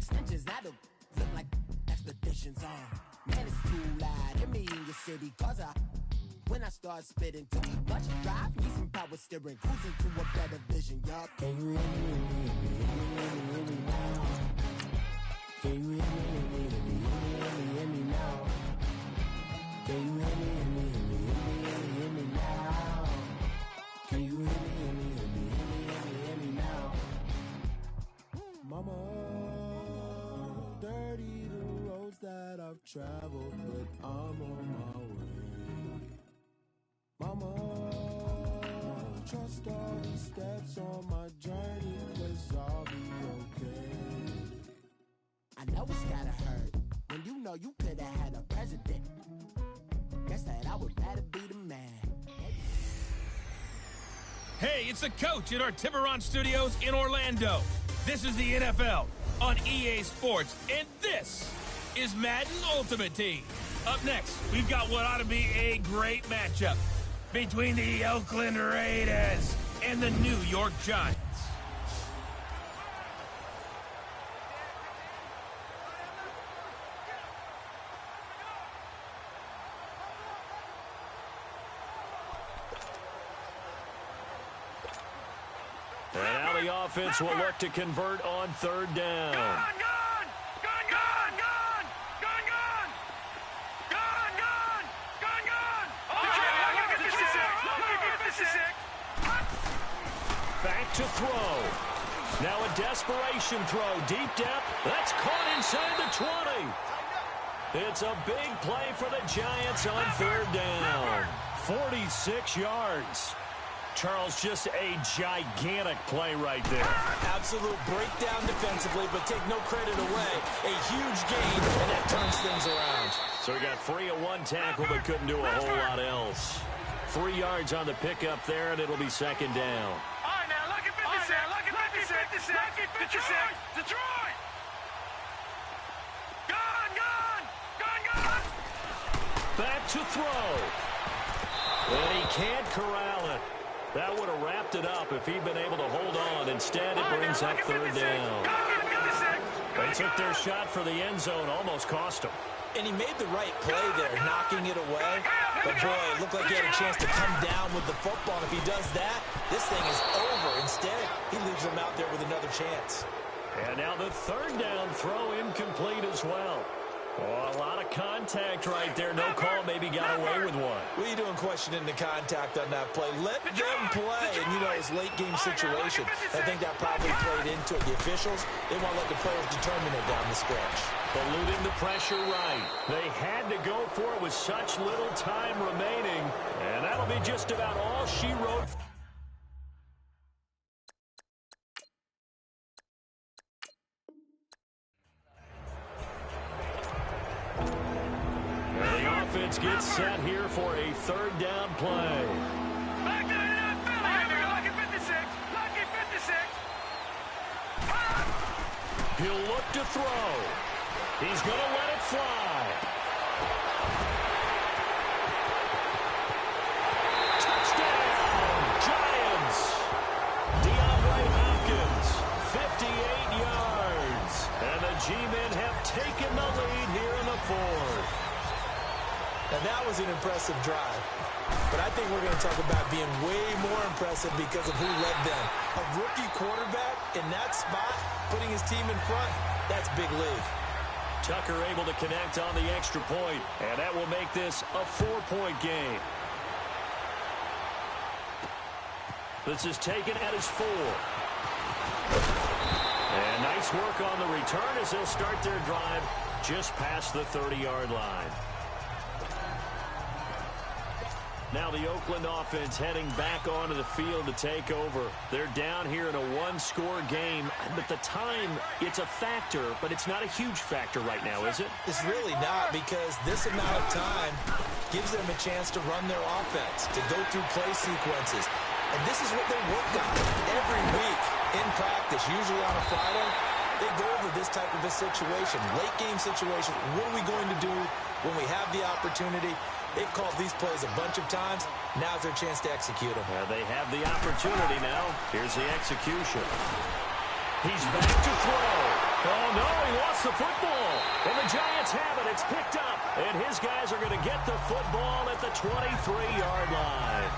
extensions that'll look like expeditions on. Man, it's too loud. Hear me in your city, cause when I start spitting too much drive, need some power steering, cruising to a better vision, y'all. Can you hear me now? Can you hear me now? Can you hear me now? Can you hear me now? Mama, dirty the roads that I've traveled, but I'm on my way. Mama, trust all the steps on my journey, 'cause I'll be okay. I know it's gotta hurt when you know you could've had a president. Guess that I would rather be the man. Hey, it's the coach at our Tiburon Studios in Orlando. This is the NFL on EA Sports, and this is Madden Ultimate Team. Up next, we've got what ought to be a great matchup between the Oakland Raiders and the New York Giants. And now the offense will look to convert on third down. Back to throw. Now a desperation throw. Deep depth. That's caught inside the 20. It's a big play for the Giants on third down. 46 yards. Charles, just a gigantic play right there. Absolute breakdown defensively, but take no credit away. A huge gain, and that turns things around. So we got free of one tackle, but couldn't do a whole lot else. 3 yards on the pickup there, and it'll be second down. All right, now, look at 56. Look at 56. Look at 56. Detroit. Gone. Back to throw. And he can't corral it. That would have wrapped it up if he'd been able to hold on. Instead, it brings up third down. They took their shot for the end zone, almost cost them. And he made the right play there, knocking it away. But, boy, it looked like he had a chance to come down with the football. And if he does that, this thing is over. Instead, he leaves him out there with another chance. And now the third down throw incomplete as well. Oh, a lot of contact right there. No call. Maybe got away with one. What are you doing questioning the contact on that play? Let them play. And, you know, it's late-game situation. I think that probably played into it. The officials, they want to let the players determine it down the stretch. Eluding the pressure right. They had to go for it with such little time remaining. And that'll be just about all she wrote. Offense gets set here for a third down play. Back to the NFL. Lucky 56. Lucky 56. He'll look to throw. He's going to let it fly. Touchdown, Giants. DeAndre Hopkins, 58 yards. And the G-men have taken the lead here in the fourth. And that was an impressive drive. But I think we're going to talk about being way more impressive because of who led them. A rookie quarterback in that spot, putting his team in front, that's big league. Tucker able to connect on the extra point, and that will make this a 4-point game. This is taken at his 4. And nice work on the return as they'll start their drive just past the 30-yard line. Now the Oakland offense heading back onto the field to take over. They're down here in a one-score game. But the time, it's a factor, but it's not a huge factor right now, is it? It's really not, because this amount of time gives them a chance to run their offense, to go through play sequences. And this is what they work on every week in practice, usually on a Friday. They go over this type of a situation, late-game situation. What are we going to do when we have the opportunity? They've called these plays a bunch of times. Now's their chance to execute them. They have the opportunity now. Here's the execution. He's back to throw. Oh, no, he lost the football. And the Giants have it. It's picked up. And his guys are going to get the football at the 23-yard line.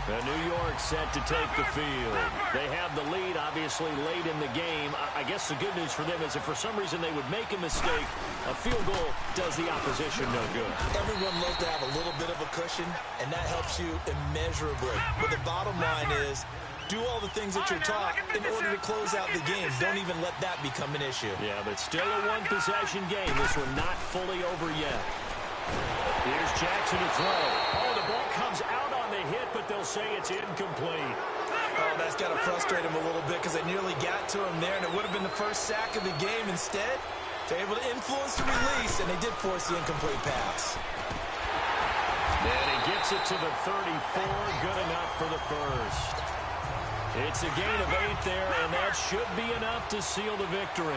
New York set to take the field. They have the lead, obviously, late in the game. I guess the good news for them is if for some reason they would make a mistake, a field goal does the opposition no good. Everyone loves to have a little bit of a cushion, and that helps you immeasurably. But the bottom line is, do all the things that you're taught in order to close out the game. Don't even let that become an issue. Yeah, but still a one-possession game. This one not fully over yet. Here's Jackson to throw. Oh, the ball comes out on the hit, but they'll say it's incomplete. Oh, that's got to frustrate him a little bit because they nearly got to him there, and it would have been the first sack of the game. Instead, they're able to influence the release, and they did force the incomplete pass. And he gets it to the 34. Good enough for the first. It's a gain of 8 there, and that should be enough to seal the victory.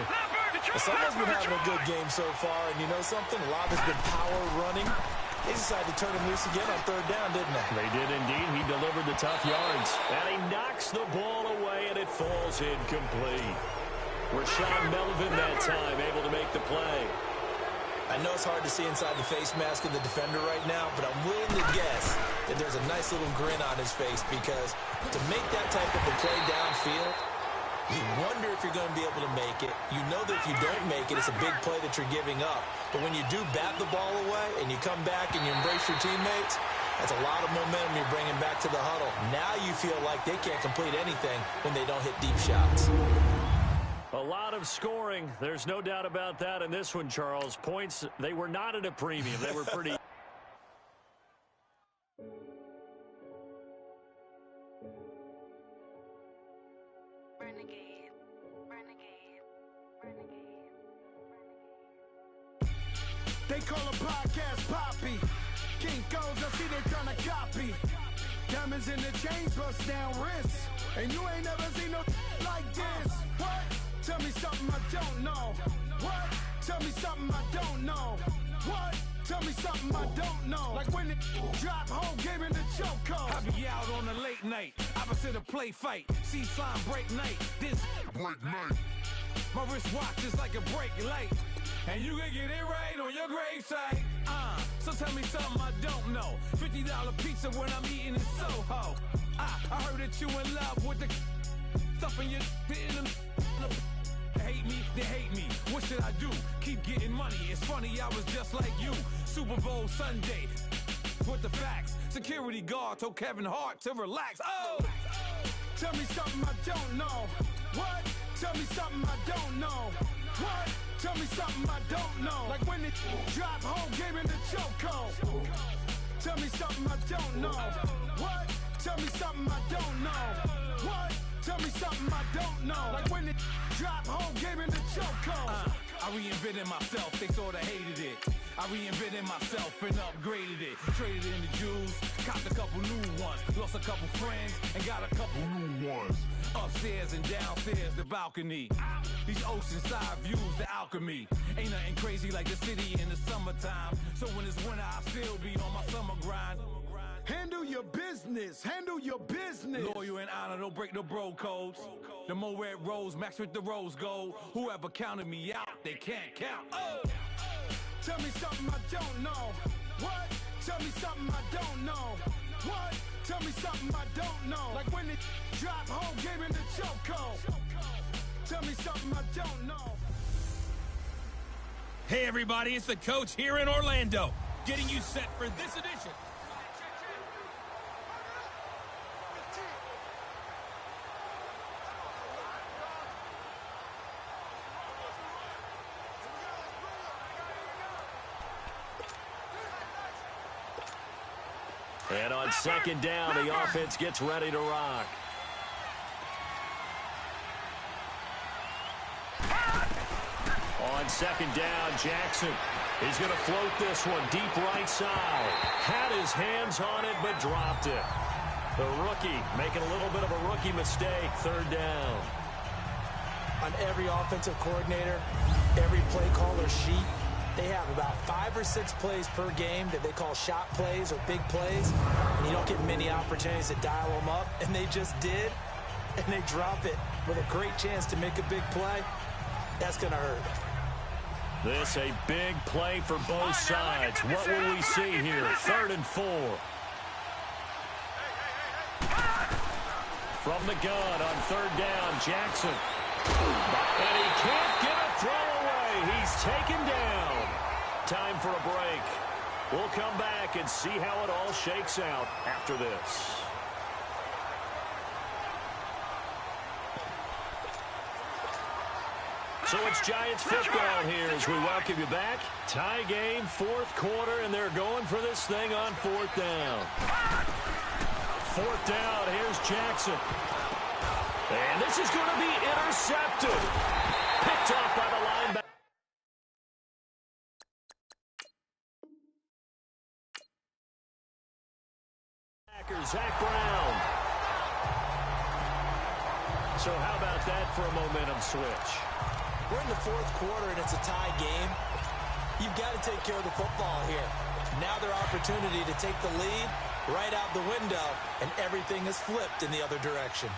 Someone's been having a good game so far, and you know something? A lot has been power running. They decided to turn him loose again on third down, didn't they? They did indeed. He delivered the tough yards. And he knocks the ball away, and it falls incomplete. Rashawn Melvin that time able to make the play. I know it's hard to see inside the face mask of the defender right now, but I'm willing to guess that there's a nice little grin on his face because to make that type of a play downfield, you wonder if you're going to be able to make it. You know that if you don't make it, it's a big play that you're giving up. But when you do bat the ball away and you come back and you embrace your teammates, that's a lot of momentum you're bringing back to the huddle. Now you feel like they can't complete anything when they don't hit deep shots. A lot of scoring. There's no doubt about that in this one, Charles. Points, they were not at a premium. They were pretty... They call a podcast Poppy. Kinkos, I see they tryna copy. Diamonds in the chains, bust down wrists. And you ain't never seen no like this. What? Tell me something I don't know. What? Tell me something I don't know. What? Tell me something I don't know. Like when it drop whole game in the chokehold. I be out on a late night, opposite a play fight. See slime break night, this break night. My wristwatch is like a break light. And you can get it right on your gravesite. So tell me something I don't know. $50 pizza when I'm eating in Soho. I heard that you in love with the stuff in your hate me, they hate me. What should I do? Keep getting money. It's funny, I was just like you. Super Bowl Sunday with the facts. Security guard told Kevin Hart to relax. Oh! Tell me something I don't know. What? Tell me something I don't know. What? Tell me something I don't know. Like when it drop whole game in the chokehold. Tell me something I don't know. What? Tell me something I don't know. What? Tell me something I don't know. Like when it drop whole game in the chokehold. I reinvented myself, they sorta hated it. I reinvented myself and upgraded it. Traded in the Jews, copped a couple new ones. Lost a couple friends and got a couple new ones. Upstairs and downstairs, the balcony. These oceanside views, the alchemy. Ain't nothing crazy like the city in the summertime. So when it's winter, I still be on my summer grind. Handle your business. Handle your business. Loyal and honor, don't break the bro codes. The more red rose, max with the rose gold. Whoever counted me out, they can't count. Oh! Tell me something I don't know. What? Tell me something I don't know. What? Tell me something I don't know. Like when it drop whole game in the chokehold. Tell me something I don't know. Hey everybody, it's the coach here in Orlando, getting you set for this edition. And on second down, the offense gets ready to rock. On second down, Jackson. He's going to float this one deep right side. Had his hands on it, but dropped it. The rookie making a little bit of a rookie mistake, third down. On every offensive coordinator, every play caller sheet, they have about 5 or 6 plays per game that they call shot plays or big plays, and you don't get many opportunities to dial them up, and they just did, and they drop it. with a great chance to make a big play, that's going to hurt. This a big play for both sides. What will we see here? 3rd and 4. From the gun on 3rd down, Jackson. And he can't get a throw away. He's taken down. Time for a break. We'll come back and see how it all shakes out after this. So it's Giants football here as we welcome you back. Tie game, 4th quarter, and they're going for this thing on 4th down. 4th down, here's Jackson. And this is going to be intercepted. Picked off by the linebacker. Zach Brown. So how about that for a momentum switch? We're in the 4th quarter, and it's a tie game. You've got to take care of the football here. Now their opportunity to take the lead right out the window, and everything is flipped in the other direction.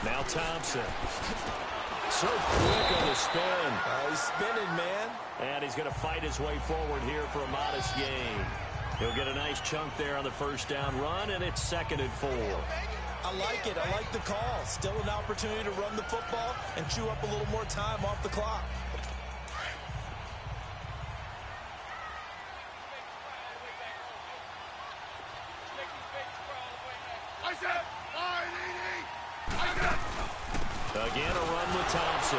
Now Thompson. So quick on the spin. He's spinning, man. And he's going to fight his way forward here for a modest gain. He'll get a nice chunk there on the 1st down run, and it's 2nd and 4. I like it. I like the call. Still an opportunity to run the football and chew up a little more time off the clock. Again, a run with Thompson.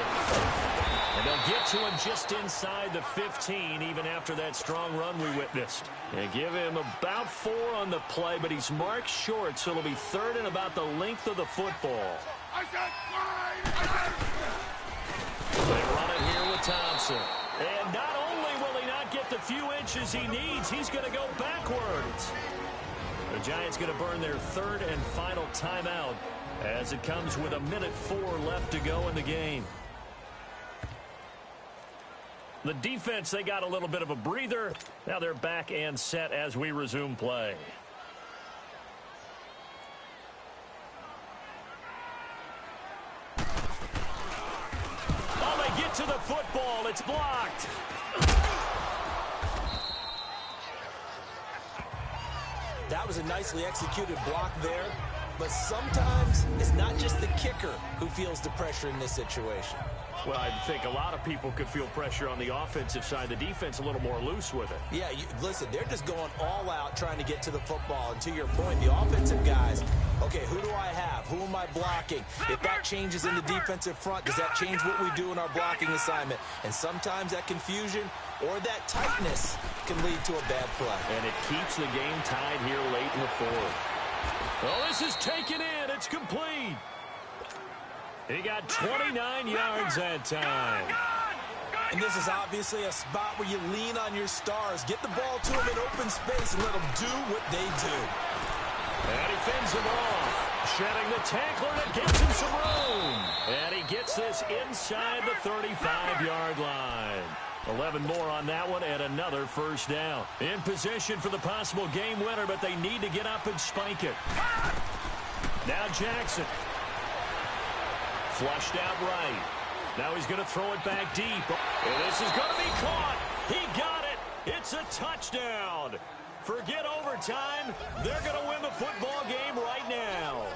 And they'll get to him just inside the 15, even after that strong run we witnessed. And give him about 4 on the play, but he's marked short, so it'll be 3rd and about the length of the football. They run it here with Thompson. And not only will he not get the few inches he needs, he's going to go backwards. The Giants going to burn their 3rd and final timeout as it comes with 1:04 left to go in the game. The defense, they got a little bit of a breather. Now they're back and set as we resume play. Oh, they get to the football. It's blocked. That was a nicely executed block there. But sometimes it's not just the kicker who feels the pressure in this situation. Well, I think a lot of people could feel pressure on the offensive side. The defense a little more loose with it. Yeah, listen, they're just going all out trying to get to the football. And to your point, the offensive guys, okay, who do I have? Who am I blocking? If that changes in the defensive front, does that change what we do in our blocking assignment? And sometimes that confusion or that tightness can lead to a bad play. And it keeps the game tied here late in the 4th. Oh, this is taken in. It's complete. He got 29 yards that time. And this is obviously a spot where you lean on your stars. Get the ball to them in open space and let them do what they do. And he fends him off. Shedding the tackler that gets him some room. And he gets this inside the 35-yard line. 11 more on that one and another 1st down. In position for the possible game winner, but they need to get up and spike it. Now Jackson. Flushed out right. Now he's going to throw it back deep. And this is going to be caught. He got it. It's a touchdown. Forget overtime. They're going to win the football game right now.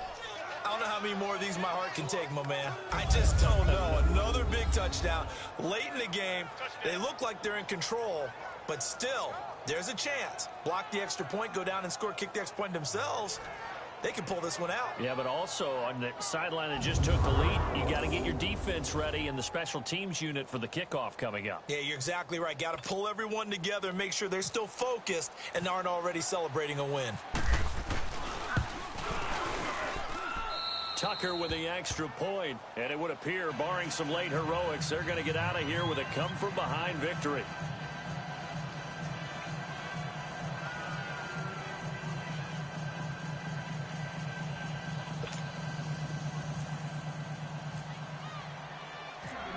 I don't know how many more of these my heart can take, my man. I just don't know. Another big touchdown. Late in the game, they look like they're in control, but still, there's a chance. Block the extra point, go down and score, kick the extra point themselves. They can pull this one out. Yeah, but also on the sideline that just took the lead, you got to get your defense ready and the special teams unit for the kickoff coming up. Yeah, you're exactly right. Got to pull everyone together and make sure they're still focused and aren't already celebrating a win. Tucker with the extra point, and it would appear, barring some late heroics, they're going to get out of here with a come-from-behind victory.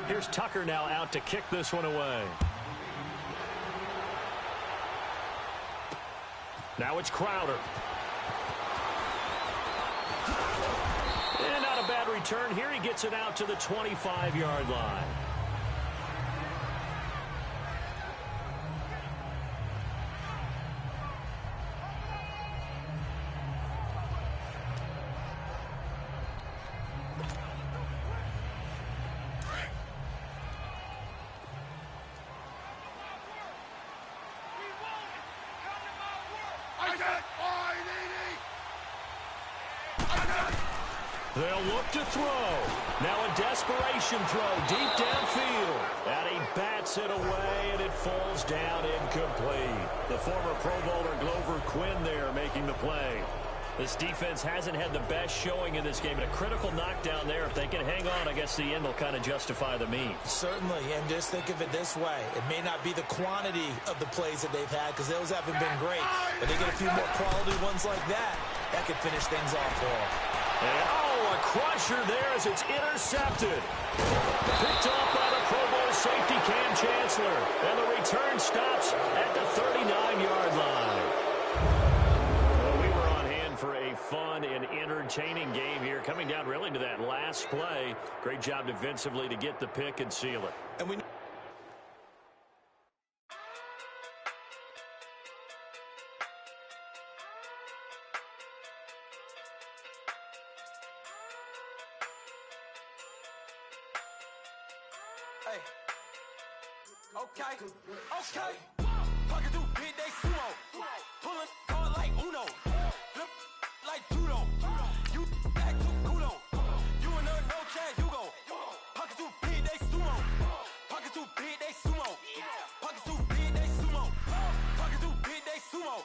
Here's Tucker now out to kick this one away. Now it's Crowder. return here. He gets it out to the 25-yard line. They'll look to throw. Now a desperation throw deep downfield. And he bats it away, and it falls down incomplete. The former Pro Bowler Glover Quinn there making the play. This defense hasn't had the best showing in this game, but a critical knockdown there. If they can hang on, I guess the end will kind of justify the means. Certainly, and just think of it this way. It may not be the quantity of the plays that they've had, because those haven't been great, but they get a few more quality ones like that. That could finish things off for them. And, a crusher there as it's intercepted. Picked off by the Pro Bowl safety Cam Chancellor. And the return stops at the 39-yard line. Well, we were on hand for a fun and entertaining game here, coming down really to that last play. Great job defensively to get the pick and seal it. And we Hey. Okay. Pocket through big day sumo. Pulling card like Uno. Flip like judo. You act too kudo. You and her no chance, you go. Pocket through big day sumo. Pocket through big day sumo. Pocket through big day sumo. Pocket through big day sumo.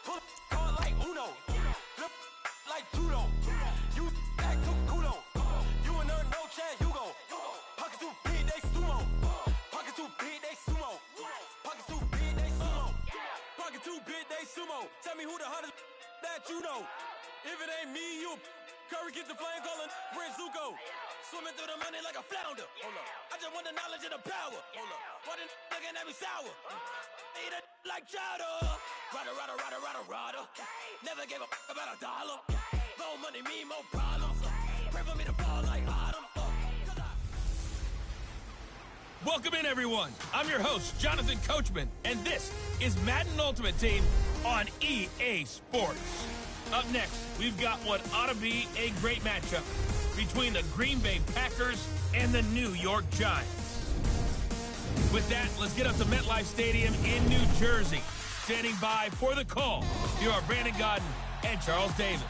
Pull card like Uno. Flip like judo. You act too kudo. You and her no chance, you go. Pocket through big day sumo. Pocket too big, they sumo. Pocket too big, they sumo. Pocket too big, they sumo. Tell me who the hottest that you know. If it ain't me, you. Curry gets the flame calling Prince Zuko. Swimming through the money like a flounder. Hold up. I just want the knowledge and the power. Hold up. Why the looking at me sour? Eat it like chowder. Rada. Never gave a about a dollar. More money, me, more problems. Pray for me to fall like autumn. Welcome in, everyone. I'm your host, Jonathan Coachman, and this is Madden Ultimate Team on EA Sports. Up next, we've got what ought to be a great matchup between the Green Bay Packers and the New York Giants. With that, let's get up to MetLife Stadium in New Jersey. Standing by for the call, here are Brandon Gaudin and Charles Davis.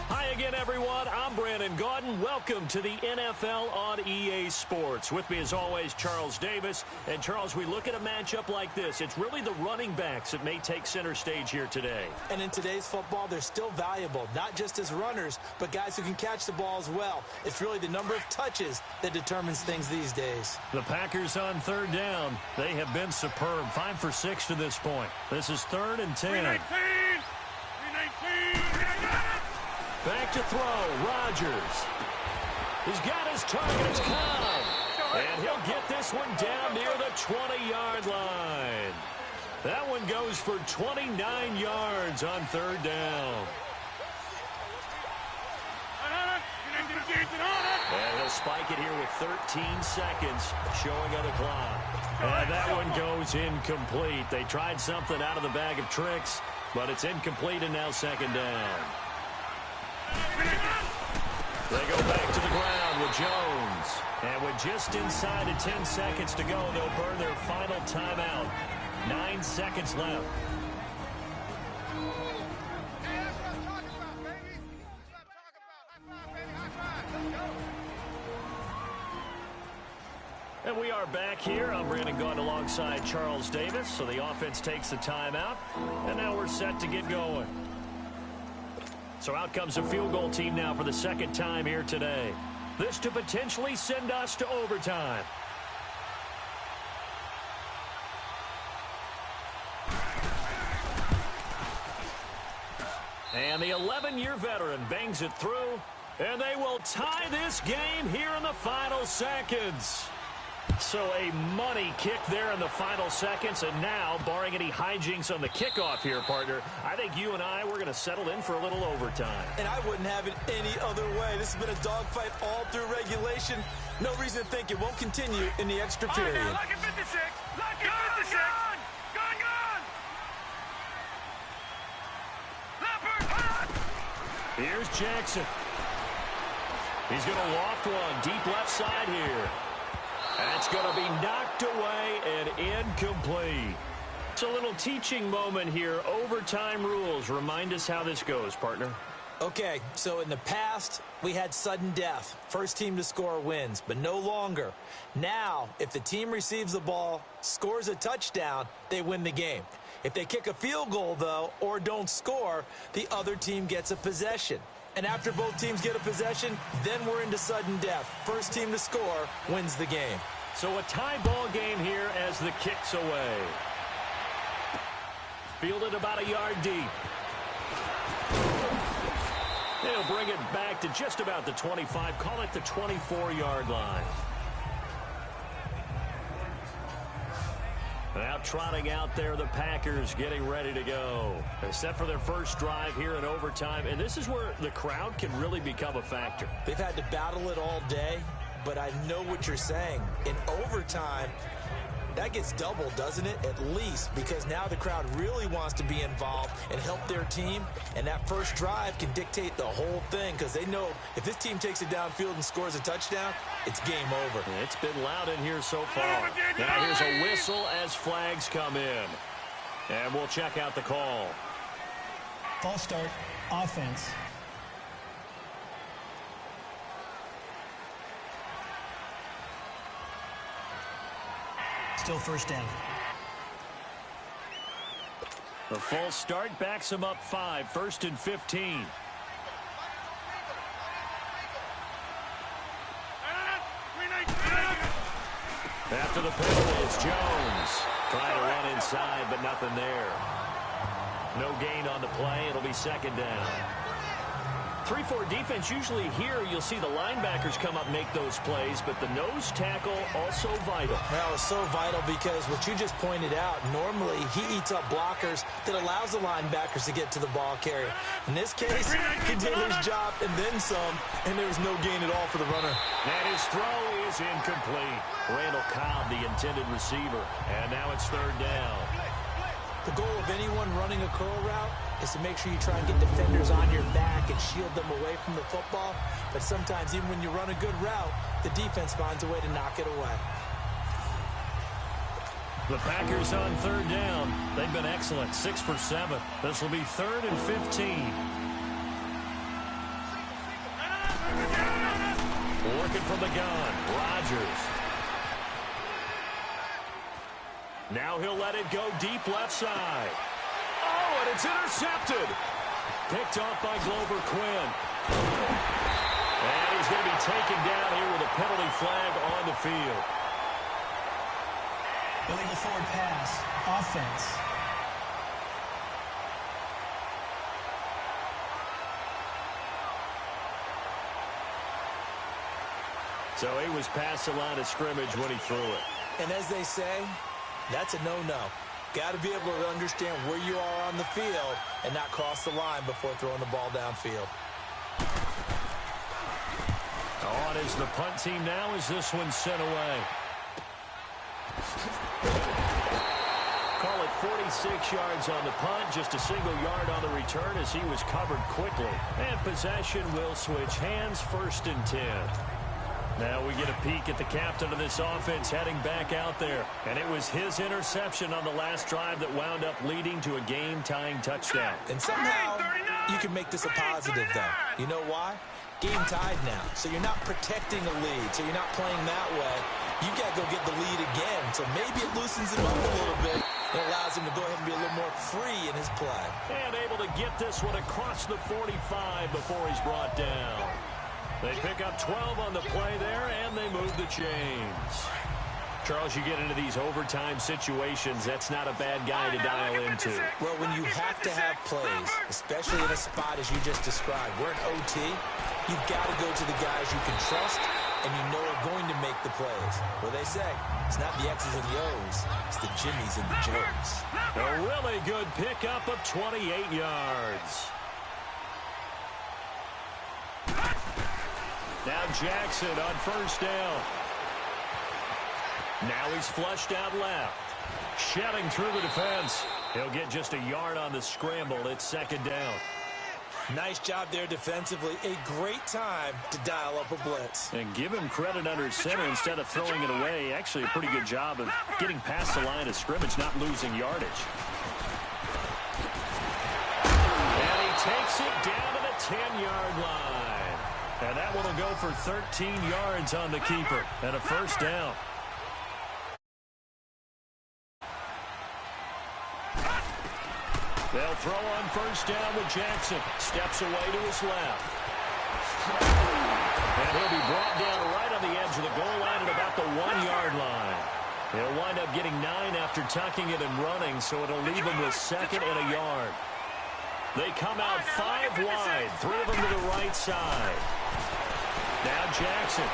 Hi again, everyone. I'm Brandon Gaudin. Welcome to the NFL on EA Sports. With me, as always, Charles Davis. And, Charles, we look at a matchup like this. It's really the running backs that may take center stage here today. And in today's football, they're still valuable, not just as runners, but guys who can catch the ball as well. It's really the number of touches that determines things these days. The Packers on third down. They have been superb. 5 for 6 to this point. This is 3rd and 10. 319! Back to throw, Rodgers. He's got his target, it's Cobb. And he'll get this one down near the 20-yard line. That one goes for 29 yards on 3rd down. And he'll spike it here with 13 seconds showing on the clock. And that one goes incomplete. They tried something out of the bag of tricks, but it's incomplete and now 2nd down. They go back to the ground with Jones. And with just inside of 10 seconds to go, they'll burn their final timeout. 9 seconds left. Hey, that's what I'm talking about, baby. That's what I'm talking about. High five, baby. High five. Let's go. And we are back here. I'm Brandon Gaudin alongside Charles Davis. So the offense takes the timeout. And now we're set to get going. So out comes a field goal team now for the 2nd time here today. This to potentially send us to overtime. And the 11-year veteran bangs it through. And they will tie this game here in the final seconds. So a money kick there in the final seconds, and now, barring any hijinks on the kickoff here, partner, I think you and we're going to settle in for a little overtime. And I wouldn't have it any other way. This has been a dogfight all through regulation. No reason to think it won't continue in the extra period. Lock it 56. Lock it 56. Gone. Leopard. Here's Jackson. He's going to loft one deep left side here. That's going to be knocked away and incomplete. It's a little teaching moment here. Overtime rules. Remind us how this goes, partner. Okay, so in the past, we had sudden death. First team to score wins, but no longer. Now, if the team receives the ball, scores a touchdown, they win the game. If they kick a field goal, though, or don't score, the other team gets a possession. And after both teams get a possession, then we're into sudden death. First team to score wins the game. So a tie ball game here as the kick's away. Fielded about a yard deep. They'll bring it back to just about the 25. Call it the 24-yard line. Now trotting out there, the Packers getting ready to go. They're set for their first drive here in overtime, and this is where the crowd can really become a factor. They've had to battle it all day, but I know what you're saying. In overtime, that gets doubled, doesn't it? At least, because now the crowd really wants to be involved and help their team, and that first drive can dictate the whole thing because they know if this team takes it downfield and scores a touchdown, it's game over. It's been loud in here so far. Now here's a whistle as flags come in. And we'll check out the call. False start, offense. Still first down. The false start backs him up 5, 1st and 15. After the penalty, it's Jones. Trying to run inside, but nothing there. No gain on the play. It'll be second down. 3-4 defense, usually here you'll see the linebackers come up and make those plays, but the nose tackle also vital. Well, it's so vital because what you just pointed out, normally he eats up blockers that allows the linebackers to get to the ball carrier. In this case, he did his job and then some, and there was no gain at all for the runner. And his throw is incomplete. Randall Cobb, the intended receiver, and now it's third down. The goal of anyone running a curl route is to make sure you try and get defenders on your back and shield them away from the football. But sometimes even when you run a good route, the defense finds a way to knock it away. The Packers on third down. They've been excellent, 6 for 7. This will be 3rd and 15. Working from the gun, Rodgers. Now he'll let it go deep left side. Oh, and it's intercepted. Picked off by Glover Quinn. And he's going to be taken down here with a penalty flag on the field. Illegal forward pass, offense. So he was past the line of scrimmage when he threw it. And as they say, that's a no-no. Got to be able to understand where you are on the field and not cross the line before throwing the ball downfield. On is the punt team now as this one's sent away. Call it 46 yards on the punt, just a single yard on the return as he was covered quickly. And possession will switch hands, 1st and 10. Now we get a peek at the captain of this offense heading back out there. And it was his interception on the last drive that wound up leading to a game-tying touchdown. And somehow you can make this a positive, though. You know why? Game tied now, so you're not protecting a lead, so you're not playing that way. You've got to go get the lead again, so maybe it loosens him up a little bit and allows him to go ahead and be a little more free in his play. And able to get this one across the 45 before he's brought down. They pick up 12 on the play there, and they move the chains. Charles, you get into these overtime situations, that's not a bad guy to dial into. Well, when you have to have plays, especially in a spot as you just described, we're in OT, you've got to go to the guys you can trust and you know are going to make the plays. Well, they say it's not the X's and the O's, it's the Jimmies and the Joes. A really good pickup of 28 yards. Now Jackson on first down. Now he's flushed out left. Shedding through the defense. He'll get just a yard on the scramble. It's second down. Nice job there defensively. A great time to dial up a blitz. And give him credit under center instead of throwing it away. Actually a pretty good job of getting past the line of scrimmage, not losing yardage. And he takes it down to the 10-yard line. And that one will go for 13 yards on the keeper and a first down. They'll throw on first down with Jackson. Steps away to his left. And he'll be brought down right on the edge of the goal line at about the 1-yard line. He'll wind up getting 9 after tucking it and running, so it'll leave him with second and a yard. They come out 5 wide, 3 of them to the right side. Now Jackson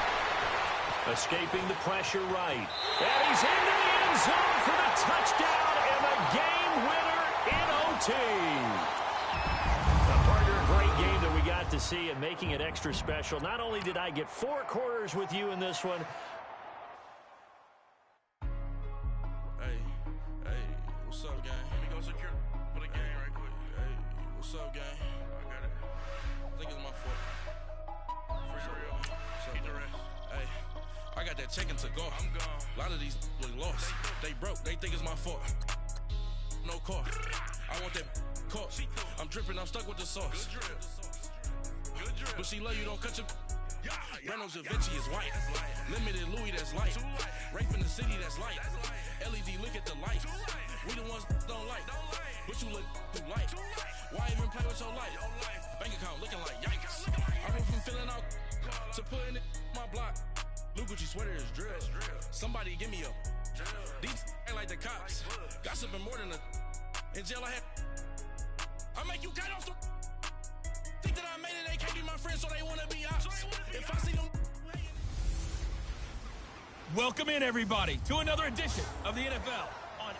escaping the pressure right. And he's into the end zone for the touchdown and the game winner in OT. A partner, a great game that we got to see and making it extra special. Not only did I get 4 quarters with you in this one. Hey, what's up, gang? Let me go secure for the game right quick. Hey, what's up, gang? I got it. I think it's my fault. For real. What's up, the rest. Hey, I got that chicken to go. I'm gone. A lot of these look lost. They broke. They think it's my fault. No car. I want that caught. I'm dripping, I'm stuck with the sauce. Good drip. But she love you, don't cut your. Reynolds Da Vinci is white. Limited Louis, that's light. Rape in the city, that's light. LED, look at the light. We the ones don't like. But you look too light. Why even play with your life? Bank account looking like yikes. I went from filling out to putting it in my block. Blue Gucci sweater is drill. Somebody give me a. These ain't like the cops. Gossiping more than a. In jail I had. I make you cut off the. Think that I made it, they can't be my friends, so they wanna be ops. If I see them. Welcome in, everybody, to another edition of the NFL on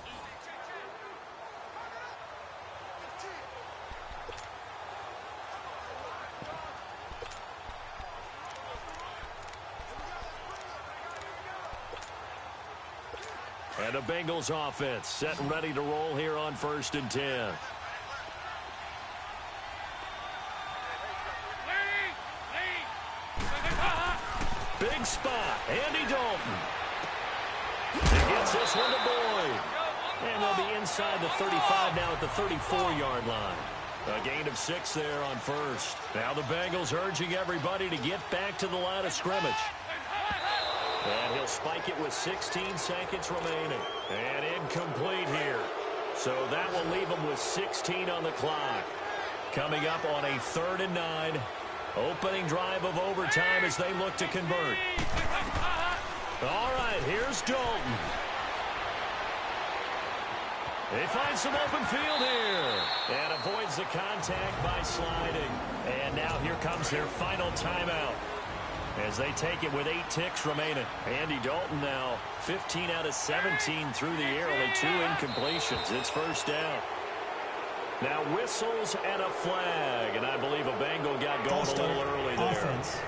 And the Bengals offense set and ready to roll here on 1st and 10. Big spot, Andy Dalton. He gets this one to Boyd. And they'll be inside the 35 now at the 34-yard line. A gain of 6 there on first. Now the Bengals urging everybody to get back to the line of scrimmage. And he'll spike it with 16 seconds remaining. And incomplete here. So that will leave him with 16 on the clock. Coming up on a 3rd and 9. Opening drive of overtime as they look to convert. All right, here's Dalton. They find some open field here. And avoids the contact by sliding. And now here comes their final timeout. As they take it with 8 ticks remaining. Andy Dalton now 15 out of 17 through the air. Only 2 incompletions. It's first down. Now whistles and a flag. And I believe a Bengal got going a little early there. Offense.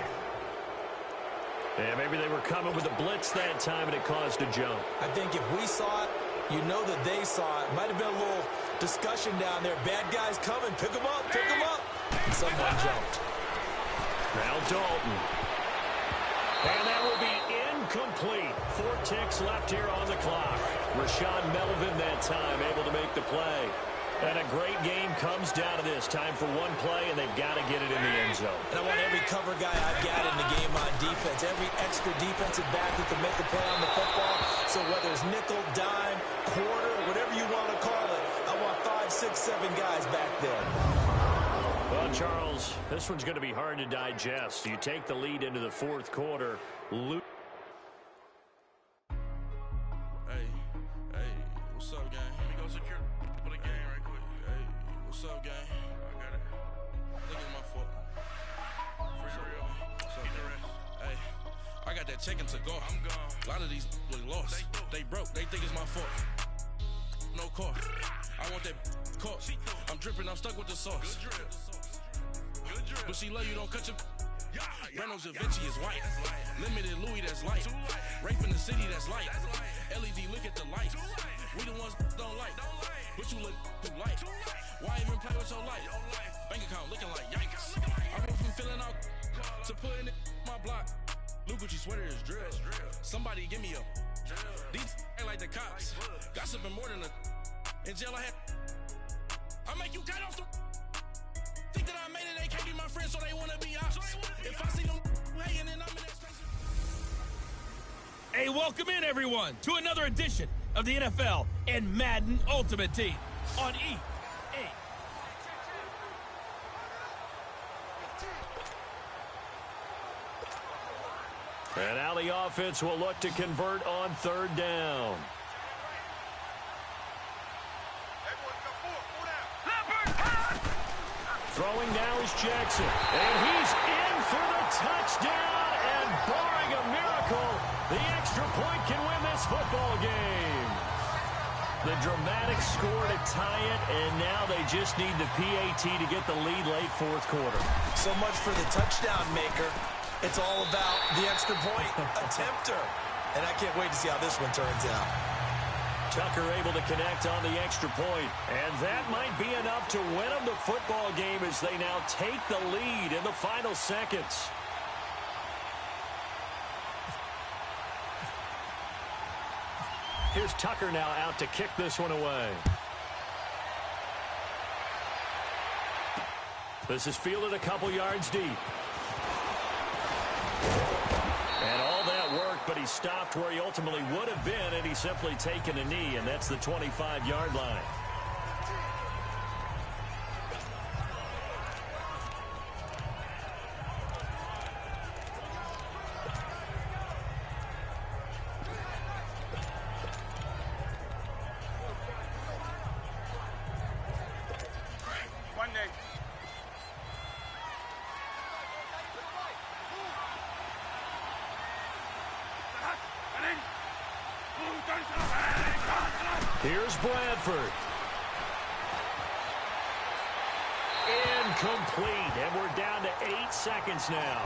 Yeah, maybe they were coming with a blitz that time and it caused a jump. I think if we saw it, you know that they saw it. Might have been a little discussion down there. Bad guys coming. Pick them up. Pick them up. And someone jumped. Now Dalton. And that will be incomplete. 4 ticks left here on the clock. Rashawn Melvin that time able to make the play. And a great game comes down to this. Time for one play, and they've got to get it in the end zone. And I want every cover guy I've got in the game on defense. Every extra defensive back who can make a play on the football. So whether it's nickel, dime, quarter, whatever you want to call it, I want 5, 6, 7 guys back there. Well, Charles, this one's going to be hard to digest. You take the lead into the 4th quarter. Hey, what's up, gang? Let me go secure for the game right quick. Hey, what's up, gang? I got it. I think it's my fault. For real. What's up, the rest? Hey, I got got that check to go. I'm gone. A lot of these was lost. They broke. They think it's my fault. No car. I want that caught. I'm dripping. I'm stuck with the sauce. But she love you. Don't cut your. Reynolds Da Vinci is white. Limited Louis, that's light. Rape in the city, that's light. LED, look at the lights. We the ones don't like. But you look too light. Why even play with your life? Bank account looking like yikes. I went from filling out to putting it in my block. New Gucci sweater is drill. Somebody give me a. These ain't like the cops. Gossiping more than a. In jail I had. I make you cut off the. Think that I made it, they can't be my friends, so they wanna be ops. If I see them hating, then I'm in that space. Hey, welcome in, everyone, to another edition of the NFL and Madden Ultimate Team on EA. And now the offense will look to convert on third down. Throwing now is Jackson. And he's in for the touchdown. And barring a miracle, the extra point can win this football game. The dramatic score to tie it, and now they just need the PAT to get the lead late fourth quarter. So much for the touchdown maker. It's all about the extra point attempter. And I can't wait to see how this one turns out. Tucker able to connect on the extra point. And that might be enough to win them the football game as they now take the lead in the final seconds. Here's Tucker now out to kick this one away. This is fielded a couple yards deep. And all that worked, but he stopped where he ultimately would have been, and he's simply taken a knee, and that's the 25-yard line. Here's Bradford. Incomplete, and we're down to 8 seconds now.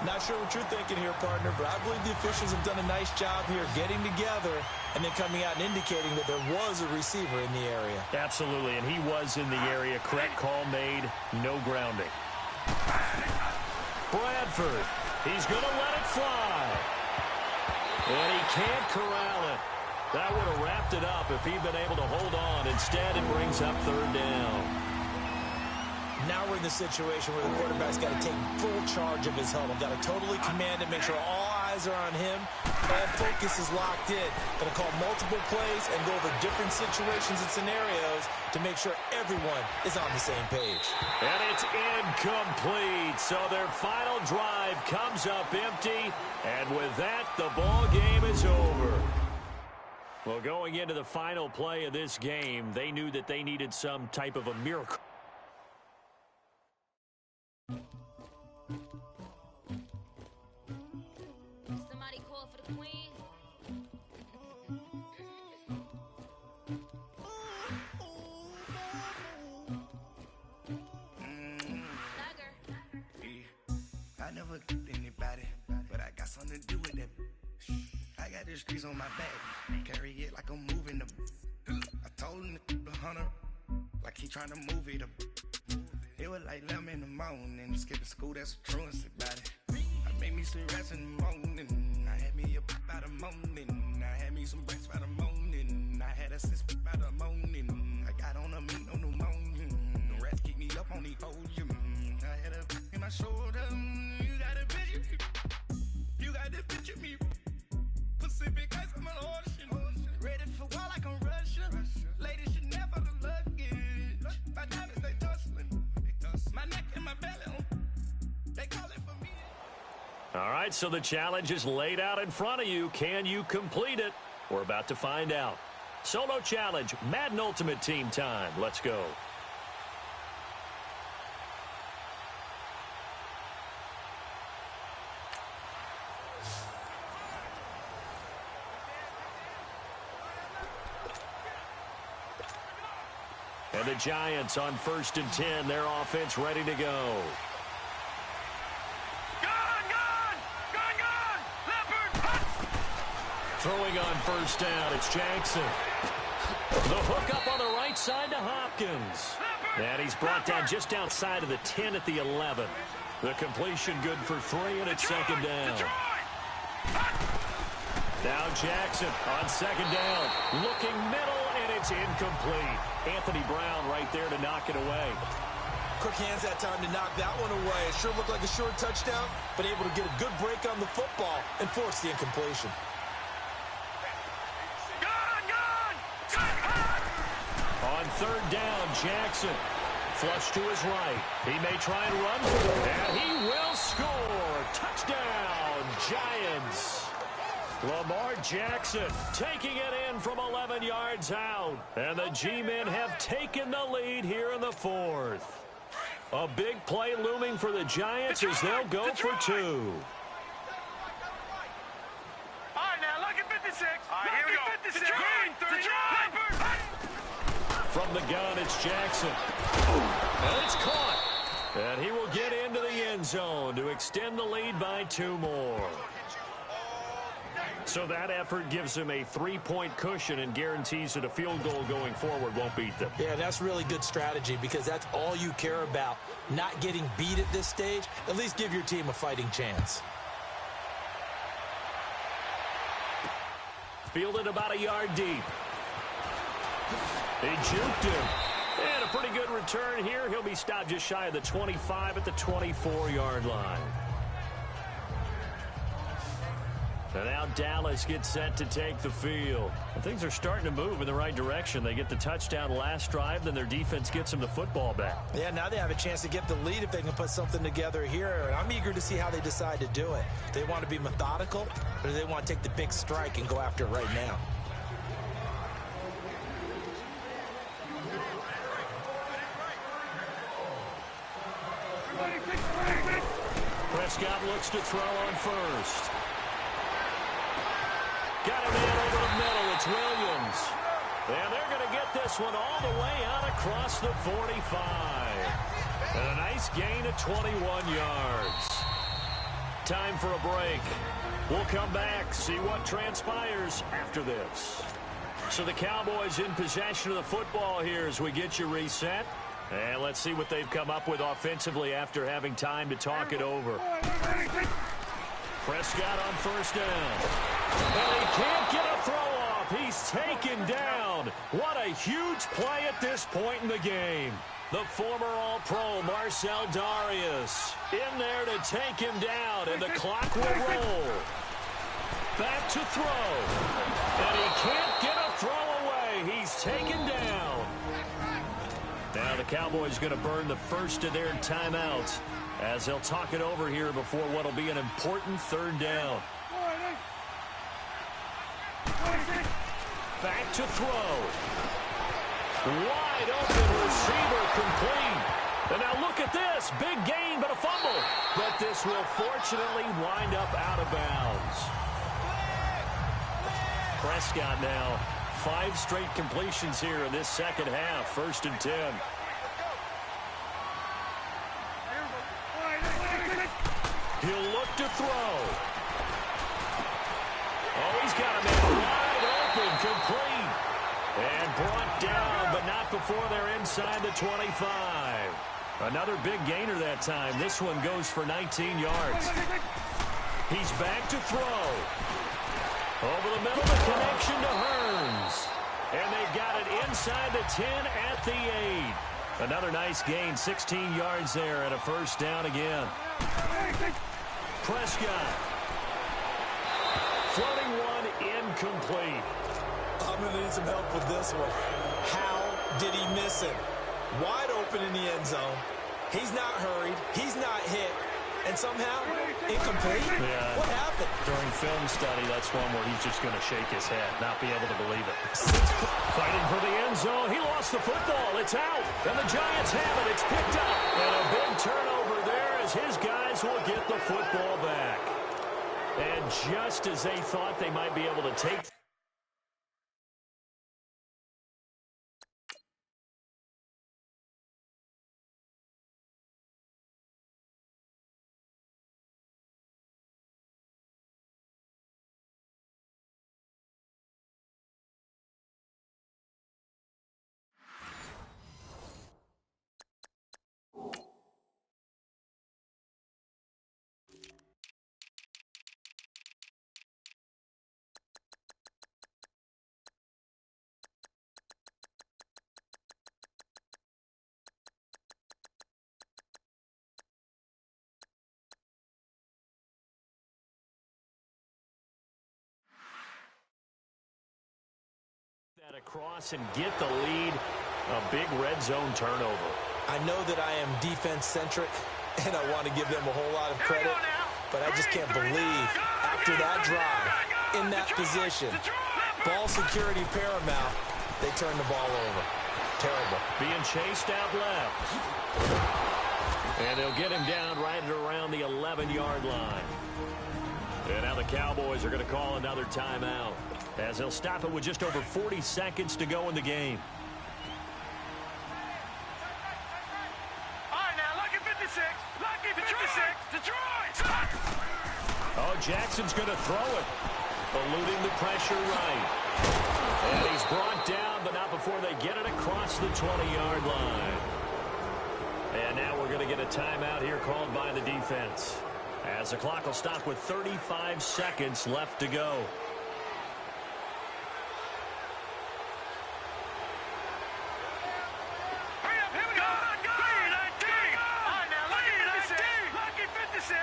Not sure what you're thinking here, partner, but I believe the officials have done a nice job here getting together and then coming out and indicating that there was a receiver in the area. Absolutely, and he was in the area. Correct call made, no grounding. Bradford, he's going to let it fly. And he can't corral it. That would have wrapped it up if he'd been able to hold on. Instead, it brings up third down. Now we're in the situation where the quarterback's got to take full charge of his huddle. Got to totally command it, make sure all eyes are on him, and focus is locked in. Going to call multiple plays and go over different situations and scenarios to make sure everyone is on the same page. And it's incomplete. So their final drive comes up empty. And with that, the ball game is over. Well, going into the final play of this game, they knew that they needed some type of a miracle. Somebody call for the queen. I never killed anybody, but I got something to do with that. I got the streets on my back, carry it like I'm moving the. I told him the hunter, like he trying to move it up. It was like 11 in the morning, skipping school, that's a truancy about it. I made me some rats in the morning, I had me a pop by the morning, I had me some breaks by the morning, I had a sis by the morning, I got on a meat on the morning, the rats keep me up on the podium, I had a in my shoulder, you got a bitch, you got the bitch of me. Pacific ice, I'm an ocean. Ready for war like I'm Russian. Ladies should never the luggage. My diamonds, they tussling. My neck and my belly, they call it for me. All right, so the challenge is laid out in front of you. Can you complete it? We're about to find out. Solo challenge, Madden Ultimate Team time. Let's go. And the Giants on 1st and 10, their offense ready to go. Throwing on 1st down, it's Jackson. The hook up on the right side to Hopkins. And he's brought down just outside of the 10 at the 11. The completion good for 3, and it's 2nd down. Now Jackson on 2nd down. Looking middle, and it's incomplete. Anthony Brown right there to knock it away. Quick hands that time to knock that one away. It sure looked like a short touchdown, but able to get a good break on the football and force the incompletion. On 3rd down, Jackson. Flush to his right. He may try and run, and he will score. Touchdown, Giants. Lamar Jackson taking it in from 11 yards out. And the G-men have taken the lead here in the 4th. A big play looming for the Giants as they'll go for 2. All right, now, look at 56. All right, here we go. 56. From the gun, it's Jackson. And it's caught. And he will get into the end zone to extend the lead by 2 more. So that effort gives him a 3-point cushion and guarantees that a field goal going forward won't beat them. Yeah, that's really good strategy because that's all you care about. Not getting beat at this stage. At least give your team a fighting chance. Fielded about a yard deep. He juked him. And a pretty good return here. He'll be stopped just shy of the 25 at the 24-yard line. And now Dallas gets set to take the field. And things are starting to move in the right direction. They get the touchdown last drive, then their defense gets them the football back. Yeah, now they have a chance to get the lead if they can put something together here. And I'm eager to see how they decide to do it. Do they want to be methodical, or do they want to take the big strike and go after it right now? Prescott looks to throw on 1st. Got a man over the middle. It's Williams. And they're going to get this one all the way out across the 45. And a nice gain of 21 yards. Time for a break. We'll come back, see what transpires after this. So the Cowboys in possession of the football here as we get you reset. And let's see what they've come up with offensively after having time to talk it over. Prescott on 1st down. And he can't get a throw off. He's taken down. What a huge play at this point in the game. The former All-Pro Marcel Darius in there to take him down, and the clock will roll. Back to throw. And he can't get a throw away. He's taken down. Now the Cowboys going to burn the first of their timeouts as they'll talk it over here before what will be an important 3rd down. Back to throw. Wide open receiver complete. And now look at this. Big gain, but a fumble. But this will fortunately wind up out of bounds. Prescott now 5 straight completions here in this second half. 1st and 10. He'll look to throw. Oh, he's got a man wide open, complete. And brought down, but not before they're inside the 25. Another big gainer that time. This one goes for 19 yards. He's back to throw. Over the middle, the connection to Hearns. And they've got it inside the 10 at the 8. Another nice gain, 16 yards there and a 1st down again. Prescott. Floating one incomplete. I'm going to need some help with this one. How did he miss it? Wide open in the end zone. He's not hurried. He's not hit. And somehow, incomplete? Yeah. What happened? During film study, that's one where he's just going to shake his head, not be able to believe it. Fighting for the end zone. He lost the football. It's out. And the Giants have it. It's picked up. And a big turnover there as his guys will get the football back. And just as they thought they might be able to take Across and get the lead. A big red zone turnover. I know that I am defense-centric, and I want to give them a whole lot of credit, but I just can't believe after that drive, in that position, ball security paramount, they turn the ball over. Terrible. Being chased out left. And they'll get him down right at around the 11-yard line. And now the Cowboys are going to call another timeout, as they'll stop it with just over 40 seconds to go in the game. All right, now, lucky 56. Lucky 56. Detroit. Oh, Jackson's going to throw it. Eluding the pressure right. And he's brought down, but not before they get it across the 20-yard line. And now we're going to get a timeout here called by the defense, as the clock will stop with 35 seconds left to go. Hurry up, here we go. Go. 3-19. All right, now, lucky 56. Lucky 56.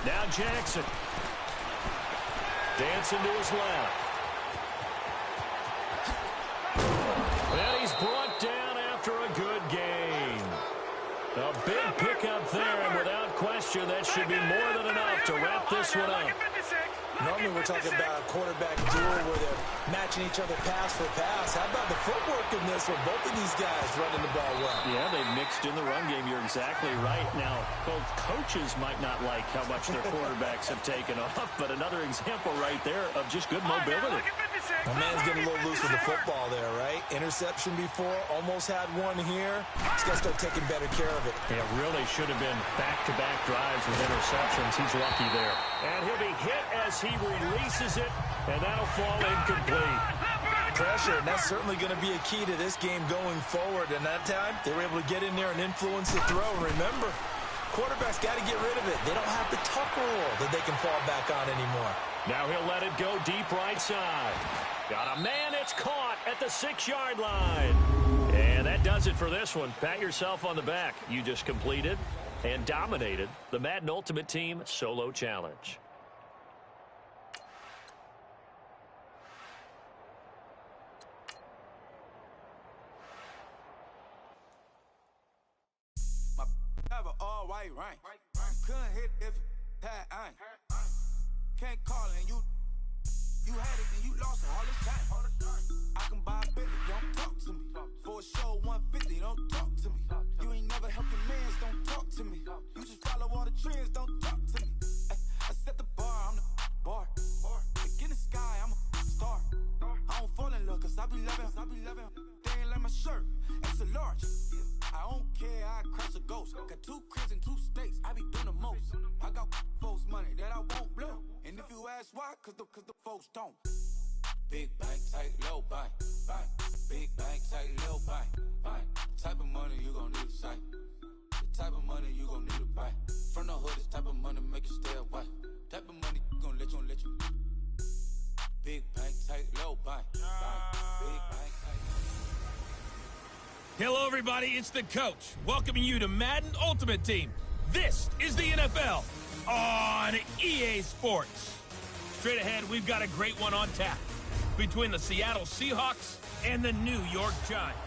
Now Jackson. Dancing to his left. And he's brought down after a good gain. A big pickup there, and without question, that should be more than enough to wrap this one up. Normally we're talking about a quarterback duel where they're matching each other pass for pass. How about the footwork in this one? Both of these guys running the ball well. Yeah, they mixed in the run game. You're exactly right. Now, both coaches might not like how much their quarterbacks have taken off, but another example right there of just good mobility. My man's getting a little loose with the football there, right? Interception before, almost had one here. He's got to start taking better care of it. It really should have been back-to-back drives with interceptions. He's lucky there. And he'll be hit as he releases it, and that'll fall incomplete. Pressure, and that's certainly going to be a key to this game going forward. And that time, they were able to get in there and influence the throw. And remember, quarterbacks got to get rid of it. They don't have the tuck rule that they can fall back on anymore. Now he'll let it go deep right side. Got a man, it's caught at the 6-yard line. And that does it for this one. Pat yourself on the back. You just completed and dominated the Madden Ultimate Team Solo Challenge. My have an all-white rank. Couldn't hit if had I ain't. Can't call and you had it and you lost it all the time. I can buy a Bentley, don't talk to me. For a show 150, don't talk to me. You ain't never helped your mans, don't talk to me. You just follow all the trends, don't talk to me. I set the bar, I'm the bar. Look in the sky, I'm a star. I don't fall in love cause I be loving. They ain't like my shirt, extra large. I don't care, I crash a ghost. Got 2 cribs and 2 states, I be doing the most. I got folks money that I won't blow. And if you ask why, cause the folks don't. Big bank, tight, low bank, bank. Big bank, tight, low bank, bank. Type of money you gon' need to sight. The type of money you gon' need to buy. From the hood, this type of money make you stay away. Type of money gon' let you. Big bank, tight, low bank, bank. Big bank, tight. Hello, everybody. It's the coach welcoming you to Madden Ultimate Team. This is the NFL on EA Sports. Straight ahead, we've got a great one on tap between the Seattle Seahawks and the New York Giants.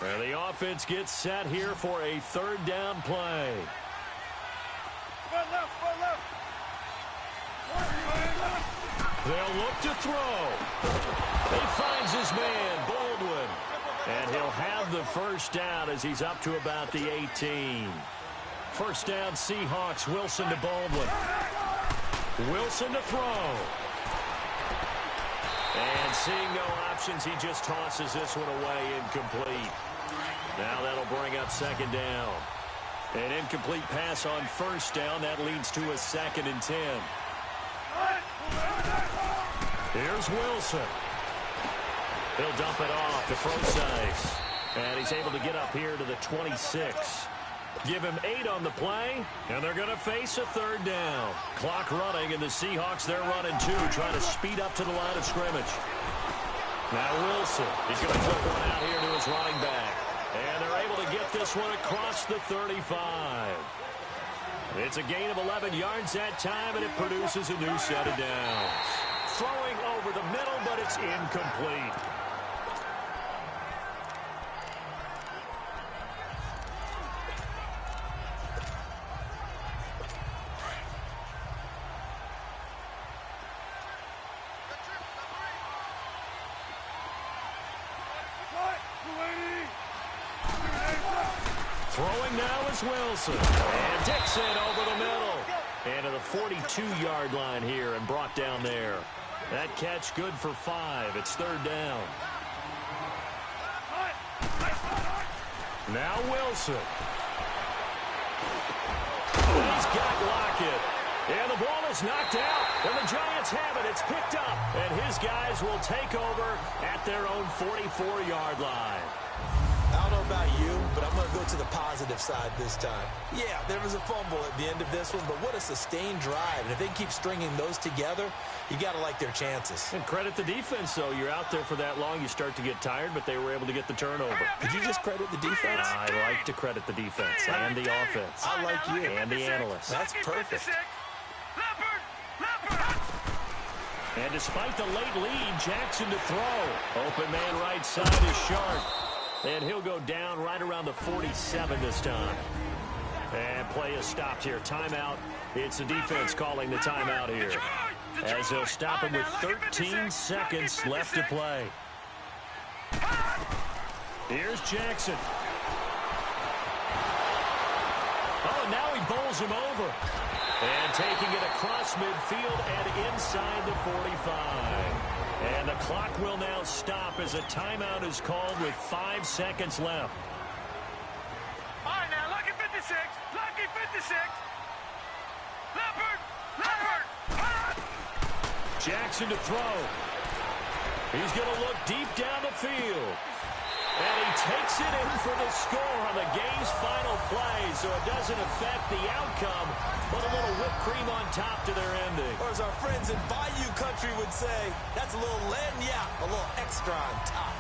And the offense gets set here for a 3rd down play. They'll look to throw. He finds his man, Baldwin. And he'll have the 1st down as he's up to about the 18. 1st down, Seahawks. Wilson to Baldwin. Wilson to throw. And seeing no options, he just tosses this one away, incomplete. Now that'll bring up 2nd down. An incomplete pass on 1st down. That leads to a 2nd and 10. Here's Wilson. He'll dump it off to Procise. And he's able to get up here to the 26. Give him 8 on the play, and they're going to face a 3rd down. Clock running, and the Seahawks, they're running 2, trying to speed up to the line of scrimmage. Now Wilson, he's going to flip one out here to his running back. And they're able to get this one across the 35. It's a gain of 11 yards that time, and it produces a new set of downs. Throwing over the middle, but it's incomplete. Throwing now is Wilson. And Dixon over the middle. And to the 42-yard line here and brought down there. That catch good for 5. It's third down. Now Wilson. He's got Lockett. And the ball is knocked out. And the Giants have it. It's picked up. And his guys will take over at their own 44-yard line. I don't know about you, but I'm going to go to the positive side this time. Yeah, there was a fumble at the end of this one, but what a sustained drive. And if they keep stringing those together, you got to like their chances. And credit the defense, though. You're out there for that long, you start to get tired, but they were able to get the turnover. Did you just credit the defense? I like to credit the defense and the offense. I like you. And the analysts. That's perfect. And despite the late lead, Jackson to throw. Open man right side is Sharp. And he'll go down right around the 47 this time. And play is stopped here. Timeout. It's the defense calling the timeout here. As they'll stop him with 13 seconds left to play. Here's Jackson. Oh, and now he bowls him over. And taking it across midfield and inside the 45. And the clock will now stop as a timeout is called with 5 seconds left. All right, now, lucky 56. Lucky 56. Leopard. Jackson to throw. He's going to look deep down the field. And he takes it in for the score on the game's final play, so it doesn't affect the outcome, but a little whipped cream on top to their ending. Or as our friends in Bayou Country would say, that's a little lagniappe, a little extra on top.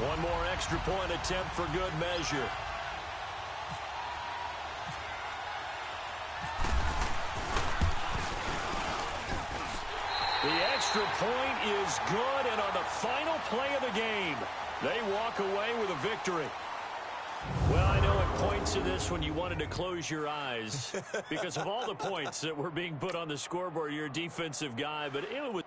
One more extra point attempt for good measure. The extra point is good, and on the final play of the game, they walk away with a victory. Well, I know at points in this when you wanted to close your eyes because of all the points that were being put on the scoreboard. You're a defensive guy, but it was...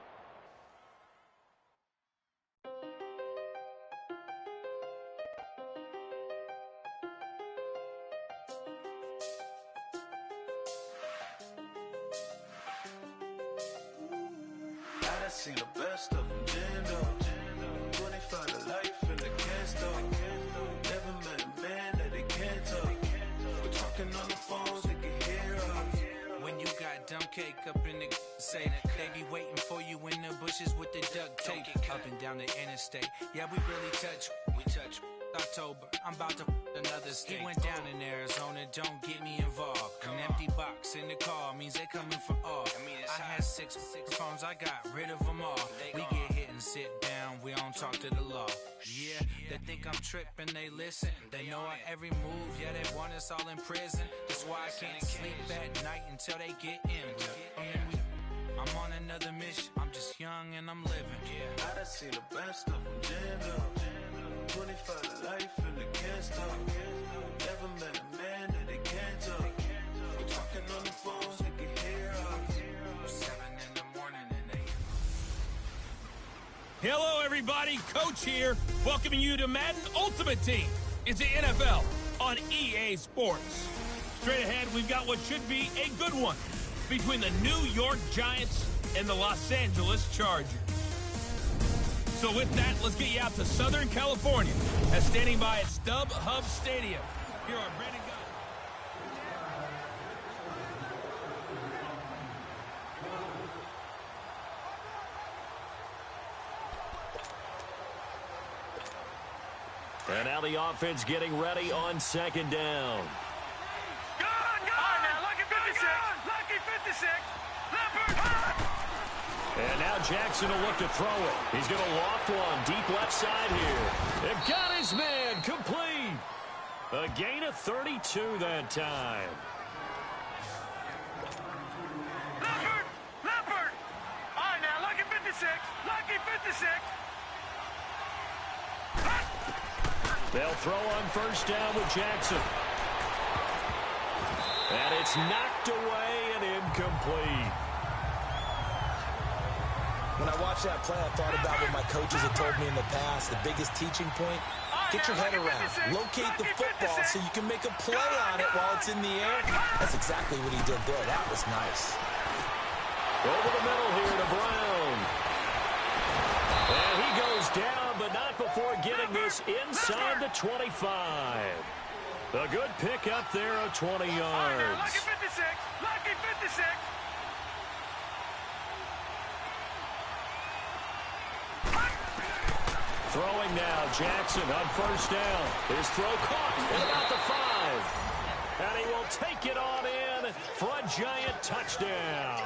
I seen the best of them, Jando. 25 to life in the can't stop. Never met a man that they can't talk. We're talking on the phones, they can hear us. When you got dumb cake up in the say, they be waiting for you in the bushes with the duct tape. Up and down the interstate, yeah, we really touch. October, I'm about to another state. He went down in Arizona, don't get me involved. An empty box in the car means they coming for all. I had six phones, I got rid of them all. We get hit and sit down, we don't talk to the law. Yeah, they think I'm tripping, they listen. They know our every move, yeah, they want us all in prison. That's why I can't sleep at night until they get in. I'm on another mission, I'm just young and I'm living. I done seen the best of them, Jando. 25 to life in the can't stop. Never met a man that they can't talk. We're talking on the phones, they can hear us. 7 in the morning and they... Hello, everybody. Coach here, welcoming you to Madden Ultimate Team. It's the NFL on EA Sports. Straight ahead, we've got what should be a good one between the New York Giants and the Los Angeles Chargers. So with that, let's get you out to Southern California as standing by at StubHub Stadium. Here are Brandon Gunn. And now the offense getting ready on second down. Gun! All right, now, lucky 56. Lucky 56. Leopard! And now Jackson will look to throw it. He's going to loft one deep left side here. They've got his man complete. A gain of 32 that time. Leopard! All right, now, lucky 56. Lucky 56. They'll throw on first down with Jackson. And it's knocked away and incomplete. When I watched that play, I thought about what my coaches had told me in the past. The biggest teaching point, get your head around. Locate the football so you can make a play on it while it's in the air. That's exactly what he did there. That was nice. Over the middle here to Brown. And he goes down, but not before getting this inside the 25. A good pickup there of 20 yards. Lucky 56. Lucky 56. Throwing now, Jackson on first down. His throw caught at about the 5. And he will take it on in for a giant touchdown.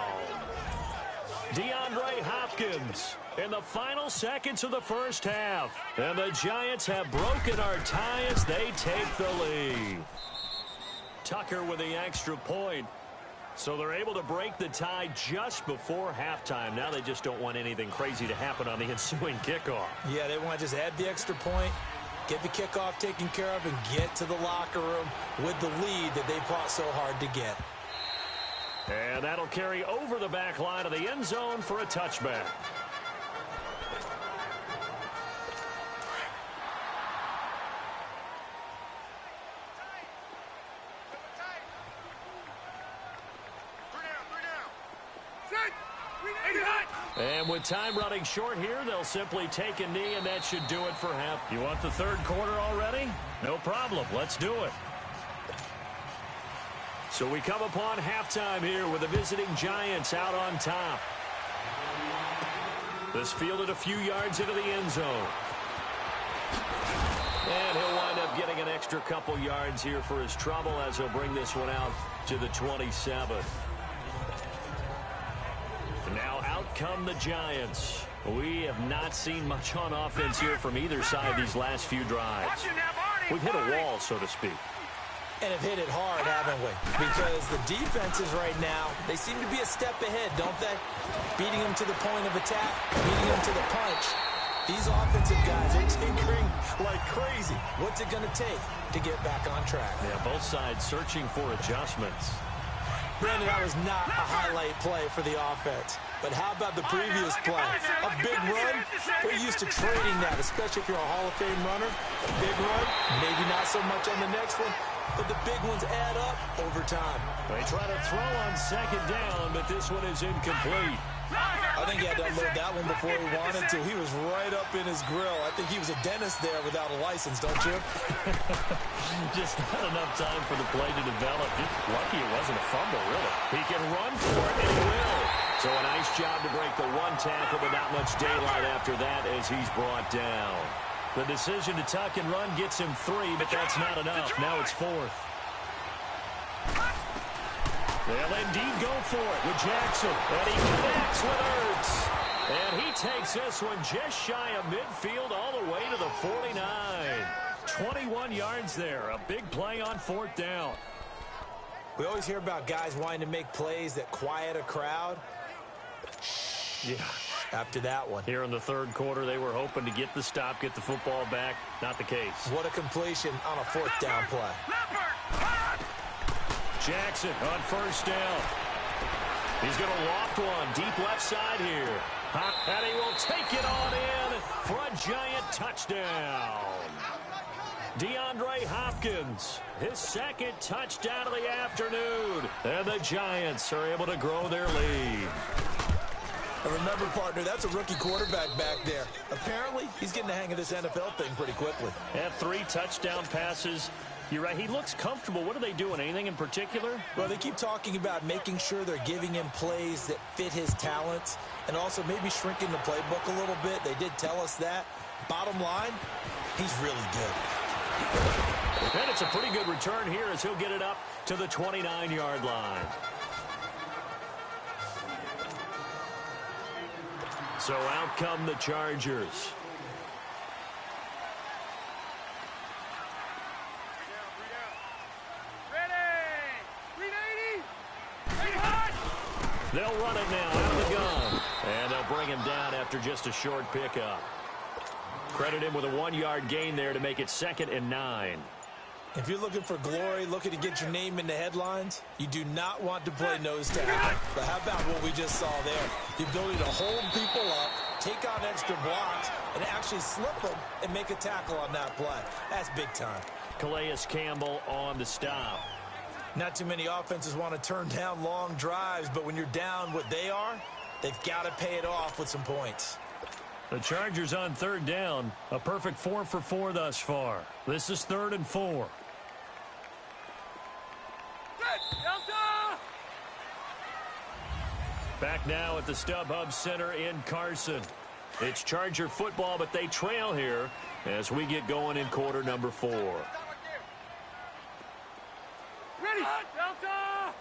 DeAndre Hopkins in the final seconds of the first half. And the Giants have broken our tie as they take the lead. Tucker with the extra point. So they're able to break the tie just before halftime. Now they just don't want anything crazy to happen on the ensuing kickoff. Yeah, they want to just add the extra point, get the kickoff taken care of, and get to the locker room with the lead that they fought so hard to get. And that'll carry over the back line of the end zone for a touchback. And with time running short here, they'll simply take a knee, and that should do it for half. You want the third quarter already? No problem. Let's do it. So we come upon halftime here with the visiting Giants out on top. This fielded a few yards into the end zone. And he'll wind up getting an extra couple yards here for his trouble as he'll bring this one out to the 27. Now out come the Giants. We have not seen much on offense here from either side these last few drives. We've hit a wall, so to speak. And have hit it hard, haven't we? Because the defenses right now, they seem to be a step ahead, don't they? Beating them to the point of attack, beating them to the punch. These offensive guys are tinkering like crazy. What's it going to take to get back on track? Yeah, both sides searching for adjustments. Brandon, that was not a highlight play for the offense. But how about the previous play? A big run? We're used to trading that, especially if you're a Hall of Fame runner. A big run, maybe not so much on the next one, but the big ones add up over time. They try to throw on second down, but this one is incomplete. I think he had to unload that one before he wanted to. He was right up in his grill. I think he was a dentist there without a license, don't you? Just not enough time for the play to develop. Lucky it wasn't a fumble, really. He can run for it, and he will. So a nice job to break the one tackle, but not much daylight after that as he's brought down. The decision to tuck and run gets him 3, but that's not enough. Now it's 4th. They'll indeed go for it with Jackson. And he connects with Ertz. And he takes this one just shy of midfield all the way to the 49. 21 yards there. A big play on 4th down. We always hear about guys wanting to make plays that quiet a crowd. Yeah. After that one. Here in the third quarter, they were hoping to get the stop, get the football back. Not the case. What a completion on a 4th down play. Jackson on first down. He's going to loft one deep left side here. And he will take it on in for a giant touchdown. DeAndre Hopkins, his second touchdown of the afternoon. And the Giants are able to grow their lead. And remember, partner, that's a rookie quarterback back there. Apparently, he's getting the hang of this NFL thing pretty quickly. Had 3 touchdown passes. You're right. He looks comfortable. What are they doing? Anything in particular? Well, they keep talking about making sure they're giving him plays that fit his talents and also maybe shrinking the playbook a little bit. They did tell us that. Bottom line, he's really good. And it's a pretty good return here as he'll get it up to the 29-yard line. So out come the Chargers. They'll run it now out of the gun. And they'll bring him down after just a short pickup. Credit him with a 1-yard gain there to make it 2nd and 9. If you're looking for glory, looking to get your name in the headlines, you do not want to play nose tackle. But how about what we just saw there? The ability to hold people up, take on extra blocks, and actually slip them and make a tackle on that play. That's big time. Calais Campbell on the stop. Not too many offenses want to turn down long drives, but when you're down what they are, they've got to pay it off with some points. The Chargers on 3rd down. A perfect 4 for 4 thus far. This is 3rd and 4. Back now at the StubHub Center in Carson. It's Charger football, but they trail here as we get going in quarter number 4. Ready! Delta!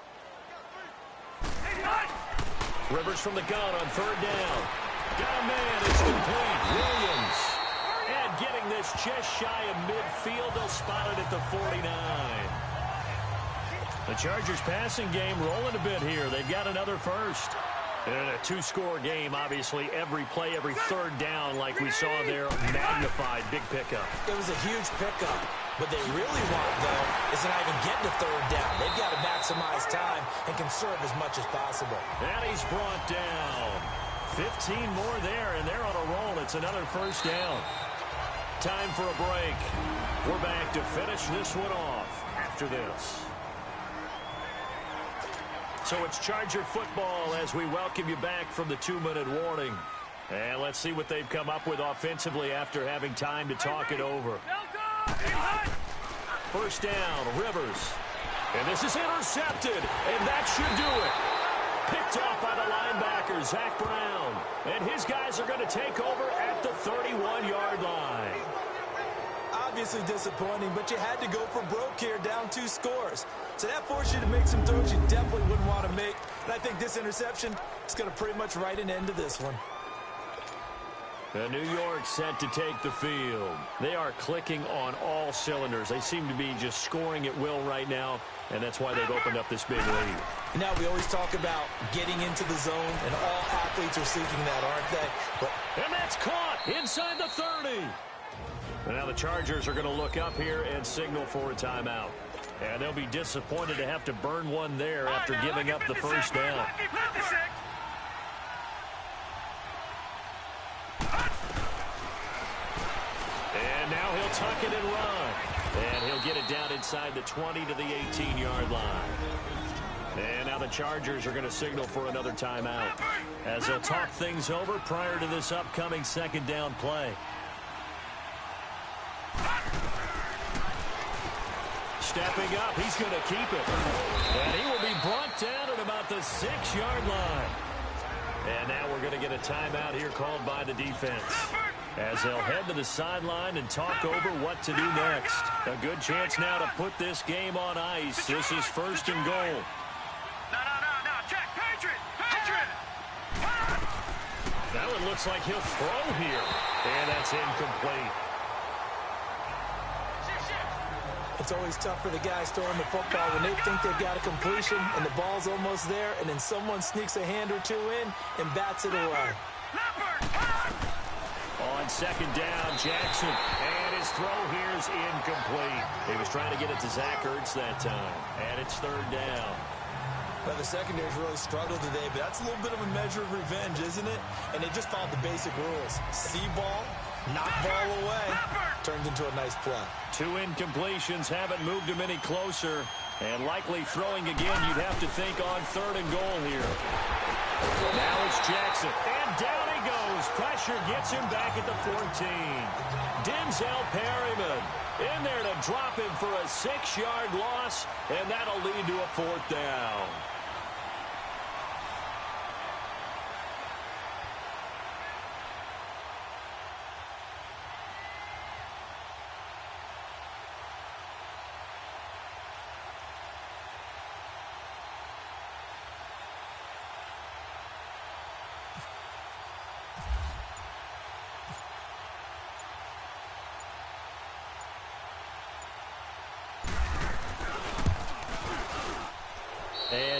Rivers from the gun on 3rd down. Got a man. It's complete. Williams. And getting this just shy of midfield. They'll spot it at the 49. The Chargers passing game rolling a bit here. They've got another first. In a 2-score game, obviously, every play, every 3rd down, like we saw there, magnified. Big pickup. It was a huge pickup. What they really want, though, is to not even get to 3rd down. They've got to maximize time and conserve as much as possible. And he's brought down. 15 more there, and they're on a roll. It's another first down. Time for a break. We're back to finish this one off after this. So it's Charger football as we welcome you back from the 2-minute warning. And let's see what they've come up with offensively after having time to talk it over. First down, Rivers. And this is intercepted, and that should do it. Picked off by the linebacker, Zach Brown. And his guys are going to take over at the 31-yard line. Obviously disappointing, but you had to go for broke here, down 2 scores. So that forced you to make some throws you definitely wouldn't want to make. And I think this interception is going to pretty much write an end to this one. And New York set to take the field. They are clicking on all cylinders. They seem to be just scoring at will right now, and that's why they've opened up this big lead. Now we always talk about getting into the zone, and all athletes are seeking that, aren't they? And that's caught inside the 30. And now the Chargers are going to look up here and signal for a timeout. And they'll be disappointed to have to burn one there after giving up the first down. And now he'll tuck it and run. And he'll get it down inside the 20 to the 18-yard line. And now the Chargers are going to signal for another timeout as they'll talk things over prior to this upcoming 2nd down play. Stepping up, he's going to keep it. And he will be brought down at about the 6-yard line. And now we're going to get a timeout here called by the defense as they'll head to the sideline and talk over what to do next. A good chance now to put this game on ice. This is 1st and goal. No, Jack, Patriot! That one looks like he'll throw here. And that's incomplete. It's always tough for the guys throwing the football when they think they've got a completion and the ball's almost there, and then someone sneaks a hand or two in and bats it away. On 2nd down, Jackson. And his throw here is incomplete. He was trying to get it to Zach Ertz that time. And it's 3rd down. Well, the secondary's really struggled today, but that's a little bit of a measure of revenge, isn't it? And they just followed the basic rules. See ball, knock ball away. Turned into a nice play. 2 incompletions haven't moved him any closer. And likely throwing again, you'd have to think on 3rd and goal here. Now it's Jackson. And down he goes. Pressure gets him back at the 14. Denzel Perryman in there to drop him for a 6-yard loss. And that'll lead to a 4th down.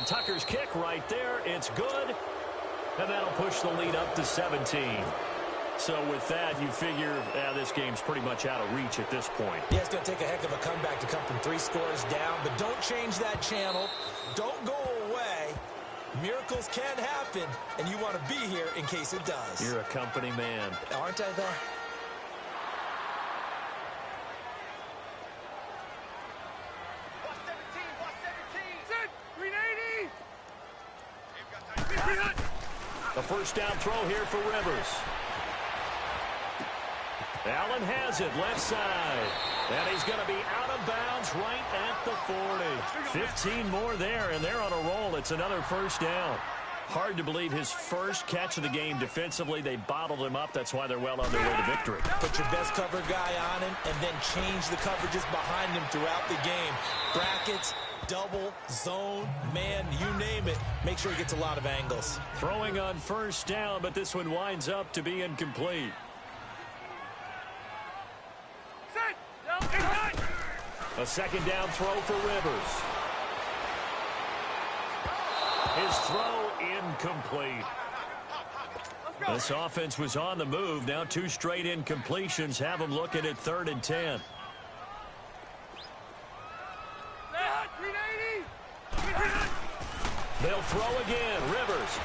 And Tucker's kick right there. It's good. And that'll push the lead up to 17. So with that, you figure this game's pretty much out of reach at this point. Yeah, it's going to take a heck of a comeback to come from 3 scores down, but don't change that channel. Don't go away. Miracles can happen, and you want to be here in case it does. You're a company man. Aren't I, though? The first down throw here for Rivers. Allen has it, left side. And he's going to be out of bounds right at the 40. 15 more there, and they're on a roll. It's another first down. Hard to believe his first catch of the game defensively. They bottled him up. That's why they're well on their way to victory. Put your best cover guy on him, and then change the coverages behind him throughout the game. Brackets, double, zone, man, you name it. Make sure he gets a lot of angles. Throwing on first down, but this one winds up to be incomplete. A second down throw for Rivers. His throw incomplete. This offense was on the move. Now 2 straight incompletions have them looking at 3rd and 10. They'll throw again. Rivers.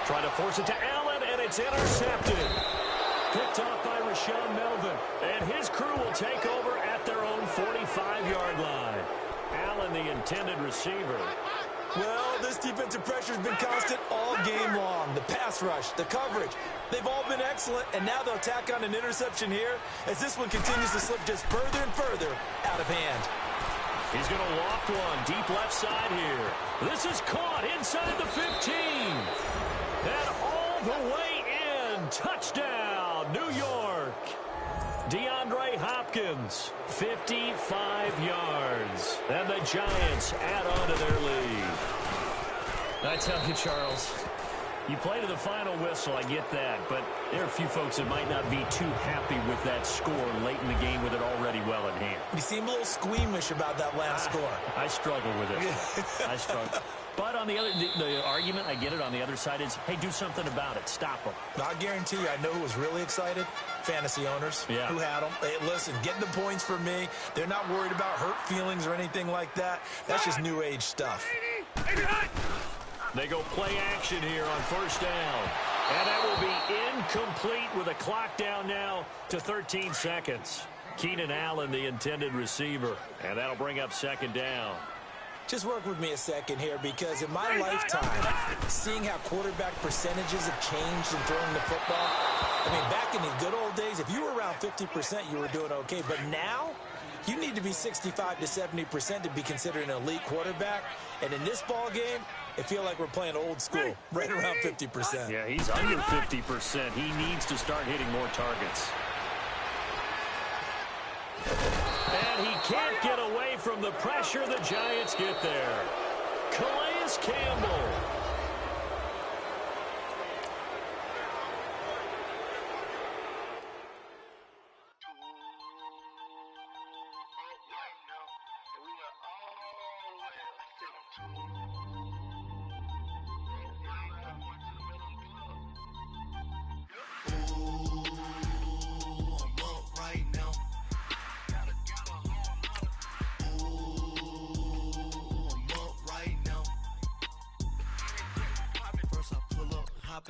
Trying to force it to Allen, and it's intercepted. Picked off by Rashawn Melvin. And his crew will take over at their own 45-yard line. Allen, the intended receiver. Well, this defensive pressure has been constant all game long. The pass rush, the coverage, they've all been excellent, and now they'll tack on an interception here as this one continues to slip just further and further out of hand. He's going to loft one deep left side here. This is caught inside the 15. And all the way in. Touchdown, New York. DeAndre Hopkins, 55 yards. And the Giants add on to their lead. I tell you, Charles, you play to the final whistle, I get that, but there are a few folks that might not be too happy with that score late in the game with it already well in hand. You seem a little squeamish about that last score. I struggle with it. I struggle. But on the other, the argument, I get it, on the other side is, hey, do something about it. Stop them. I guarantee you, I know who was really excited. Fantasy owners who had them. Hey, listen, getting the points for me. They're not worried about hurt feelings or anything like that. That's just new age stuff. They go play action here on first down. And that will be incomplete with a clock down now to 13 seconds. Keenan Allen, the intended receiver. And that'll bring up second down. Just work with me a second here, because in my lifetime, seeing how quarterback percentages have changed in throwing the football, I mean, back in the good old days, if you were around 50%, you were doing okay. But now, you need to be 65 to 70% to be considered an elite quarterback. And in this ball game, it feels like we're playing old school, right around 50%. Yeah, he's under 50%. He needs to start hitting more targets. And he can't get away from the pressure. The Giants get there. Calais Campbell.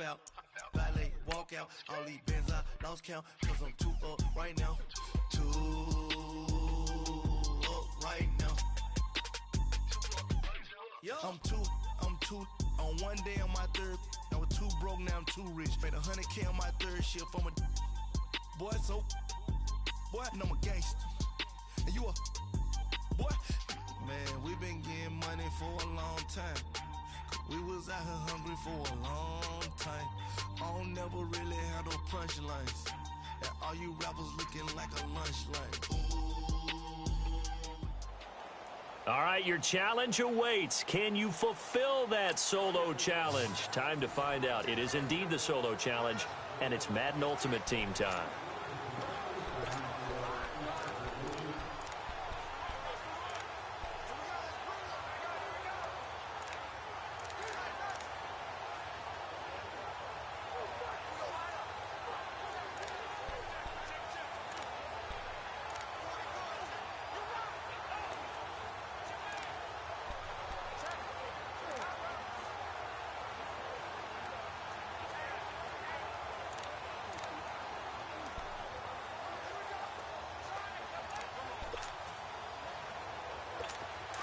Out, valet, walk out, all these bands I lost count, cause I'm too up right now, too up right now. I'm too, on one day on my third, I was too broke, now I'm too rich, made 100K on my third shift, I'm a boy, so, boy, and I'm a gangster, and you a, boy, man, we been getting money for a long time. We was out here hungry for a long time. I don't never really have no punchlines. And all you rappers looking like a lunch line. All right, your challenge awaits. Can you fulfill that solo challenge? Time to find out. It is indeed the solo challenge, and it's Madden Ultimate Team time.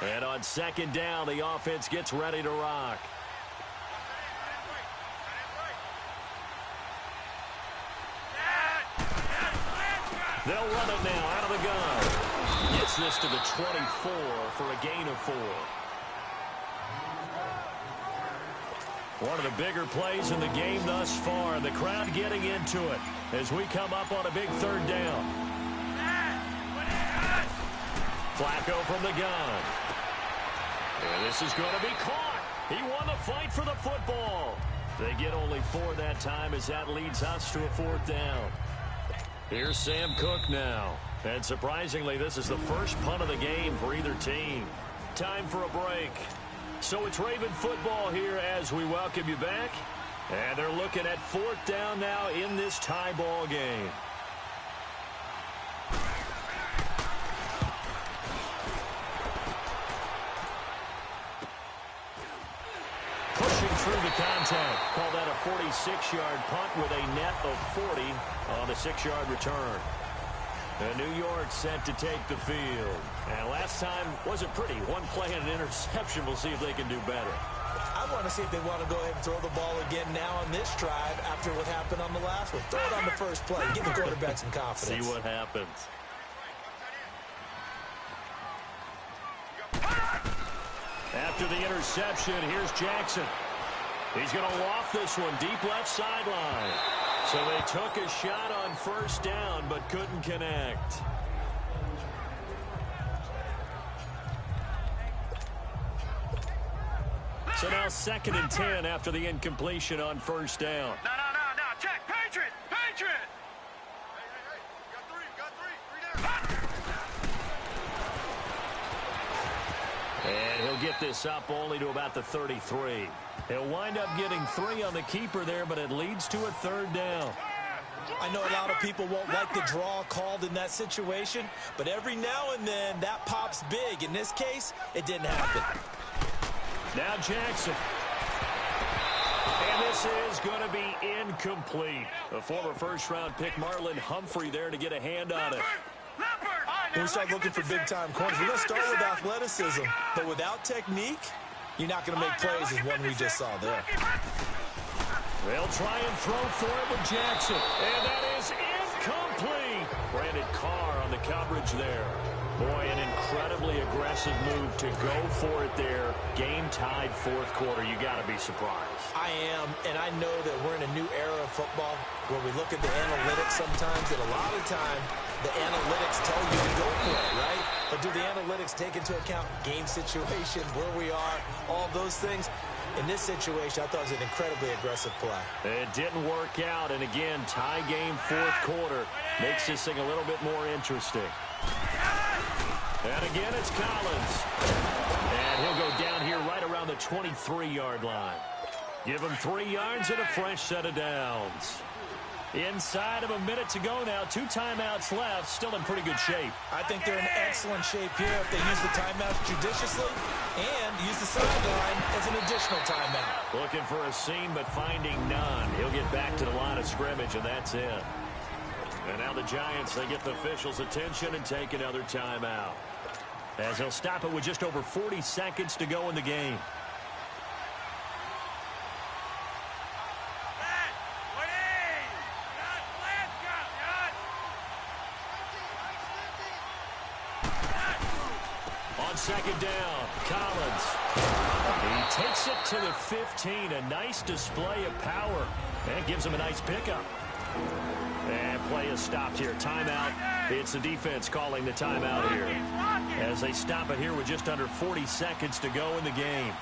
And on second down, the offense gets ready to rock. They'll run it now out of the gun. Gets this to the 24 for a gain of 4. One of the bigger plays in the game thus far, and the crowd getting into it as we come up on a big third down. Flacco from the gun. And this is going to be caught. He won the fight for the football. They get only 4 that time as that leads us to a 4th down. Here's Sam Cook now. And surprisingly, this is the first punt of the game for either team. Time for a break. So it's Raven football here as we welcome you back. And they're looking at 4th down now in this tie ball game. Pushing through the contact. Call that a 46-yard punt with a net of 40 on the 6-yard return. And New York set to take the field. And last time wasn't pretty. One play and an interception. We'll see if they can do better. I want to see if they want to go ahead and throw the ball again now on this drive after what happened on the last one. Throw it on the first play. Give the quarterback some confidence. See what happens. After the interception, here's Jackson. He's going to loft this one deep left sideline. So they took a shot on first down but couldn't connect. So now 2nd and 10 after the incompletion on first down. No. Check. Patriot. Hey. Got three down. And he'll get this up only to about the 33. He'll wind up getting 3 on the keeper there, but it leads to a 3rd down. I know a lot of people won't like the draw called in that situation, but every now and then that pops big. In this case, it didn't happen. Now Jackson. And this is going to be incomplete. A former first-round pick, Marlon Humphrey, there to get a hand on it. When we start looking for big-time corners, we're going to start with athleticism. But without technique, you're not going to make plays as one we just saw there. They'll try and throw for it with Jackson. And that is incomplete. Brandon Carr on the coverage there. Boy, an incredibly aggressive move to go for it there. Game tied 4th quarter. You got to be surprised. I am, and I know that we're in a new era of football where we look at the analytics sometimes, and a lot of time the analytics tell you to go for it, right? But do the analytics take into account game situations, where we are, all those things? In this situation, I thought it was an incredibly aggressive play. It didn't work out, and again, tie game 4th quarter makes this thing a little bit more interesting. And again, it's Collins. And he'll go down here right around the 23-yard line. Give him 3 yards and a fresh set of downs. Inside of a minute to go now. 2 timeouts left. Still in pretty good shape. I think they're in excellent shape here if they use the timeouts judiciously and use the sideline as an additional timeout. Looking for a seam but finding none. He'll get back to the line of scrimmage, and that's it. And now the Giants, they get the officials' attention and take another timeout. As they'll stop it with just over 40 seconds to go in the game. On second down, Collins. He takes it to the 15. A nice display of power. And gives him a nice pickup. And play is stopped here. Timeout. It's the defense calling the timeout here. As they stop it here with just under 40 seconds to go in the game.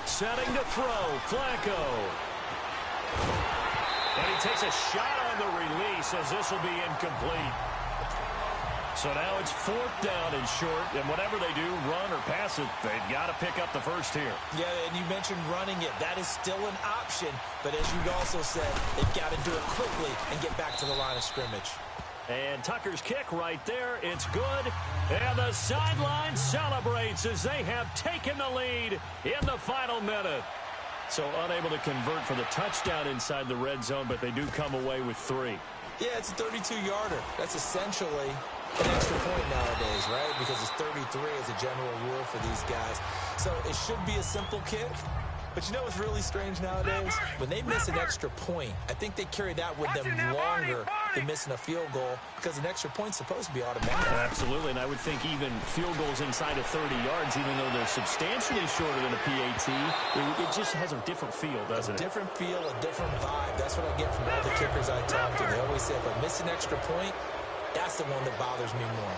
Setting to throw. Flacco. And he takes a shot on the release as this will be incomplete. So now it's 4th down and short, and whatever they do, run or pass it, they've got to pick up the first here. Yeah, and you mentioned running it. That is still an option, but as you also said, they've got to do it quickly and get back to the line of scrimmage. And Tucker's kick right there, it's good, and the sideline celebrates as they have taken the lead in the final minute. So unable to convert for the touchdown inside the red zone, but they do come away with 3. Yeah, it's a 32-yarder. That's essentially an extra point nowadays, right? Because it's 33 as a general rule for these guys. So it should be a simple kick. But you know what's really strange nowadays? When they miss an extra point, I think they carry that with them longer than missing a field goal because an extra point's supposed to be automatic. Absolutely, and I would think even field goals inside of 30 yards, even though they're substantially shorter than a PAT, it just has a different feel, doesn't it? A different feel, a different vibe. That's what I get from all the kickers I talk to. They always say if I miss an extra point, that's the one that bothers me more.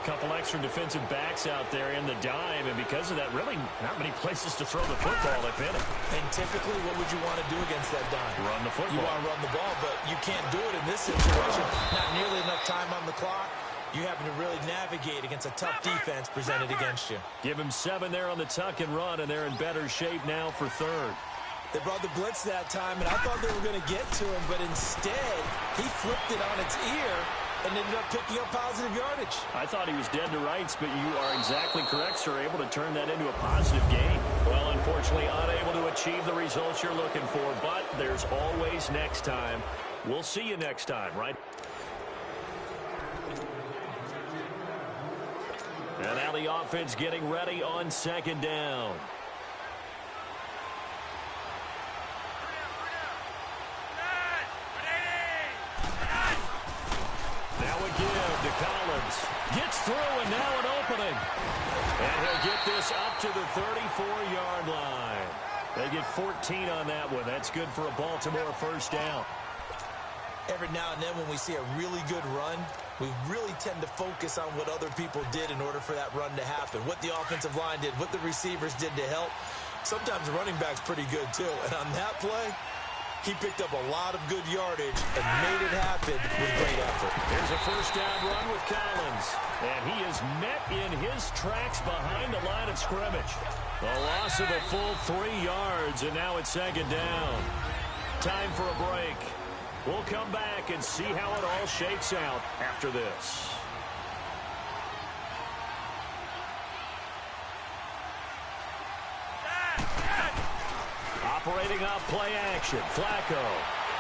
Couple extra defensive backs out there in the dime, and because of that, really not many places to throw the football, if any. And typically, what would you want to do against that dime? Run the football. You want to run the ball, but you can't do it in this situation. Not nearly enough time on the clock. You having to really navigate against a tough defense presented against you. Give him 7 there on the tuck and run, and they're in better shape now for third. They brought the blitz that time, and I thought they were going to get to him, but instead, he flipped it on its ear and ended up picking up positive yardage. I thought he was dead to rights, but you are exactly correct, sir. Able to turn that into a positive gain. Well, unfortunately, unable to achieve the results you're looking for, but there's always next time. We'll see you next time, right? And now the offense getting ready on second down. Collins gets through, and now an opening. And he'll get this up to the 34-yard line. They get 14 on that one. That's good for a Baltimore first down. Every now and then when we see a really good run, we really tend to focus on what other people did in order for that run to happen. What the offensive line did, what the receivers did to help. Sometimes the running back's pretty good, too. And on that play, he picked up a lot of good yardage and made it happen with great effort. Here's a first down run with Collins. And he is met in his tracks behind the line of scrimmage. A loss of a full 3 yards, and now it's second down. Time for a break. We'll come back and see how it all shakes out after this. Operating off play action, Flacco.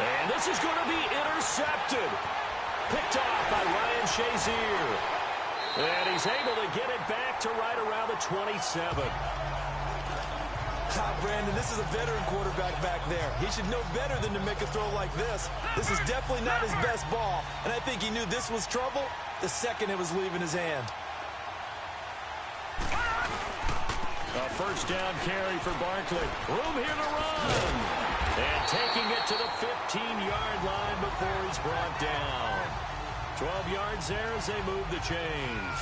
And this is going to be intercepted. Picked off by Ryan Shazier. And he's able to get it back to right around the 27. Brandon, this is a veteran quarterback back there. He should know better than to make a throw like this. This is definitely not his best ball. And I think he knew this was trouble the second it was leaving his hand. A first down carry for Barkley. Room here to run. And taking it to the 15-yard line before he's brought down. 12 yards there as they move the chains.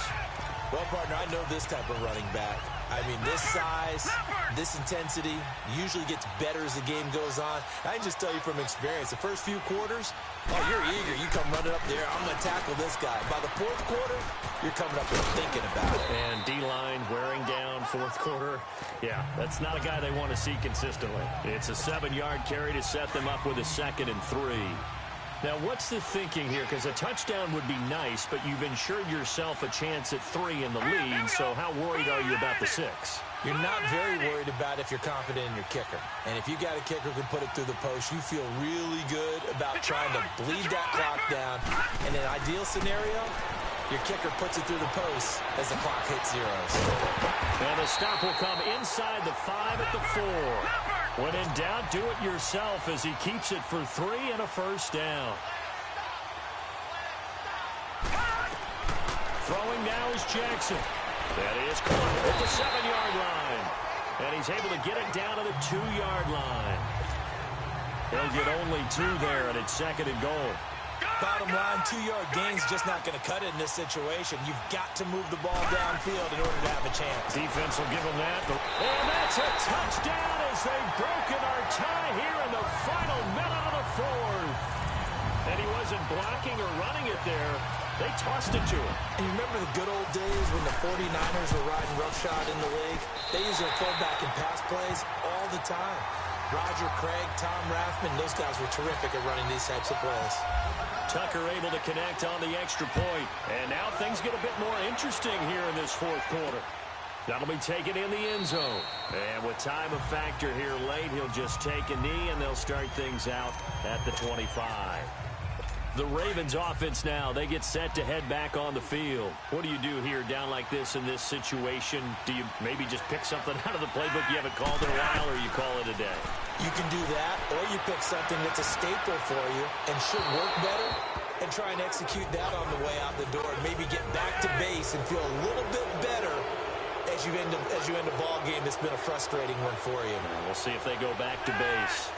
Well, partner, I know this type of running back. I mean, this size, this intensity usually gets better as the game goes on. I can just tell you from experience, the first few quarters, oh, you're eager. You come running up there, I'm going to tackle this guy. By the fourth quarter, you're coming up and thinking about it. And D-line wearing down fourth quarter. Yeah, that's not a guy they want to see consistently. It's a 7-yard carry to set them up with a 2nd and 3. Now, what's the thinking here? Because a touchdown would be nice, but you've ensured yourself a chance at 3 in the lead, so how worried are you about the 6? You're not very worried about if you're confident in your kicker. And if you got a kicker who can put it through the post, you feel really good about trying to bleed that clock down. In an ideal scenario, your kicker puts it through the post as the clock hits zeros. And the stop will come inside the 5 at the 4. When in doubt, do it yourself as he keeps it for 3 and a first down. Throwing now is Jackson. That is caught at the 7-yard line. And he's able to get it down to the 2-yard line. He'll get only 2 there, and it's 2nd and goal. Bottom line, 2-yard gain's just not going to cut it in this situation. You've got to move the ball downfield in order to have a chance. Defense will give them that. And that's a touchdown as they've broken our tie here in the final minute of the 4th. And he wasn't blocking or running it there. They tossed it to him. And you remember the good old days when the 49ers were riding roughshod in the league? They used their fullback in pass plays all the time. Roger Craig, Tom Rathman, those guys were terrific at running these types of plays. Tucker able to connect on the extra point. And now things get a bit more interesting here in this 4th quarter. That'll be taken in the end zone. And with time a factor here late, he'll just take a knee, and they'll start things out at the 25. The Ravens offense now, they get set to head back on the field. What do you do here down like this in this situation? Do you maybe just pick something out of the playbook you haven't called in a while, or you call it a day? You can do that, or you pick something that's a staple for you and should work better and try and execute that on the way out the door and maybe get back to base and feel a little bit better as you end a ball game that's been a frustrating one for you. We'll see if they go back to base.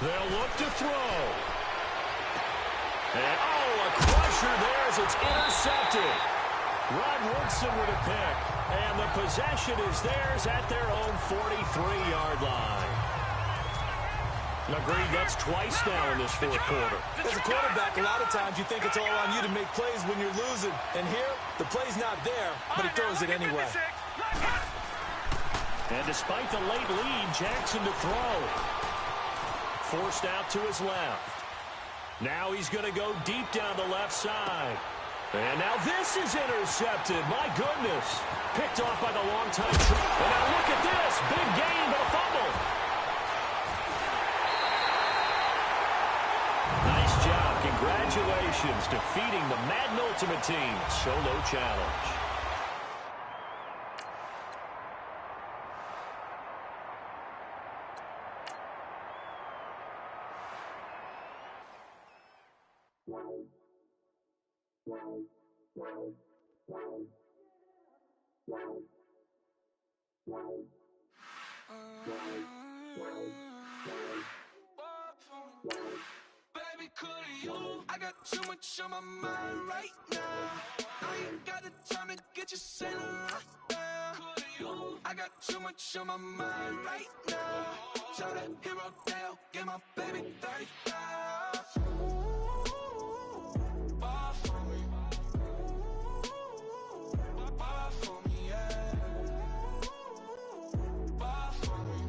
They'll look to throw. And, a crusher there as it's intercepted. Rod Woodson with a pick. And the possession is theirs at their own 43-yard line. Agreed, that's twice now in this fourth quarter. As a quarterback, a lot of times you think it's all on you to make plays when you're losing. And here, the play's not there, but he throws it anyway. And despite the late lead, Jackson to throw. Forced out to his left. Now he's going to go deep down the left side. And now this is intercepted. My goodness. Picked off by the longtime trap. And now look at this. Big gain, but a fumble. Nice job. Congratulations. Defeating the Madden Ultimate Team. Solo challenge. Baby, could you? I got too much on my mind right now. I ain't got the time to get you sailing right now. Could you? I got too much on my mind right now. Tell that hero Dale, get my baby 30,000. Ball for me. Ball for me, yeah. Ball for me.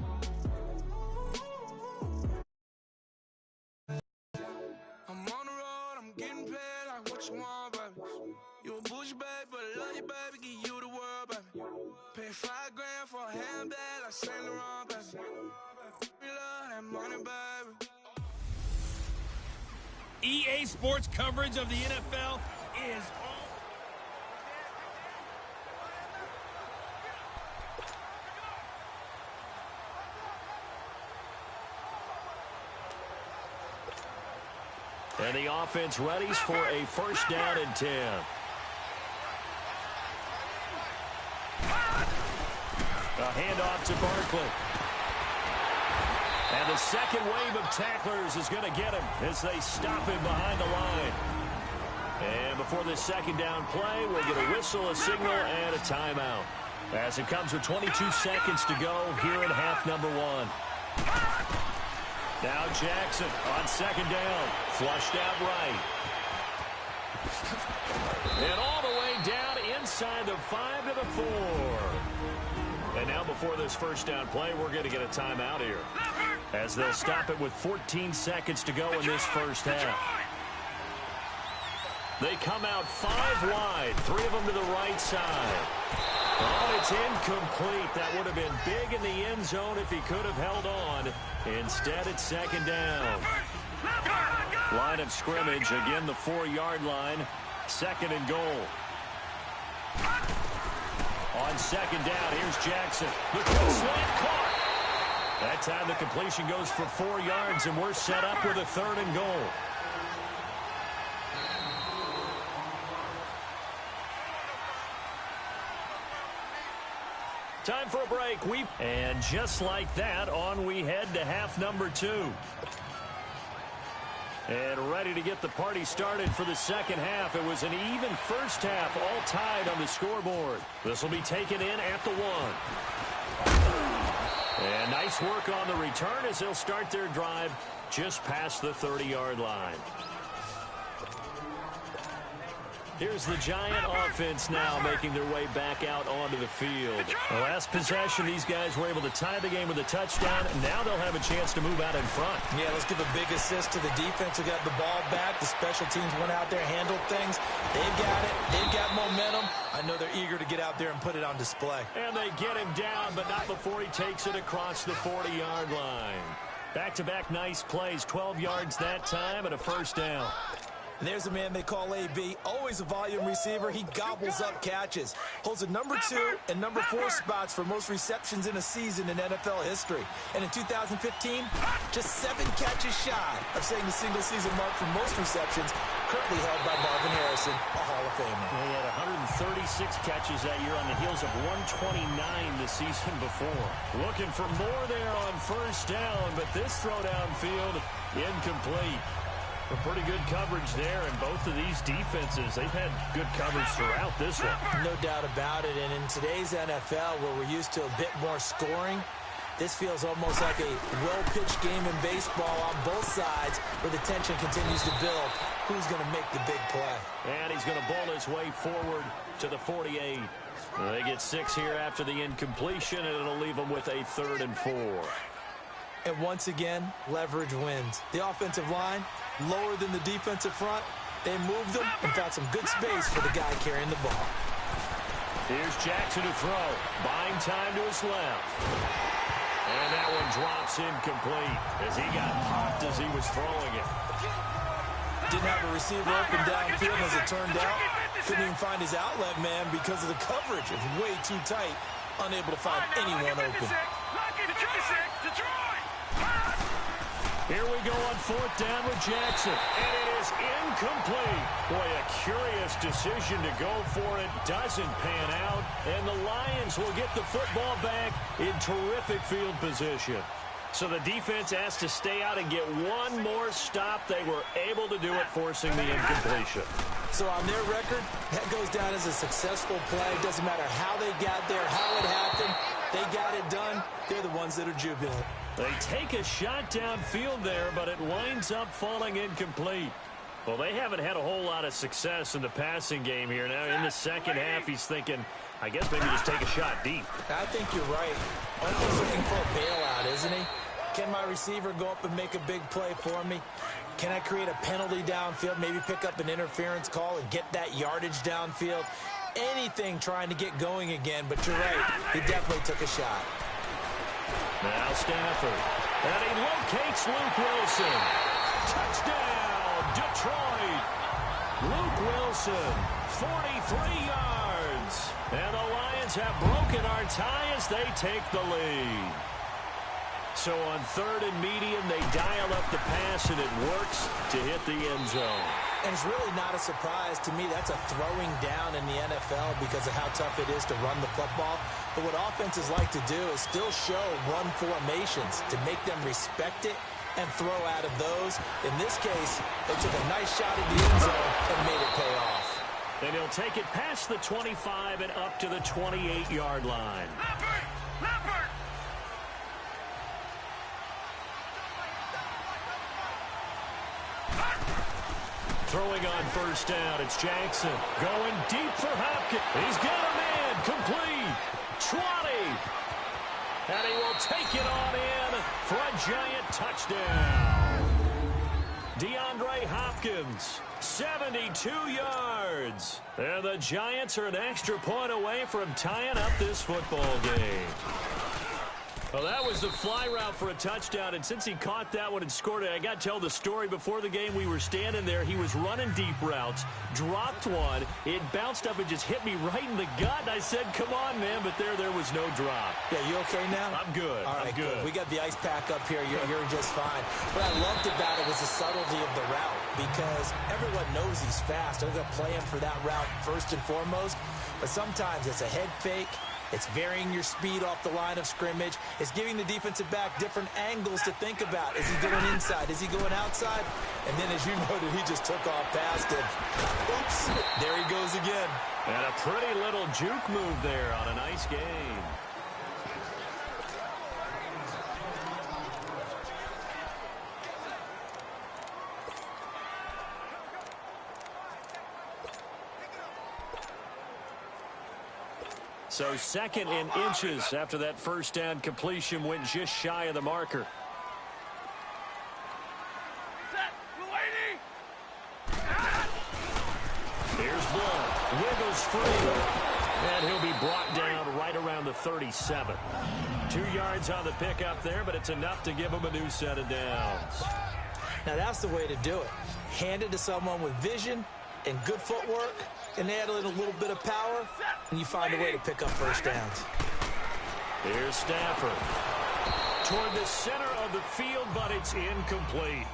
I'm on the road, I'm getting paid like what you want, baby. You a bougie, baby, but I love you, baby. Give you the world, baby. Pay $5 grand for a handbag like Saint Laurent, baby. We love that money, baby. EA Sports coverage of the NFL is on. And the offense readies for a first down and 10. A handoff to Barkley. And the second wave of tacklers is going to get him as they stop him behind the line. And before this second down play, we'll get a whistle, a signal, and a timeout. As it comes with 22 seconds to go here in half number one. Now Jackson on second down. Flushed out right. And all the way down inside the 5 to the 4. And now before this first down play, we're going to get a timeout here. As they'll stop it with 14 seconds to go in this first half. They come out 5 wide. 3 of them to the right side. Oh, it's incomplete. That would have been big in the end zone if he could have held on. Instead, it's second down. Line of scrimmage, again the 4-yard line. Second and goal. On second down, here's Jackson. The quick slant caught. That time the completion goes for 4 yards, and we're set up with a third and goal. Time for a break. And just like that, on we head to half number 2. And ready to get the party started for the second half. It was an even first half, all tied on the scoreboard. This will be taken in at the 1. And nice work on the return as they'll start their drive just past the 30-yard line. Here's the Giant offense now making their way back out onto the field. The last possession, these guys were able to tie the game with a touchdown, and now they'll have a chance to move out in front. Yeah, let's give a big assist to the defense who got the ball back. The special teams went out there, handled things. They've got it. They've got momentum. I know they're eager to get out there and put it on display. And they get him down, but not before he takes it across the 40-yard line. Back-to-back nice plays, 12 yards that time and a first down. And there's a man they call AB, always a volume receiver. He gobbles up catches, holds a number 2 and number 4 spots for most receptions in a season in NFL history. And in 2015, just 7 catches shy of setting the single-season mark for most receptions, currently held by Marvin Harrison, a Hall of Famer. He had 136 catches that year on the heels of 129 the season before. Looking for more there on first down, but this throw downfield incomplete. Pretty good coverage there, and both of these defenses, they've had good coverage throughout this one. No doubt about it, and in today's NFL, where we're used to a bit more scoring, this feels almost like a well-pitched game in baseball on both sides, where the tension continues to build. Who's going to make the big play? And he's going to bowl his way forward to the 48. They get 6 here after the incompletion, and it'll leave them with a 3rd and 4. And once again, leverage wins. The offensive line, lower than the defensive front. They moved them and found some good space for the guy carrying the ball. Here's Jackson to throw. Buying time to his left. And that one drops incomplete as he got popped as he was throwing it. Didn't have a receiver open downfield as it turned out. Couldn't even find his outlet man because of the coverage. It was way too tight. Unable to find anyone open. Here we go on 4th down with Jackson. And it is incomplete. Boy, a curious decision to go for it. Doesn't pan out. And the Lions will get the football back in terrific field position. So the defense asked to stay out and get one more stop. They were able to do it, forcing the incompletion. So on their record, that goes down as a successful play. Doesn't matter how they got there, how it happened. They got it done. They're the ones that are jubilant. They take a shot downfield there, but it winds up falling incomplete. Well, they haven't had a whole lot of success in the passing game here. Now, in the second half, he's thinking, I guess maybe just take a shot deep. I think you're right. Almost looking for a bailout, isn't he? Can my receiver go up and make a big play for me? Can I create a penalty downfield, maybe pick up an interference call and get that yardage downfield? Anything trying to get going again, but you're right. He definitely took a shot. Now Stafford. And he locates Luke Wilson. Touchdown, Detroit. Luke Wilson, 43 yards. And the Lions have broken our tie as they take the lead. So on 3rd and medium, they dial up the pass, and it works to hit the end zone. And it's really not a surprise to me. That's a throwing down in the NFL because of how tough it is to run the football. But what offenses like to do is still show run formations to make them respect it and throw out of those. In this case, they took a nice shot at the end zone and made it pay off. And he'll take it past the 25 and up to the 28-yard line. Throwing on first down, it's Jackson. Going deep for Hopkins. He's got a man. Complete. 20. And he will take it on in for a giant touchdown. DeAndre Hopkins, 72 yards. And the Giants are an extra point away from tying up this football game. Well, that was the fly route for a touchdown, and since he caught that one and scored it, I got to tell the story. Before the game, we were standing there. He was running deep routes, dropped one. It bounced up and just hit me right in the gut, and I said, come on, man, but there was no drop. Yeah, you okay now? I'm good. All right, I'm good. We got the ice pack up here. You're just fine. What I loved about it was the subtlety of the route because everyone knows he's fast. They're going to play him for that route first and foremost, but sometimes it's a head fake. It's varying your speed off the line of scrimmage. It's giving the defensive back different angles to think about. Is he going inside? Is he going outside? And then, as you noted, he just took off past him. Oops, there he goes again. And a pretty little juke move there on a nice game. So 2nd and inches after that first down completion went just shy of the marker. Here's Blunt. Wiggles free. And he'll be brought down right around the 37. 2 yards on the pickup there, but it's enough to give him a new set of downs. Now that's the way to do it. Hand it to someone with vision and good footwork, and add in a little bit of power, and you find a way to pick up first downs. Here's Stafford. Toward the center of the field, but it's incomplete.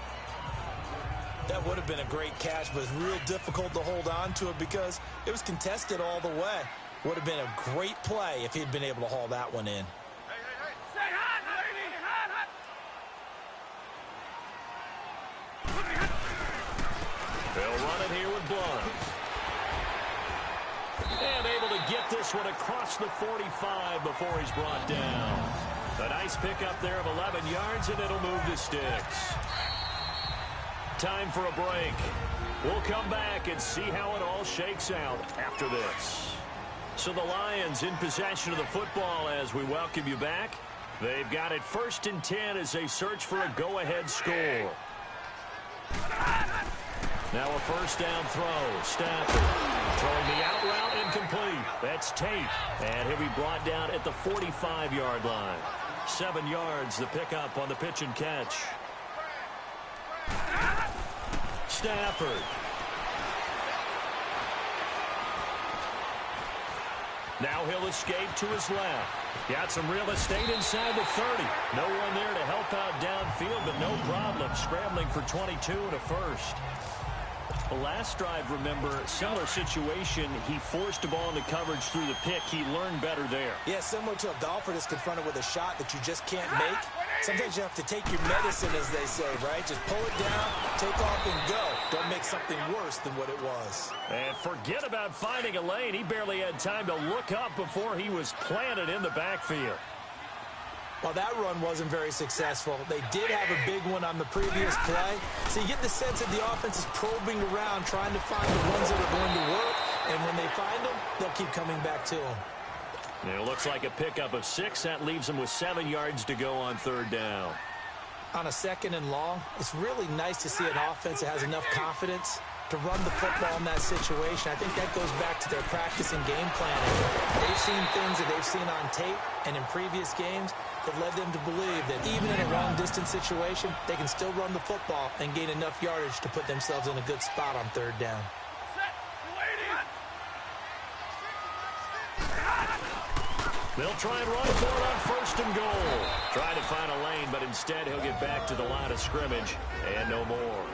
That would have been a great catch, but it's real difficult to hold on to it because it was contested all the way. Would have been a great play if he'd been able to haul that one in. They'll run it here with Blunt. And able to get this one across the 45 before he's brought down. A nice pickup there of 11 yards, and it'll move the sticks. Time for a break. We'll come back and see how it all shakes out after this. So the Lions in possession of the football as we welcome you back. They've got it 1st and 10 as they search for a go-ahead score. Now a first down throw. Stafford throwing the out route incomplete. That's Tate. And he'll be brought down at the 45-yard line. 7 yards the pickup on the pitch and catch. Stafford. Now he'll escape to his left. Got some real estate inside the 30. No one there to help out downfield, but no problem. Scrambling for 22 and a first. The last drive, remember, similar situation. He forced the ball into coverage through the pick. He learned better there. Yeah, similar to a golfer that's confronted with a shot that you just can't make. Sometimes you have to take your medicine, as they say, right? Just pull it down, take off, and go. Don't make something worse than what it was. And forget about finding a lane. He barely had time to look up before he was planted in the backfield. Well, that run wasn't very successful. They did have a big one on the previous play. So you get the sense that the offense is probing around, trying to find the ones that are going to work. And when they find them, they'll keep coming back to them. It looks like a pickup of 6. That leaves them with 7 yards to go on 3rd down. On a 2nd and long, it's really nice to see an offense that has enough confidence to run the football in that situation. I think that goes back to their practice and game planning. They've seen things that they've seen on tape and in previous games that led them to believe that even in a long-distance situation, they can still run the football and gain enough yardage to put themselves in a good spot on 3rd down. They'll try and run for it on 1st and goal. Try to find a lane, but instead he'll get back to the line of scrimmage and no more.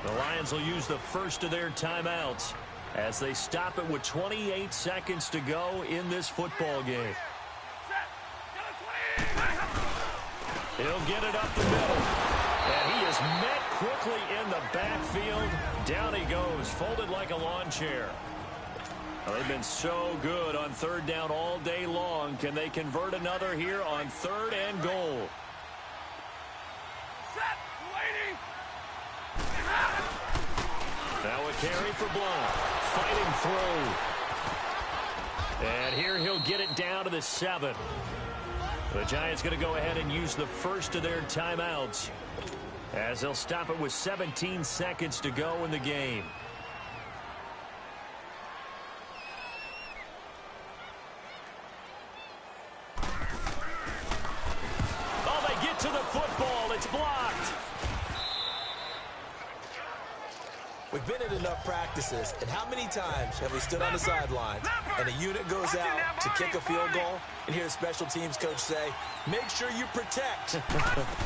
The Lions will use the first of their timeouts as they stop it with 28 seconds to go in this football game. He'll get it up the middle. And he is met quickly in the backfield. Down he goes, folded like a lawn chair. Well, they've been so good on 3rd down all day long. Can they convert another here on 3rd and goal? Now a carry for Blount. Fighting through. And here he'll get it down to the 7. The Giants going to go ahead and use the first of their timeouts as they'll stop it with 17 seconds to go in the game. Oh, they get to the football. It's blocked. We've been at enough practices, and how many times have we stood on the sidelines and a unit goes out to kick a field goal and hear the special teams coach say, make sure you protect.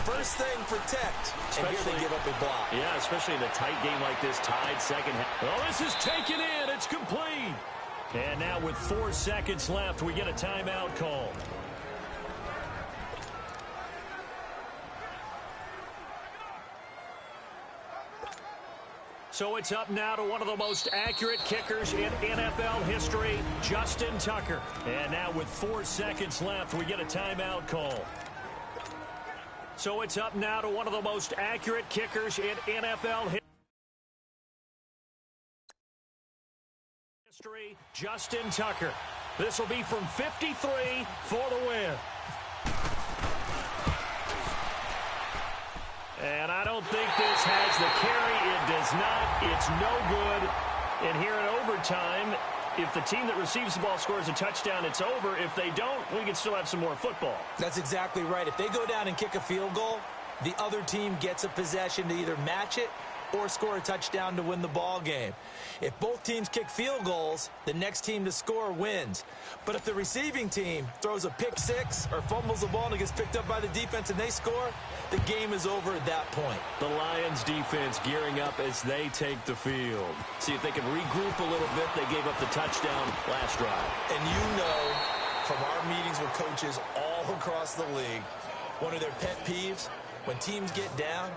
First thing, protect. And here they give up a block. Yeah, especially in a tight game like this, tied second half. Oh, this is taken in. It's complete. And now with 4 seconds left, we get a timeout call. So it's up now to one of the most accurate kickers in NFL history, Justin Tucker. And now with 4 seconds left, we get a timeout call. So it's up now to one of the most accurate kickers in NFL history, Justin Tucker. This will be from 53 for the win. And I don't think this has the carry. It does not. It's no good. And here in overtime, If the team that receives the ball scores a touchdown, it's over. If they don't, we can still have some more football. That's exactly right. If they go down and kick a field goal, the other team gets a possession to either match it or score a touchdown to win the ball game. If both teams kick field goals, the next team to score wins. But if the receiving team throws a pick six or fumbles the ball and it gets picked up by the defense and they score, the game is over at that point. The Lions defense gearing up as they take the field. See if they can regroup a little bit. They gave up the touchdown last drive. And you know from our meetings with coaches all across the league, one of their pet peeves, when teams get down,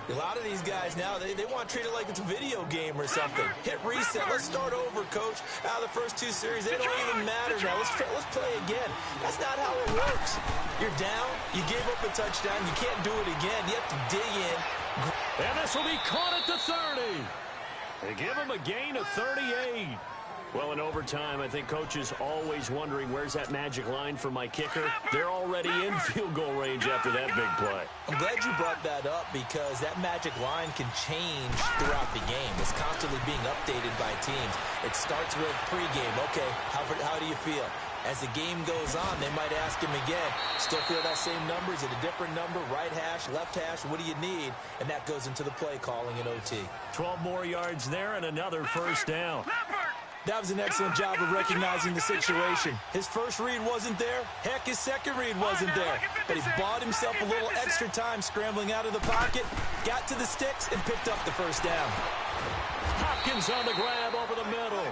a lot of these guys now, they want to treat it like it's a video game or something. Hit reset. Let's start over, coach. Out of the first two series, they don't even matter now. Let's play again. That's not how it works. You're down. You gave up a touchdown. You can't do it again. You have to dig in. And this will be caught at the 30. They give him a gain of 38. Well, in overtime, I think Coach is always wondering, where's that magic line for my kicker? They're already in field goal range after that big play. I'm glad you brought that up because that magic line can change throughout the game. It's constantly being updated by teams. It starts with pregame. Okay, how do you feel? As the game goes on, they might ask him again, still feel that same number? Is it a different number? Right hash, left hash, what do you need? And that goes into the play calling in OT. 12 more yards there and another first down. That was an excellent job of recognizing the situation. His first read wasn't there. Heck, his second read wasn't there. But he bought himself a little extra time scrambling out of the pocket, got to the sticks, and picked up the first down. Hopkins on the grab over the middle.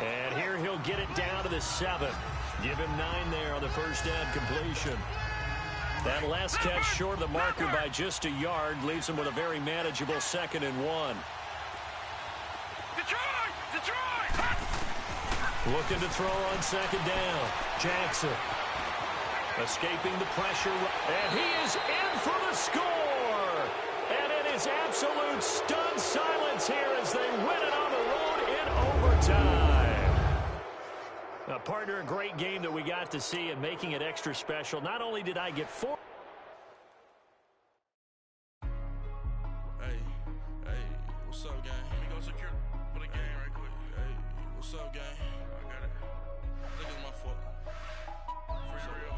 And here he'll get it down to the 7. Give him 9 there on the first down completion. That last catch short of the marker by just a yard leaves him with a very manageable 2nd and 1. Looking to throw on 2nd down. Jackson escaping the pressure. And he is in for the score. And it is absolute stunned silence here as they win it on the road in overtime. Now, partner, a great game that we got to see and making it extra special. Not only did I get 4. Hey, what's up, gang? Let me go secure for the game right quick. Hey, what's up, gang? I got it. I think it's my fault. For real.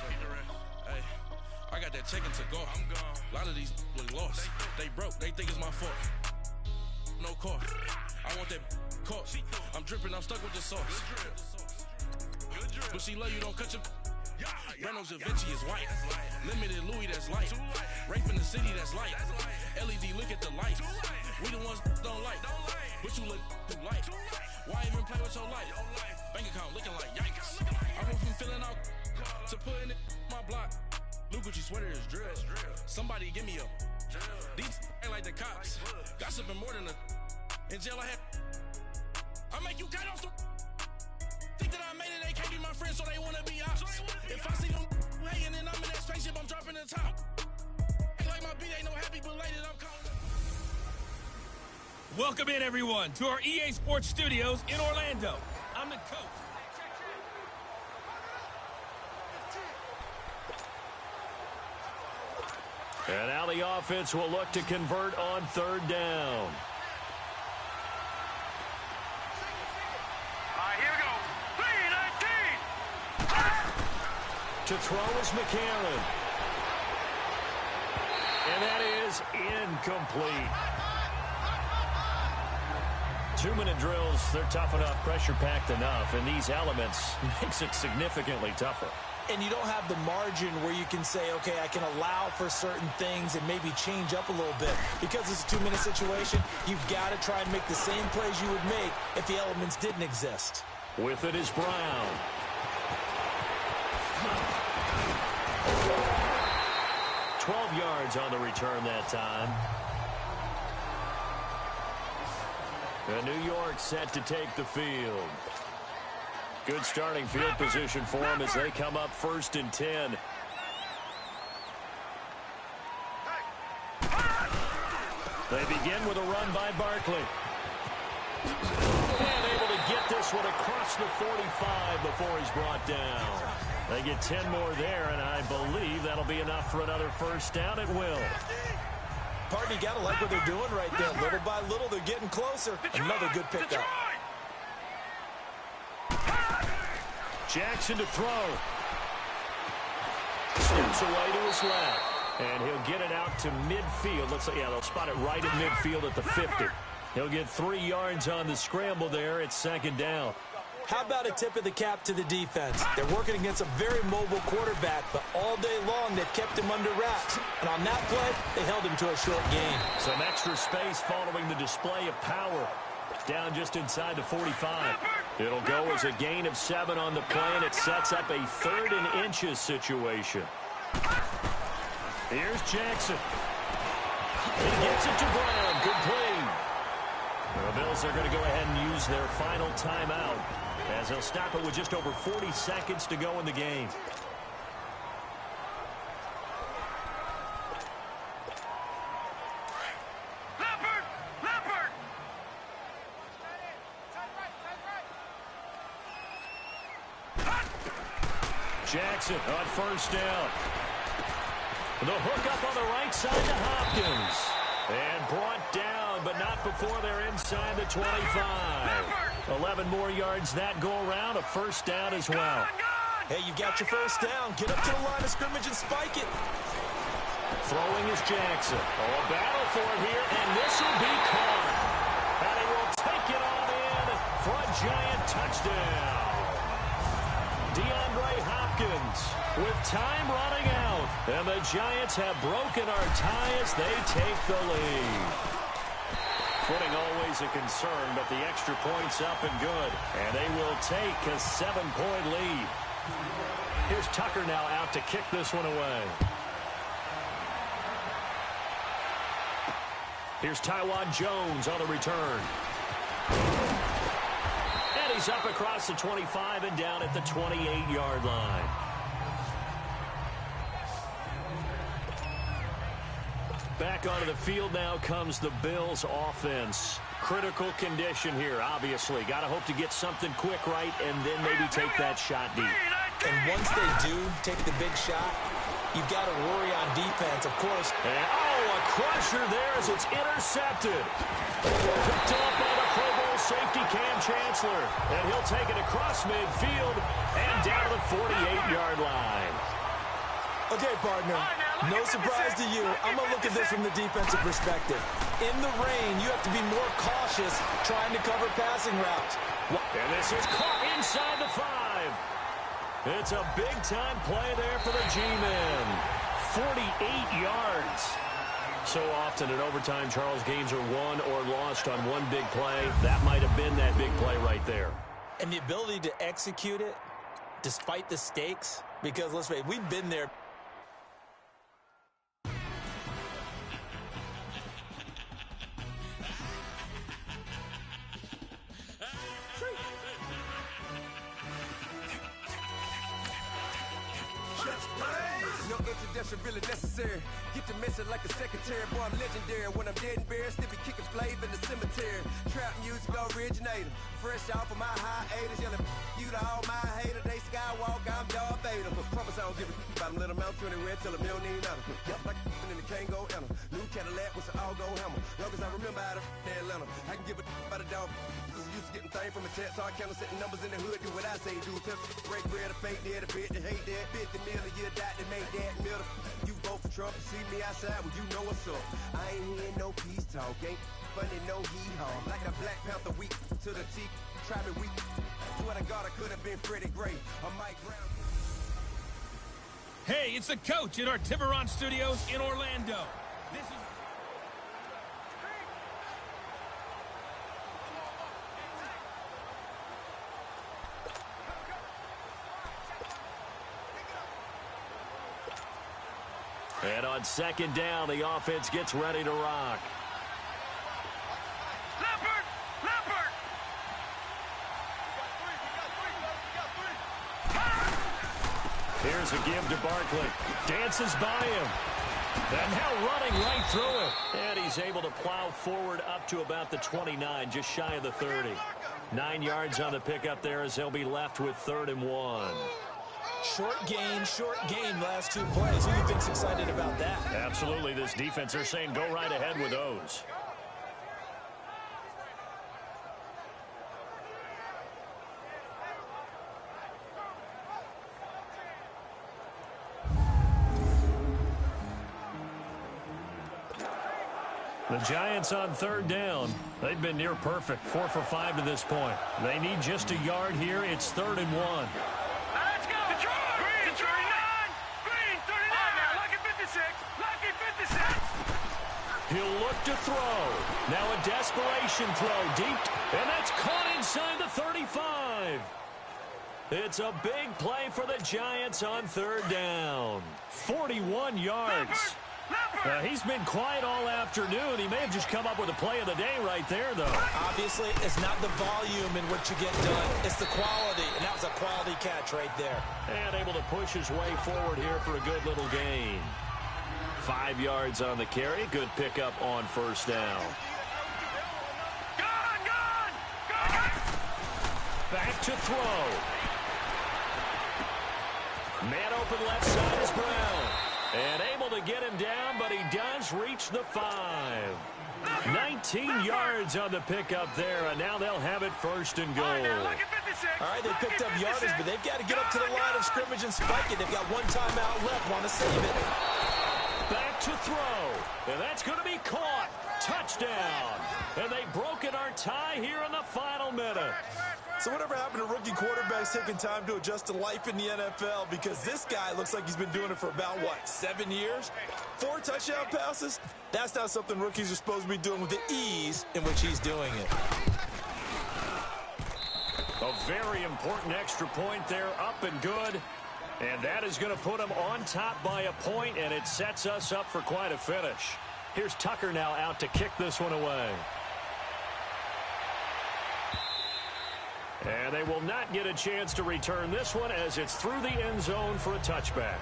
Keep the rest. Hey, I got that chicken to go. I'm gone. A lot of these look lost. They broke. They think it's my fault. No cost. I want that caught. I'm dripping. I'm stuck with the sauce. But she love you, don't cut your. Reynolds Da Vinci is white. Limited Louis, that's light. Rape in the city, that's light. LED, look at the lights. We the ones don't like. But you look too light. Why even play with your life? Bank account looking like yikes. I went from filling out to putting it in my block. Blue Gucci sweater is drill. Somebody give me a. These ain't like the cops. Gossiping more than a. In jail I had. I make you cut off the. Think that I made it, they can't be my friends, so they wanna be ops. If I see them hating and I'm in that spaceship, I'm dropping the top. Ain't like my beat ain't no happy belated, I'm calling. Welcome in, everyone, to our EA Sports Studios in Orlando. I'm the coach. And now the offense will look to convert on 3rd down. To throw is McCarron. And that is incomplete. 2-minute drills, they're tough enough, pressure-packed enough, and these elements makes it significantly tougher. And you don't have the margin where you can say, okay, I can allow for certain things and maybe change up a little bit. Because it's a 2-minute situation, you've got to try and make the same plays you would make if the elements didn't exist. With it is Brown. 12 yards on the return that time. And New York set to take the field. Good starting field position for them as they come up 1st and 10. They begin with a run by Barkley. And able to get this one across the 45 before he's brought down. They get 10 more there, and I believe that'll be enough for another first down. It will. Partner, you got to like what they're doing right there. Little by little, they're getting closer. Another good pickup. Jackson to throw. Steps away to his left. And he'll get it out to midfield. Let's say, yeah, they'll spot it right at midfield at the 50. He'll get 3 yards on the scramble there. It's 2nd down. How about a tip of the cap to the defense? They're working against a very mobile quarterback, but all day long they've kept him under wraps. And on that play, they held him to a short gain. Some extra space following the display of power. Down just inside the 45. It'll go as a gain of 7 on the play, and it sets up a 3rd and inches situation. Here's Jackson. He gets it to Brown. Good play. The Bills are going to go ahead and use their final timeout as they'll stop it with just over 40 seconds to go in the game. Jackson on 1st down. The hook up on the right side to Hopkins. And brought down, but not before they're inside the 25. 11 more yards that go around, a 1st down as well. Hey, you got your 1st down. Get up to the line of scrimmage and spike it. Throwing is Jackson. Oh, a battle for it here, and this will be caught. And he will take it on in for a Giant touchdown. DeAndre Hopkins with time running out. And the Giants have broken our tie as they take the lead. Footing always a concern, but the extra point's up and good. And they will take a 7-point lead. Here's Tucker now out to kick this one away. Here's Tywan Jones on the return. And he's up across the 25 and down at the 28-yard line. Back onto the field now comes the Bills offense. Critical condition here, obviously. Got to hope to get something quick right and then maybe take that shot deep. And once they do take the big shot, you've got to worry on defense, of course. And, a crusher there as it's intercepted. Picked up by the Pro Bowl safety Cam Chancellor. And he'll take it across midfield and down to the 48-yard line. Okay, partner, no surprise to you. I'm going to look at this from the defensive perspective. In the rain, you have to be more cautious trying to cover passing routes. And this is caught inside the 5. It's a big-time play there for the G-men. 48 yards. So often in overtime, Charles, games are won or lost on one big play. That might have been that big play right there. And the ability to execute it despite the stakes, because let's face it, we've been there. Really necessary. Get the message like a secretary. Boy, I'm legendary. When I'm dead and buried, still be kicking flavor in the cemetery. Trap music originator. Fresh off of my hiatus. Yelling you to all my haters. They skywalk, I'm Darth Vader. Promise I don't give a about them. Let them out 20 red till them don't need nothing. Yup, like in the Kango enter. New Cadillac with an all-go hammer. Long as I remember how to Atlanta. I can give a about a dog. Used to getting things from a text, so I count setting numbers in the hood. Do what I say, do. Break bread, a fake dead, a bit to hate that. 50 million, you die to make that middle. You vote for Trump, you see me outside, well, you know what's up. I ain't hearing no peace talk, ain't funny, no heat haw. Like the Black Panther week to the T, try me week. Swear to God, I could have been Freddie Gray or Mike Brown. Hey, it's the coach at our Tiburon Studios in Orlando. This is... And on 2nd down, the offense gets ready to rock. Leopard! Here's a give to Barkley. Dances by him. And now running right through it. And he's able to plow forward up to about the 29, just shy of the 30. 9 yards on the pickup there as they'll be left with 3rd and 1. Short gain, last 2 plays. Who do you think's excited about that? Absolutely. This defense, they're saying go right ahead with those. The Giants on third down. They've been near perfect, 4 for 5 to this point. They need just a yard here. It's 3rd and 1. Let's go. Detroit. Green, 39. Green, 39. Oh, man. Lucky 56. Lucky 56. He'll look to throw. Now a desperation throw deep. And that's caught inside the 35. It's a big play for the Giants on third down. 41 yards. He's been quiet all afternoon. He may have just come up with a play of the day right there, though. Obviously, it's not the volume in which you get done. It's the quality, and that was a quality catch right there. And able to push his way forward here for a good little gain. 5 yards on the carry. Good pickup on first down. Back to throw. Man open left side is Brown. And able to get him down, but he does reach the 5. 19 yards on the pickup there, and now they'll have it 1st and goal. All right, they picked up yardage, but they've got to get up to the line of scrimmage and spike it. They've got one timeout left, want to save it. Back to throw, and that's going to be caught. Touchdown. And they've broken our tie here in the final minute. So whatever happened to rookie quarterbacks taking time to adjust to life in the NFL? Because this guy looks like he's been doing it for about, 7 years? 4 touchdown passes? That's not something rookies are supposed to be doing with the ease in which he's doing it. A very important extra point there, up and good. And that is going to put them on top by a point, and it sets us up for quite a finish. Here's Tucker now out to kick this one away. And they will not get a chance to return this one as it's through the end zone for a touchback.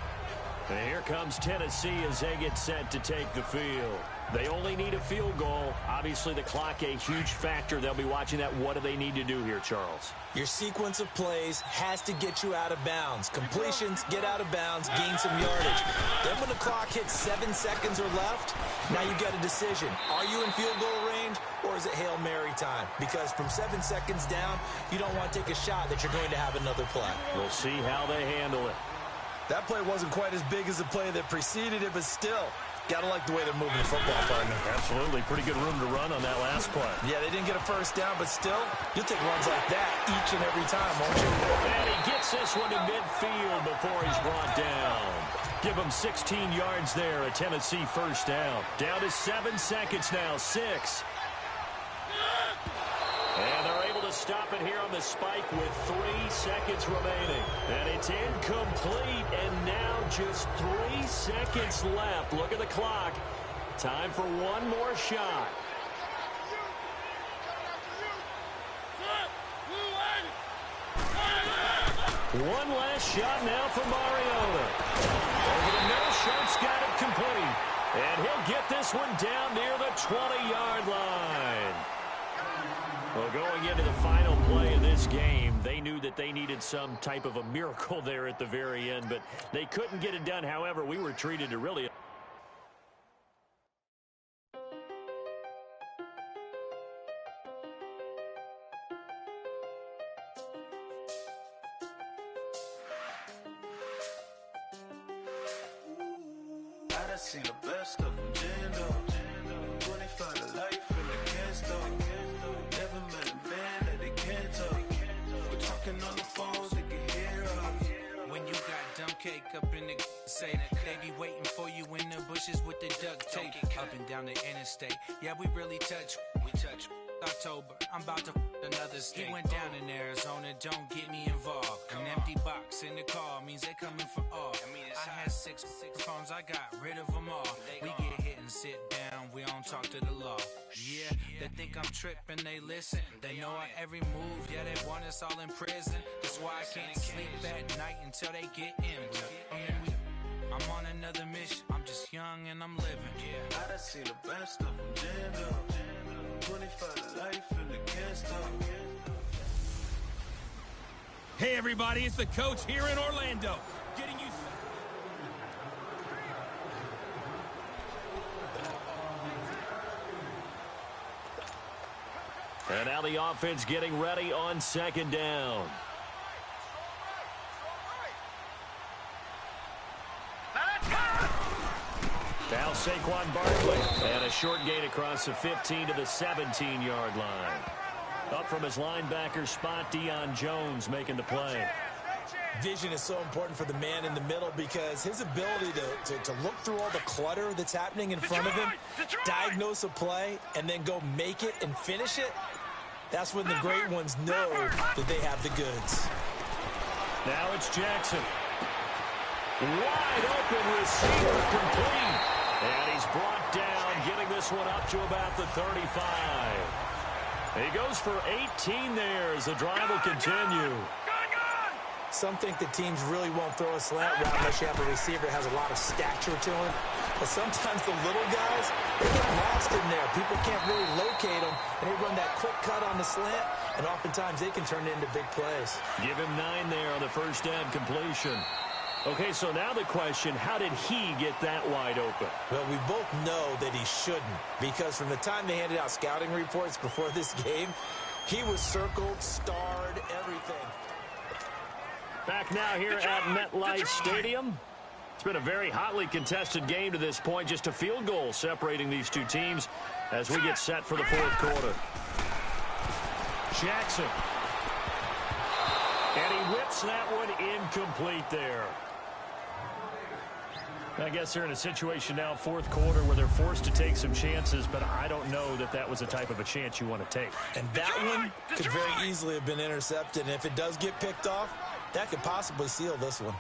And here comes Tennessee as they get set to take the field. They only need a field goal. Obviously, the clock a huge factor. They'll be watching that. What do they need to do here, Charles? Your sequence of plays has to get you out of bounds. Completions, get out of bounds, gain some yardage. Then when the clock hits 7 seconds or left, now you've got a decision. Are you in field goal range, or is it Hail Mary time? Because from 7 seconds down, you don't want to take a shot that you're going to have another play. We'll see how they handle it. That play wasn't quite as big as the play that preceded it, but still, got to like the way they're moving the football, partner. Absolutely. Pretty good room to run on that last play. Yeah, they didn't get a first down, but still, you'll take runs like that each and every time, won't you? And he gets this one to midfield before he's brought down. Give him 16 yards there, a Tennessee first down. Down to 7 seconds now, 6. And they're able to stop it here on the spike with 3 seconds remaining. And it's incomplete, and now just 3 seconds left. Look at the clock. Time for one more shot. One last shot now for Mariota. Over the middle, Sharp's got it complete. And he'll get this one down near the 20-yard line. Well, going into the final play of this game, they knew that they needed some type of a miracle there at the very end, but they couldn't get it done. However, we were treated to really... I done seen the best of them, jammed up. 25 to life in the can't stop. Never met a man that they can't talk. We're talking on the phones, they can hear us. When you got dumb cake up in the say that they be waiting for you in the bushes with the duct tape up and down the interstate. Yeah, we really touch. October, I'm about to another state. He went down in Arizona, don't get me involved. An empty box in the car means they coming for all. I had six phones, I got rid of them all. We get hit and sit down, we don't talk to the law. Yeah, they think I'm tripping, they listen. They know our every move, yeah, they want us all in prison. That's why I can't sleep at night until they get in. I'm on another mission, I'm just young and I'm living. I done seen the best of them, jammed up. 25 to life in the can't stop. Hey everybody, it's the coach here in Orlando. Getting you... And now the offense getting ready on second down. Now Saquon Barkley. And a short gain across the 15 to the 17-yard line. Up from his linebacker spot, Deion Jones making the play. Vision is so important for the man in the middle because his ability to look through all the clutter that's happening in front of him, diagnose a play, and then go make it and finish it, that's when the great ones know that they have the goods. Now it's Jackson. Wide open receiver complete. And he's brought down, getting this one up to about the 35. He goes for 18 there as the drive will continue. Some think that teams really won't throw a slant route unless you have a receiver that has a lot of stature to him. But sometimes the little guys, they get lost in there. People can't really locate them, and they run that quick cut on the slant, and oftentimes they can turn it into big plays. Give him 9 there on the first down completion. Okay, so now the question, how did he get that wide open? Well, we both know that he shouldn't, because from the time they handed out scouting reports before this game, he was circled, starred, everything. Back now here at MetLife Stadium. It's been a very hotly contested game to this point. Just a field goal separating these two teams as we get set for the fourth quarter. Jackson. And he whips that one incomplete there. I guess they're in a situation now, fourth quarter, where they're forced to take some chances, but I don't know that that was the type of a chance you want to take. And that one could very easily have been intercepted, and if it does get picked off, that could possibly seal this one.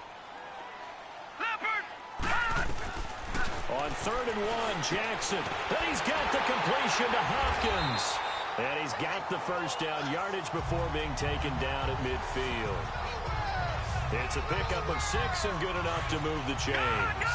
On 3rd and 1, Jackson. Then he's got the completion to Hopkins. And he's got the first down yardage before being taken down at midfield. It's a pickup of 6 and good enough to move the chains.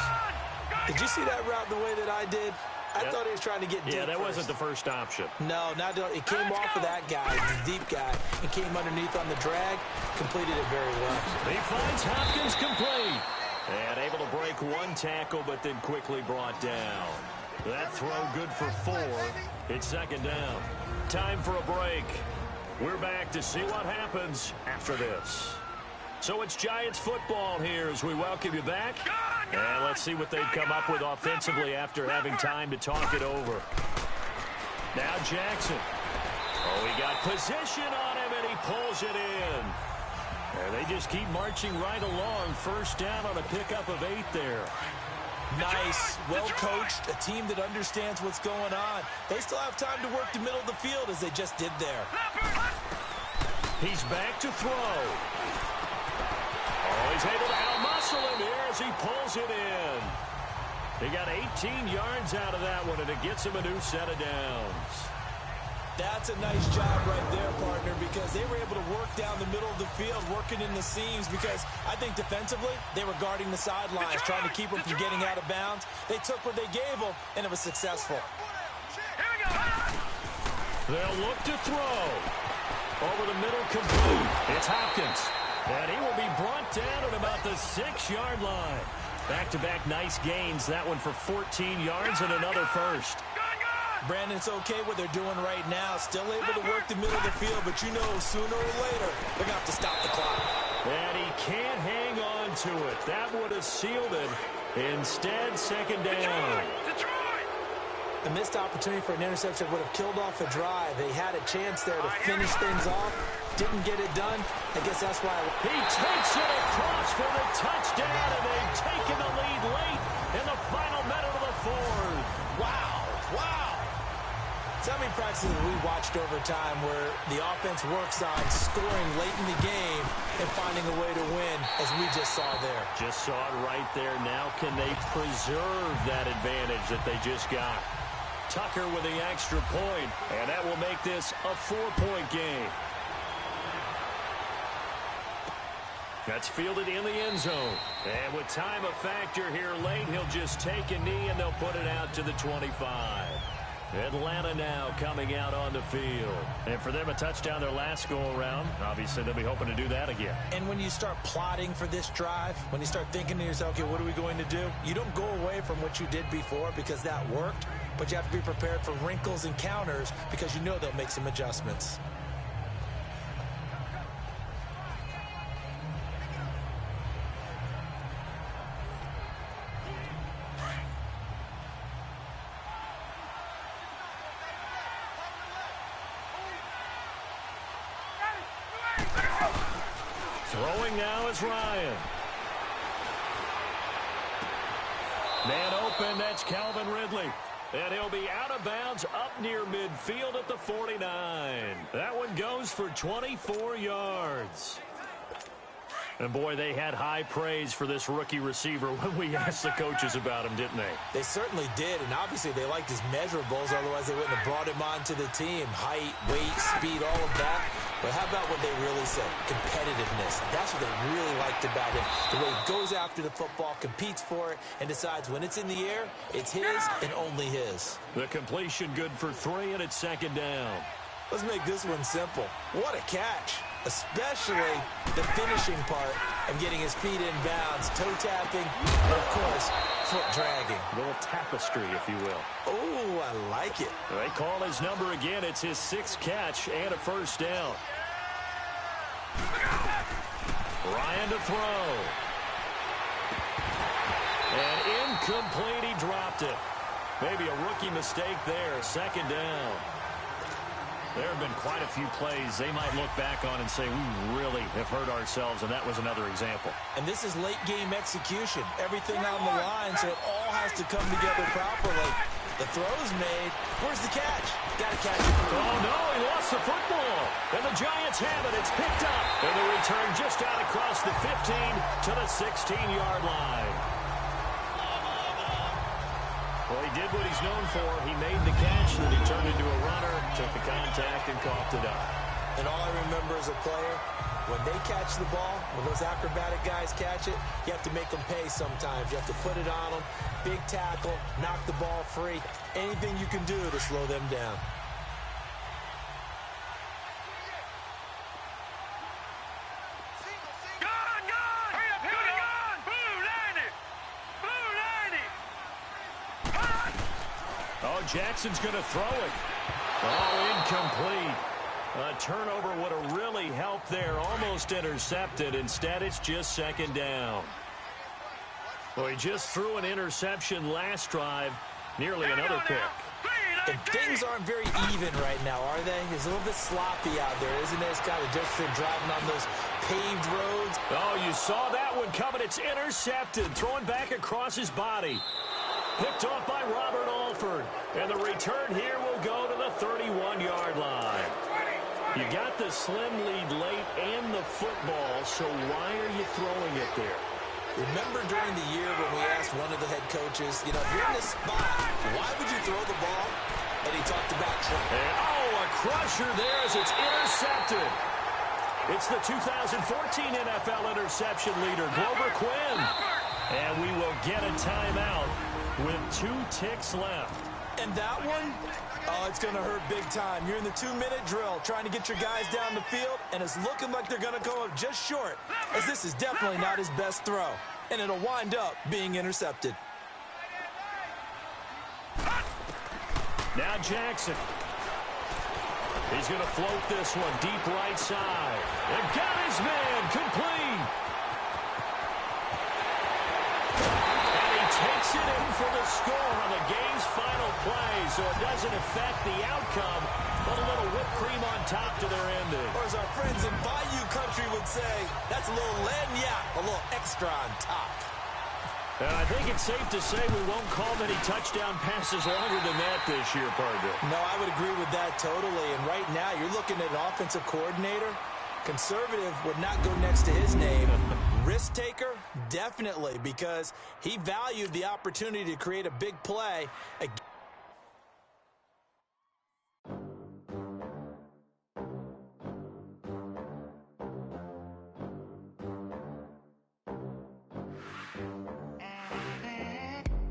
Did you see that route the way that I did? I thought he was trying to get deep. Yeah, that first. wasn't the first option. No, it came off of that guy, the deep guy, and came underneath on the drag, completed it very well. He finds Hopkins complete. And able to break 1 tackle, but then quickly brought down. That throw good for 4. It's 2nd down. Time for a break. We're back to see what happens after this. So it's Giants football here as we welcome you back. And let's see what they've come up with offensively after having time to talk it over. Now Jackson. Oh, he got position on him, and he pulls it in. And they just keep marching right along. First down on a pickup of 8 there. Nice, well-coached, a team that understands what's going on. They still have time to work the middle of the field as they just did there. He's back to throw. Oh, he's able to out-muscle him here as he pulls it in. He got 18 yards out of that one, and it gets him a new set of downs. That's a nice job right there, partner, because they were able to work down the middle of the field, working in the seams, because I think defensively, they were guarding the sidelines, trying to keep them from getting out of bounds. They took what they gave them, and it was successful. They'll look to throw. Over the middle, complete. It's Hopkins. And he will be brought down at about the 6-yard line. Back-to-back nice gains. That one for 14 yards and another first. Brandon, it's okay what they're doing right now. Still able to work the middle of the field, but you know sooner or later they're going to have to stop the clock. And he can't hang on to it. That would have sealed it. Instead, 2nd down. A missed opportunity for an interception would have killed off a drive. They had a chance there to finish things off. Didn't get it done. I guess that's why. He takes it across for the touchdown, and they've taken the lead late in the final minute of the 4th. Wow. So many practices we watched over time where the offense works on scoring late in the game and finding a way to win, as we just saw there. Just saw it right there. Now can they preserve that advantage that they just got? Tucker with the extra point, and that will make this a 4-point game. That's fielded in the end zone. And with time a factor here late, he'll just take a knee, and they'll put it out to the 25. Atlanta now coming out on the field. And for them, a touchdown their last go-around. Obviously, they'll be hoping to do that again. And when you start plotting for this drive, when you start thinking to yourself, okay, what are we going to do? You don't go away from what you did before because that worked, but you have to be prepared for wrinkles and counters because you know they'll make some adjustments. Throwing now is Ryan. Man open, that's Calvin Ridley. And he'll be out of bounds up near midfield at the 49. That one goes for 24 yards. And, boy, they had high praise for this rookie receiver when we asked the coaches about him, didn't they? They certainly did, and obviously they liked his measurables. Otherwise, they wouldn't have brought him onto the team. Height, weight, speed, all of that. But how about what they really said? Competitiveness. That's what they really liked about him. The way he goes after the football, competes for it, and decides when it's in the air, it's his and only his. The completion good for 3, and it's second down. Let's make this one simple. What a catch. Especially the finishing part of getting his feet in bounds, toe tapping, and, of course, foot dragging. A little tapestry, if you will. Oh, I like it. They call his number again. It's his 6th catch and a first down. Ryan to throw. And incomplete, he dropped it. Maybe a rookie mistake there, second down. There have been quite a few plays they might look back on and say, we really have hurt ourselves, and that was another example. And this is late-game execution. Everything on the line, so it all has to come together properly. The throw's made. Where's the catch? Got to catch it. Oh, no, he lost the football. And the Giants have it. It's picked up. And the return just out across the 15 to the 16-yard line. Well, he did what he's known for. He made the catch, then he turned into a runner, took the contact, and coughed it up. And all I remember as a player, when they catch the ball, when those acrobatic guys catch it, you have to make them pay sometimes. You have to put it on them, big tackle, knock the ball free. Anything you can do to slow them down. Jackson's going to throw it. Oh, incomplete. A turnover would have really helped there. Almost intercepted. Instead, it's just second down. Well, he just threw an interception last drive. Nearly another pick. And things aren't very even right now, are they? It's a little bit sloppy out there, isn't it? It's kind of just for driving on those paved roads. Oh, you saw that one coming. It's intercepted. Throwing back across his body. Picked off by Robert Alford. And the return here will go to the 31-yard line. You got the slim lead late and the football, so why are you throwing it there? Remember during the year when we asked one of the head coaches, you know, if you're in this spot, why would you throw the ball? And he talked about trying. A crusher there as it's intercepted. It's the 2014 NFL interception leader, Glover Quinn. And we will get a timeout with 2 ticks left. And that one, oh, it's going to hurt big time. You're in the 2-minute drill trying to get your guys down the field, and it's looking like they're going to go up just short, as this is definitely not his best throw. And it'll wind up being intercepted. Now Jackson. He's going to float this one deep right side. And got his man complete. And he takes it in for the score on the game's final play, so it doesn't affect the outcome, but a little whipped cream on top to their ending. Or as our friends in Bayou Country would say, that's a little lagniappe, a little extra on top. And I think it's safe to say we won't call many touchdown passes longer than that this year, partner. No, I would agree with that totally. And right now, you're looking at an offensive coordinator. Conservative would not go next to his name. Risk taker, definitely, because he valued the opportunity to create a big play.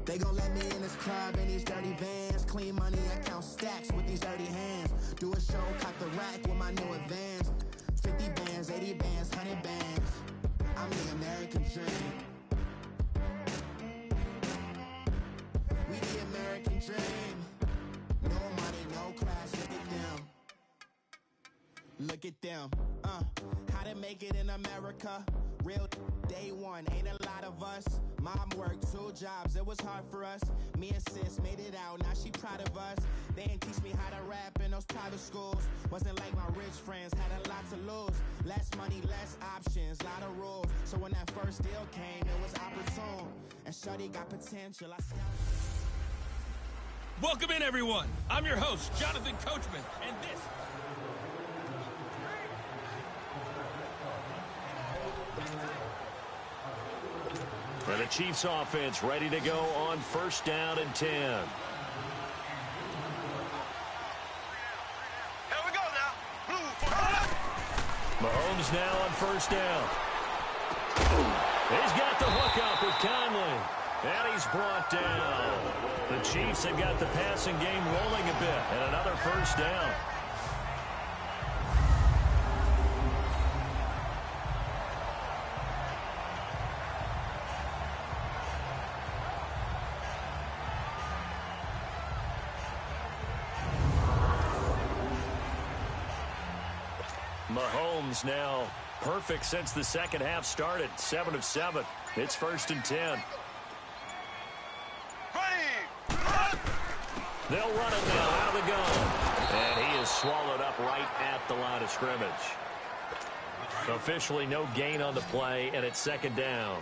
They gon' let me in this club in these dirty vans. Clean money, I count stacks with these dirty hands. Do a show, cock the rack with my new advance. 50 bands, 80 bands, 100 bands. I'm the American dream. We the American dream. No money, no class, look at them. Look at them, how to make it in America. Real day one, ain't a lot proud of us. Mom worked 2 jobs, it was hard for us. Me and sis made it out, now she proud of us. They didn't teach me how to rap in those private schools. Wasn't like my rich friends, had a lot to lose. Less money, less options, lot of rules. So when that first deal came, it was opportune. And shorty got potential. Welcome in, everyone. I'm your host, Jonathan Coachman, and this... And the Chiefs offense ready to go on 1st down and 10. Here we go now. Blue for Mahomes now on 1st down. He's got the hook up with Conley. And he's brought down. The Chiefs have got the passing game rolling a bit. And another 1st down. Mahomes now perfect since the second half started. 7 of 7. It's 1st and 10. They'll run it now out of the gun. And he is swallowed up right at the line of scrimmage. Officially no gain on the play, and it's 2nd down.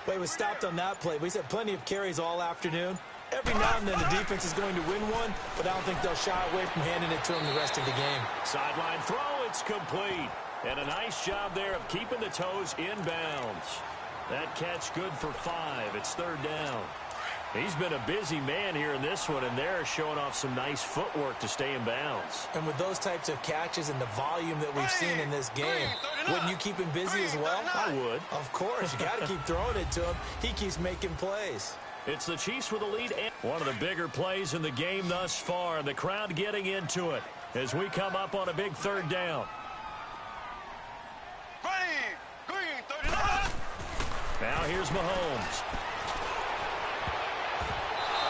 Well, he was stopped on that play. He's had plenty of carries all afternoon. Every now and then the defense is going to win one, but I don't think they'll shy away from handing it to him the rest of the game. Sideline throw, it's complete. And a nice job there of keeping the toes in bounds. That catch good for 5. It's 3rd down. He's been a busy man here in this one, and they're showing off some nice footwork to stay in bounds. And with those types of catches and the volume that we've seen in this game, wouldn't you keep him busy as well? I would. Of course. You got to keep throwing it to him. He keeps making plays. It's the Chiefs with a lead. And one of the bigger plays in the game thus far, and the crowd getting into it as we come up on a big 3rd down. Now here's Mahomes.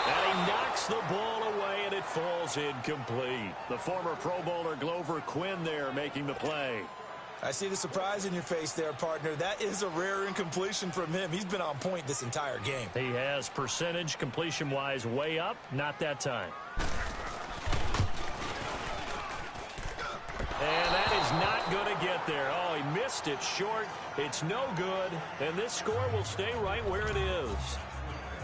And he knocks the ball away, and it falls incomplete. The former Pro Bowler Glover Quinn there making the play. I see the surprise in your face there, partner. That is a rare incompletion from him. He's been on point this entire game. He has percentage completion-wise way up. Not that time. And that is not going to get there. Oh, he missed it short. It's no good. And this score will stay right where it is.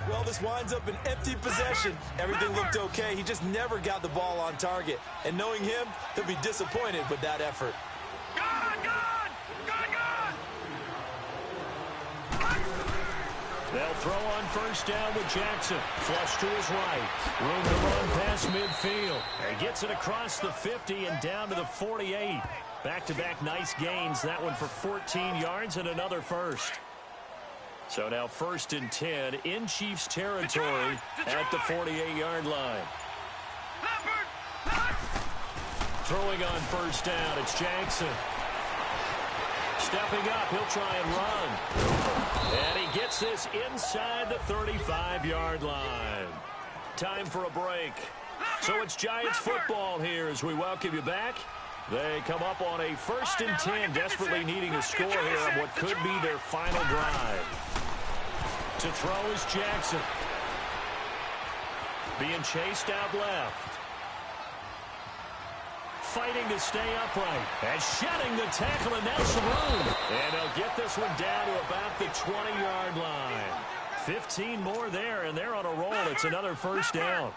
Well, this winds up an empty possession. Everything looked okay. He just never got the ball on target. And knowing him, he'll be disappointed with that effort. They'll throw on 1st down with Jackson. Flush to his right. Room to run past midfield. He gets it across the 50 and down to the 48. Back-to-back nice gains. That one for 14 yards and another 1st. So now 1st and 10 in Chiefs territory at the 48-yard line. Throwing on 1st down, it's Jackson. Stepping up, he'll try and run. And he gets this inside the 35-yard line. Time for a break. So it's Giants football here as we welcome you back. They come up on a 1st and 10, desperately needing a score here on what could be their final drive. To throw is Jackson. Being chased out left. Fighting to stay upright. And shedding the tackle, and now some room. And they'll get this one down to about the 20-yard line. 15 more there, and they're on a roll. It's another 1st down.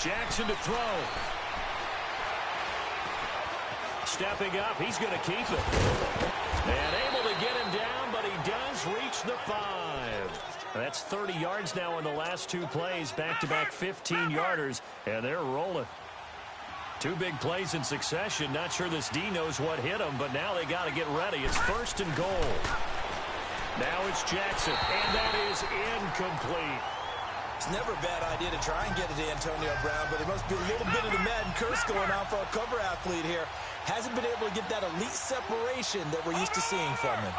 Jackson to throw. Stepping up, he's going to keep it. And able to get him down, but he does reach the 5. That's 30 yards now in the last 2 plays, back-to-back 15-yarders, and they're rolling. 2 big plays in succession. Not sure this D knows what hit him, but now they got to get ready. It's 1st and goal. Now it's Jackson, and that is incomplete. It's never a bad idea to try and get it to Antonio Brown, but there must be a little bit of the Madden curse going on for our cover athlete here. Hasn't been able to get that elite separation that we're used to seeing from him.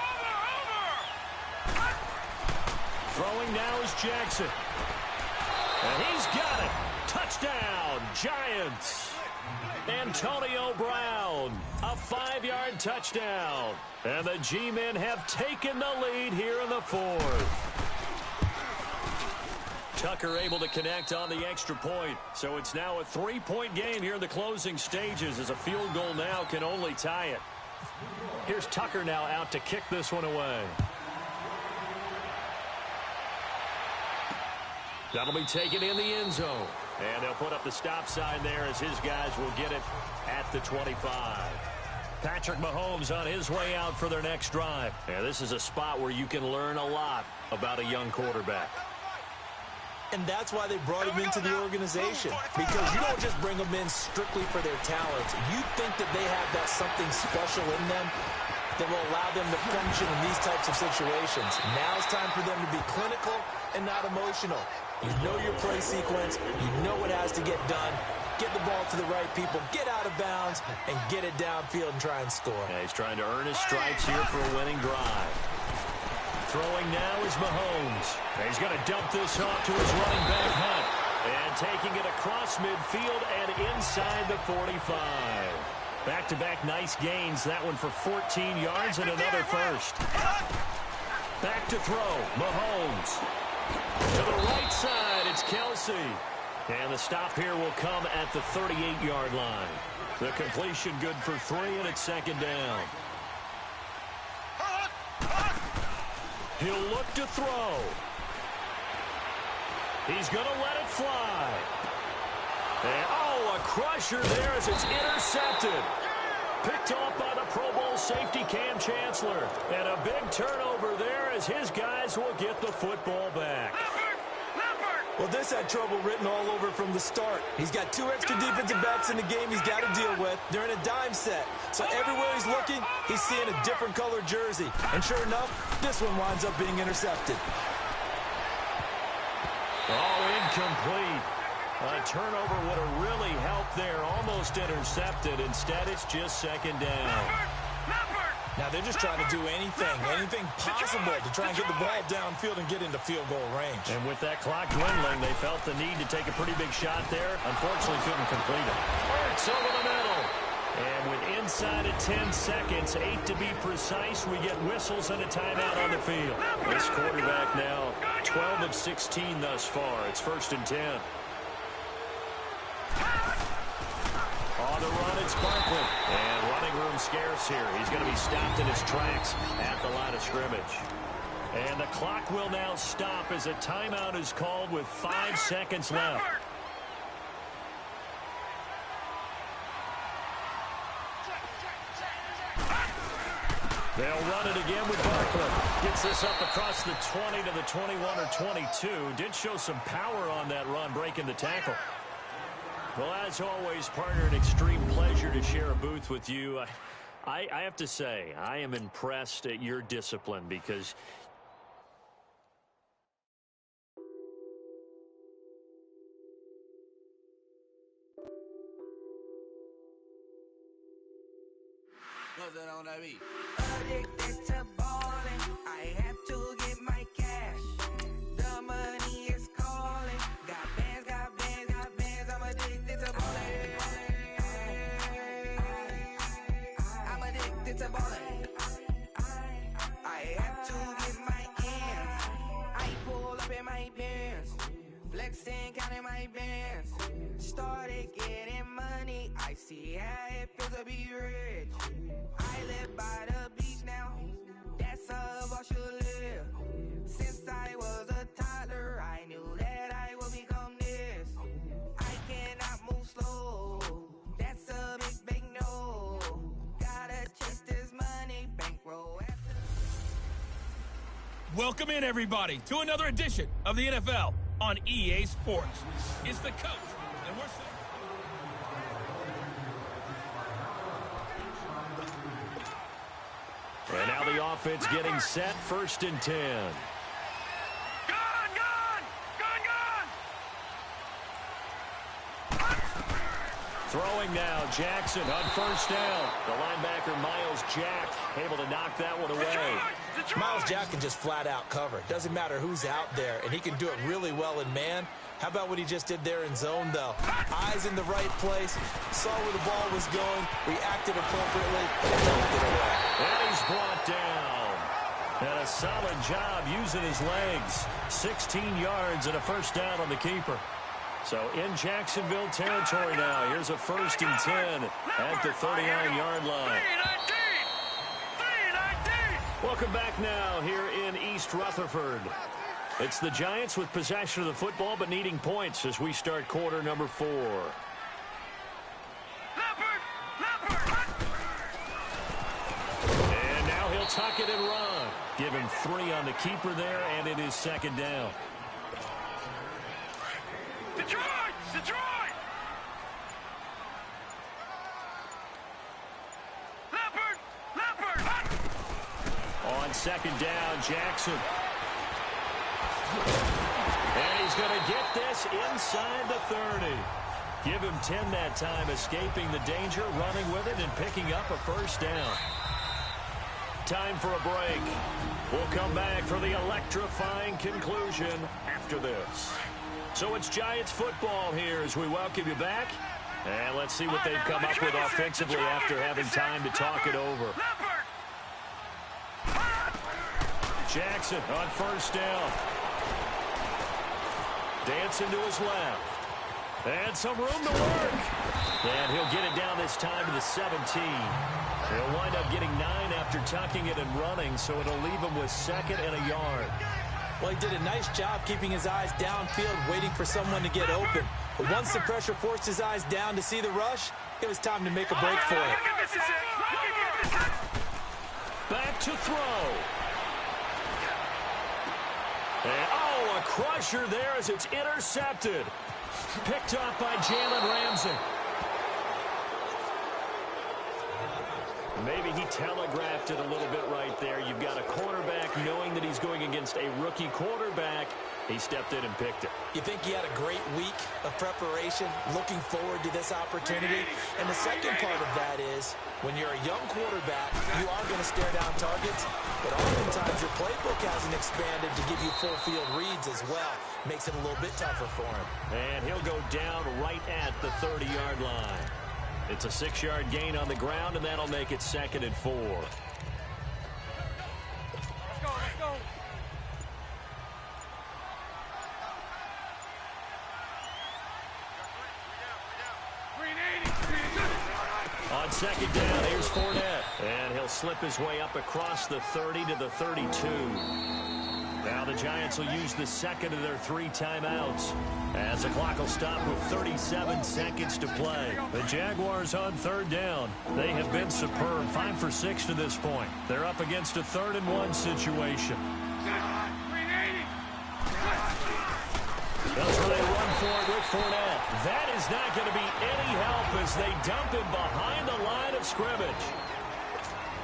Throwing now is Jackson. And he's got it. Touchdown, Giants. Antonio Brown, a 5-yard touchdown. And the G-men have taken the lead here in the fourth. Tucker able to connect on the extra point. So it's now a 3-point game here in the closing stages, as a field goal now can only tie it. Here's Tucker now out to kick this one away. That'll be taken in the end zone. And they'll put up the stop sign there as his guys will get it at the 25. Patrick Mahomes on his way out for their next drive. And this is a spot where you can learn a lot about a young quarterback. And that's why they brought him into the organization. Because you don't just bring them in strictly for their talents. You think that they have that something special in them that will allow them to function in these types of situations. Now it's time for them to be clinical and not emotional. You know your play sequence. You know what has to get done. Get the ball to the right people, get out of bounds, and get it downfield and try and score. Yeah, he's trying to earn his stripes here for a winning drive. Throwing now is Mahomes. He's going to dump this off to his running back, Hunt. And taking it across midfield and inside the 45. Back-to-back nice gains. That one for 14 yards and another first. Back to throw. Mahomes. To the right side, it's Kelsey. And the stop here will come at the 38-yard line. The completion good for 3, and it's second down. He'll look to throw. He's going to let it fly. And, a crusher there as it's intercepted. Picked off by the Pro Bowl safety Cam Chancellor. And a big turnover there as his guys will get the football back. Well, this had trouble written all over from the start. He's got 2 extra defensive backs in the game he's got to deal with. They're in a dime set. So everywhere he's looking, he's seeing a different color jersey. And sure enough, this one winds up being intercepted. Incomplete. A turnover would have really helped there. Almost intercepted. Instead, it's just second down. Now they're just trying to do anything possible to try and get the ball downfield and get into field goal range. And with that clock dwindling, they felt the need to take a pretty big shot there. Unfortunately, couldn't complete it. Hurts over the middle. And with inside of 10 seconds, 8 to be precise, we get whistles and a timeout on the field. This quarterback now 12 of 16 thus far. It's 1st and 10. On the run, it's Barkley. And running room scarce here. He's going to be stopped in his tracks at the line of scrimmage. And the clock will now stop as a timeout is called with 5 seconds left. They'll run it again with Barkley. Gets this up across the 20 to the 21 or 22. Did show some power on that run, breaking the tackle. Well, as always, partner, an extreme pleasure to share a booth with you. I have to say, I am impressed at your discipline because What's on that beat? Addicted to balling, I have to get my cash. The money is calling. Got bands, I'm addicted to balling. I'm addicted to balling. I have to get my ends. I pull up in my pants, flexing, counting my bands. Started getting money, I see how it feels to be rich. I live by the beach now, that's how I should live. Since I was a toddler, I knew that I would become this. I cannot move slow, that's a big no. Gotta chase this money, bankroll. Welcome in, everybody, to another edition of the NFL on EA Sports. It's the coach, and we're... And now the offense getting set, 1st and 10. Gone! Throwing throwing now. Jackson on first down. The linebacker, Miles Jack, able to knock that one away. Miles Jack can just flat out cover. Doesn't matter who's out there, and he can do it really well in man. How about what he just did there in zone, though? Eyes in the right place, saw where the ball was going, reacted appropriately, and knocked it away. And he's brought down. And a solid job using his legs. 16 yards and a first down on the keeper. So in Jacksonville territory now. Here's a 1st and 10 at the 39-yard line. Welcome back now here in East Rutherford. It's the Giants with possession of the football but needing points as we start quarter number 4. And now he'll tuck it and run. Give him 3 on the keeper there, and it is 2nd down. Detroit! Detroit! Leopard! Leopard! On 2nd down, Jackson. And he's going to get this inside the 30. Give him 10 that time, escaping the danger, running with it, and picking up a first down. Time for a break. We'll come back for the electrifying conclusion after this. So it's Giants football here as we welcome you back. And let's see what they've come up with offensively after having time to talk it over. Jackson on first down. Dancing to his left. And some room to work. And he'll get it down this time to the 17. He'll wind up getting 9 after tucking it and running, so it'll leave him with 2nd and a yard. Well, he did a nice job keeping his eyes downfield, waiting for someone to get open. But once the pressure forced his eyes down to see the rush, it was time to make a break for it. Back to throw. And, a crusher there as it's intercepted. Picked up by Jalen Ramsey. Maybe he telegraphed it a little bit right there. You've got a quarterback knowing that he's going against a rookie quarterback. He stepped in and picked it. You think he had a great week of preparation, looking forward to this opportunity? And the second part of that is, when you're a young quarterback, you are going to stare down targets, but oftentimes your playbook hasn't expanded to give you full field reads as well. Makes it a little bit tougher for him. And he'll go down right at the 30-yard line. It's a 6-yard gain on the ground, and that'll make it 2nd and 4. Let's go, let's go. On 2nd down, here's Fournette. And he'll slip his way up across the 30 to the 32. Now the Giants will use the 2nd of their 3 timeouts as the clock will stop with 37 seconds to play. The Jaguars on 3rd down. They have been superb, 5 for 6 to this point. They're up against a 3rd and 1 situation. That's where they run for it with Fournette. That is not going to be any help as they dump him behind the line of scrimmage.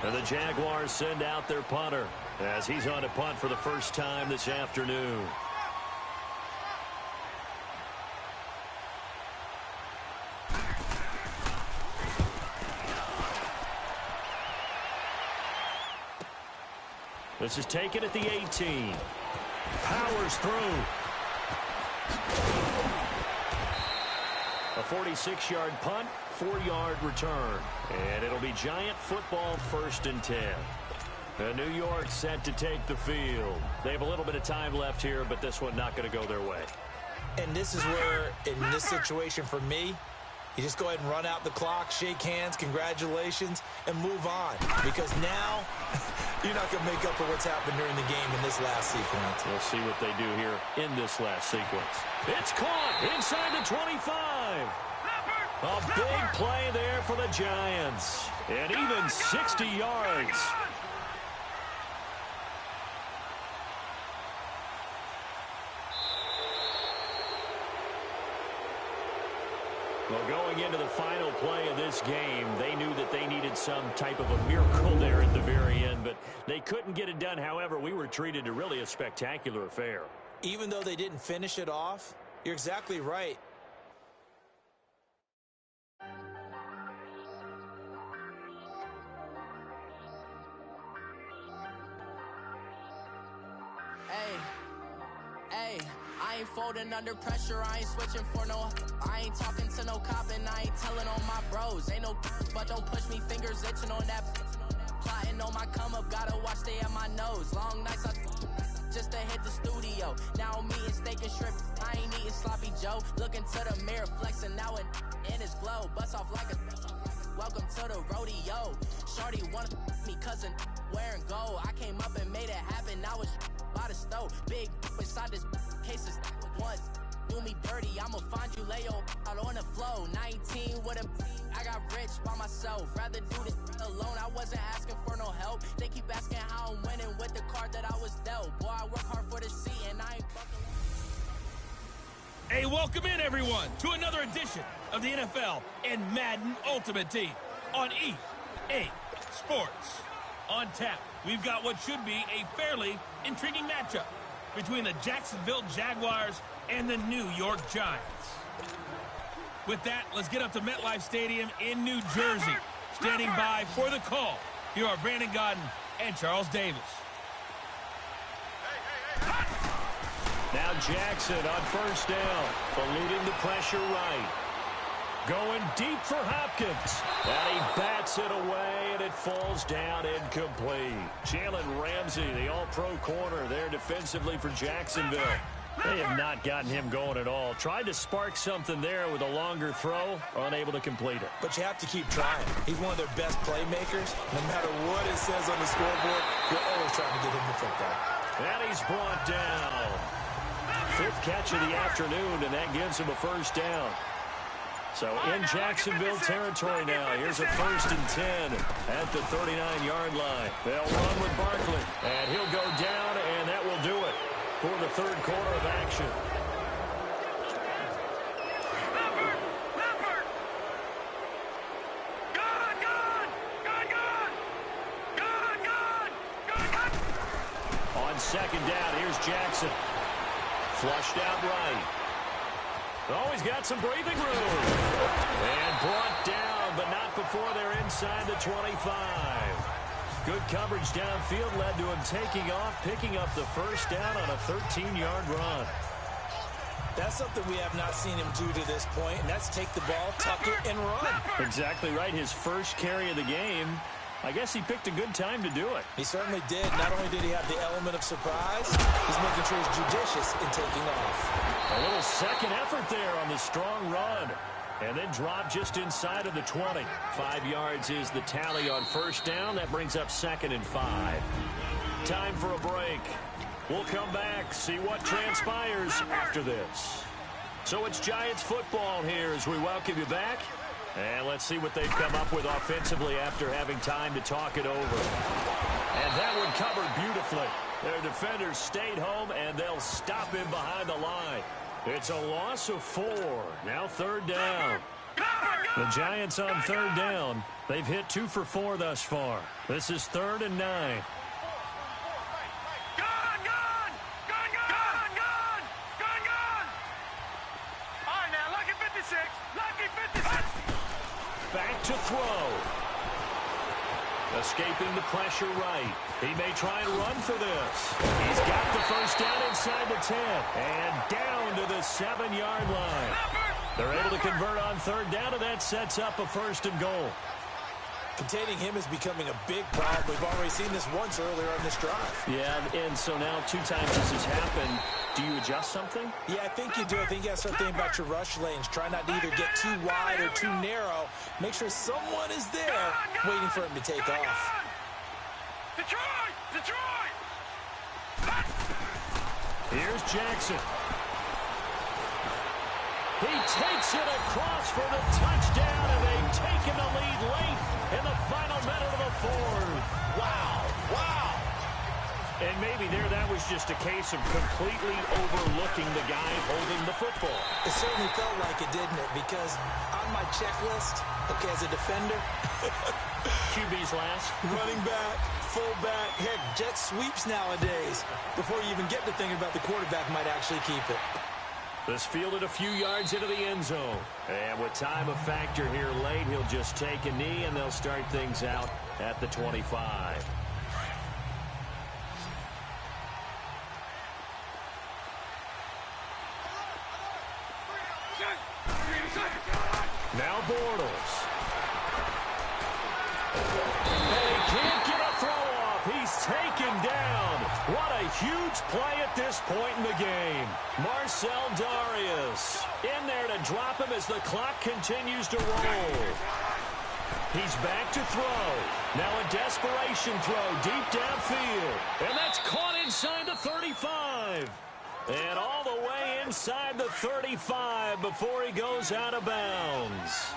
And the Jaguars send out their punter as he's on to punt for the first time this afternoon. This is taken at the 18. Powers through. A 46-yard punt, 4-yard return. And it'll be Giant football 1st and 10. New York set to take the field. They have a little bit of time left here, but this one not going to go their way. And this is where, in this situation for me, you just go ahead and run out the clock, shake hands, congratulations, and move on. Because now, you're not going to make up for what's happened during the game in this last sequence. We'll see what they do here in this last sequence. It's caught inside the 25. A big play there for the Giants. And even 60 yards. Well, going into the final play of this game, they knew that they needed some type of a miracle there at the very end, but they couldn't get it done. However, we were treated to really a spectacular affair. Even though they didn't finish it off, you're exactly right. ain't folding under pressure, I ain't switching for no. I ain't talking to no cop and I ain't telling on my bros. Ain't no but don't push me, fingers itching on that. Plotting on my come up, gotta watch stay at my nose. Long nights I just to hit the studio. Now I'm eating steak and shrimp, I ain't eating sloppy Joe. Looking to the mirror, flexing now it in his glow. Bust off like a welcome to the rodeo. Shorty wanted me cousin wearing gold. I came up and made it happen, now it's by the stove. Big inside this cases once. Do me dirty, I'ma find you, lay your out on the floor. 19 with a, I got rich by myself. Rather do this alone, I wasn't asking for no help. They keep asking how I'm winning with the card that I was dealt. Boy, I work hard for the seat and I ain't fucking. Hey, welcome in, everyone, to another edition of the NFL and Madden Ultimate Team on EA Sports. On tap, we've got what should be a fairly intriguing matchup between the Jacksonville Jaguars and the New York Giants. With that, let's get up to MetLife Stadium in New Jersey. Standing by for the call, here are Brandon Godden and Charles Davis. Now Jackson on first down, eluding the pressure right. Going deep for Hopkins. And he bats it away, and it falls down incomplete. Jalen Ramsey, the all-pro corner there defensively for Jacksonville. They have not gotten him going at all. Tried to spark something there with a longer throw, unable to complete it. But you have to keep trying. He's one of their best playmakers. No matter what it says on the scoreboard, you're always trying to get him the football. And he's brought down. Fifth catch of the afternoon, and that gives him a first down. So in Jacksonville territory now. Here's a 1st and 10 at the 39-yard line. They'll run with Barkley, and he'll go down, and that will do it for the third quarter of action. On second down, here's Jackson. Flushed out right. Oh, he's got some breathing room. And brought down, but not before they're inside the 25. Good coverage downfield led to him taking off, picking up the first down on a 13-yard run. That's something we have not seen him do to this point, and that's take the ball, tuck it, and run. Exactly right. His first carry of the game. I guess he picked a good time to do it. He certainly did. Not only did he have the element of surprise, he's making sure he's judicious in taking off. A little second effort there on the strong run. And then drop just inside of the 20. 5 yards is the tally on first down. That brings up 2nd and 5. Time for a break. We'll come back, see what transpires after this. So it's Giants football here as we welcome you back. And let's see what they've come up with offensively after having time to talk it over. And that one covered beautifully. Their defenders stayed home, and they'll stop him behind the line. It's a loss of 4. Now 3rd down. The Giants on 3rd down. They've hit 2 for 4 thus far. This is 3rd and 9. Back to throw. Escaping the pressure right. He may try and run for this. He's got the first down inside the 10. And down to the 7-yard line. They're able to convert on 3rd down, and that sets up a 1st and goal. Containing him is becoming a big problem. We've already seen this once earlier on this drive. Yeah, and so now 2 times this has happened. Do you adjust something? Yeah, I think you do. I think you got to start thinking about your rush lanes. Try not to either get too wide or too narrow. Make sure someone is there waiting for him to take off. Detroit! Detroit! Here's Jackson. He takes it across for the touchdown, and they've taken the lead late in the final minute of the 4th. Wow. Wow. And maybe that was just a case of completely overlooking the guy holding the football. It certainly felt like it, didn't it? Because on my checklist, okay, as a defender, QB's last. Running back, fullback, heck, jet sweeps nowadays. Before you even get to thinking about the quarterback might actually keep it. This fielded a few yards into the end zone. And with time of factor here late, he'll just take a knee, and they'll start things out at the 25. Bortles. And he can't get a throw off. He's taken down. What a huge play at this point in the game. Marcel Darius in there to drop him as the clock continues to roll. He's back to throw. Now a desperation throw deep downfield. And that's caught inside the 35. And all the way inside the 35 before he goes out of bounds.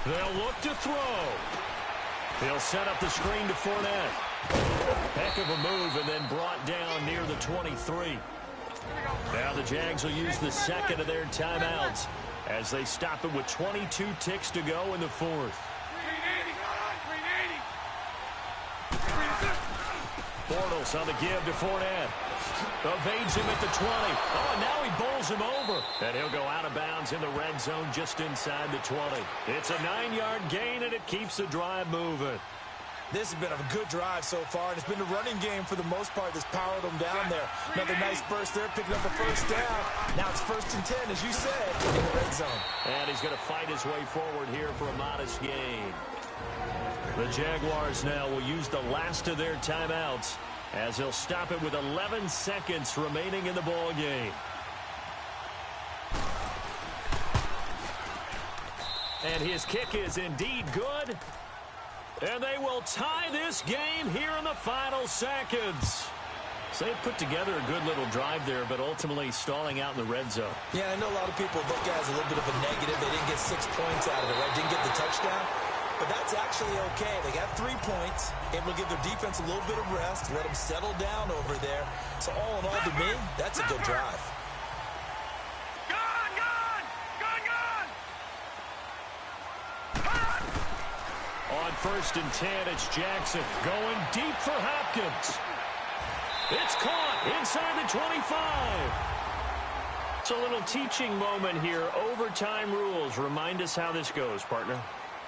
They'll look to throw. He'll set up the screen to Fournette. Heck of a move and then brought down near the 23. Now the Jags will use the second of their timeouts as they stop it with 22 ticks to go in the fourth. Bortles on the give to Fournette. Evades him at the 20. Oh, and now he bowls him over. And he'll go out of bounds in the red zone just inside the 20. It's a 9-yard gain, and it keeps the drive moving. This has been a good drive so far, and it's been a running game for the most part that's powered them down there. Another nice burst there, picking up a first down. Now it's 1st and 10, as you said, in the red zone. And he's going to fight his way forward here for a modest gain. The Jaguars now will use the last of their timeouts as he'll stop it with 11 seconds remaining in the ball game. And his kick is indeed good. And they will tie this game here in the final seconds. So they put together a good little drive there, but ultimately stalling out in the red zone. Yeah, I know a lot of people look at it as a little bit of a negative. They didn't get 6 points out of it, right? Didn't get the touchdown. But that's actually okay. They got 3 points, able to give their defense a little bit of rest, let them settle down over there. So all in all, to me, that's a good drive. On 1st and 10, it's Jackson going deep for Hopkins. It's caught inside the 25. It's a little teaching moment here. Overtime rules. Remind us how this goes, partner.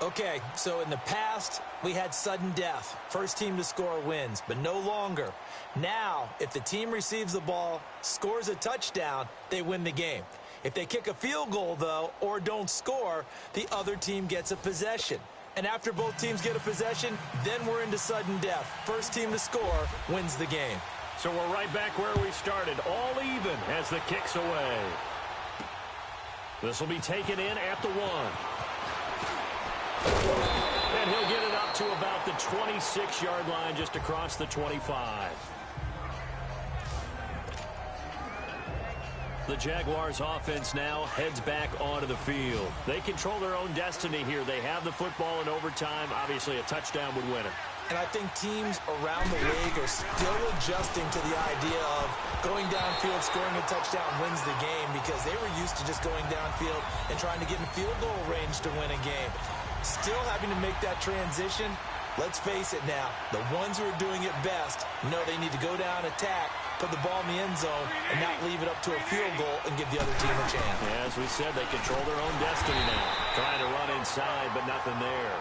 Okay, so in the past, we had sudden death. First team to score wins, but no longer. Now, if the team receives the ball, scores a touchdown, they win the game. If they kick a field goal, though, or don't score, the other team gets a possession. And after both teams get a possession, then we're into sudden death. First team to score wins the game. So we're right back where we started, all even as the kick's away. This will be taken in at the 1. And he'll get it up to about the 26-yard line just across the 25. The Jaguars offense now heads back onto the field. They control their own destiny here. They have the football in overtime. Obviously, a touchdown would win it. And I think teams around the league are still adjusting to the idea of going downfield, scoring a touchdown wins the game, because they were used to just going downfield and trying to get in field goal range to win a game. Still having to make that transition. Let's face it now, the ones who are doing it best know they need to go down, attack, put the ball in the end zone, and not leave it up to a field goal and give the other team a chance. Yeah, as we said, they control their own destiny now. Trying to run inside, but nothing there.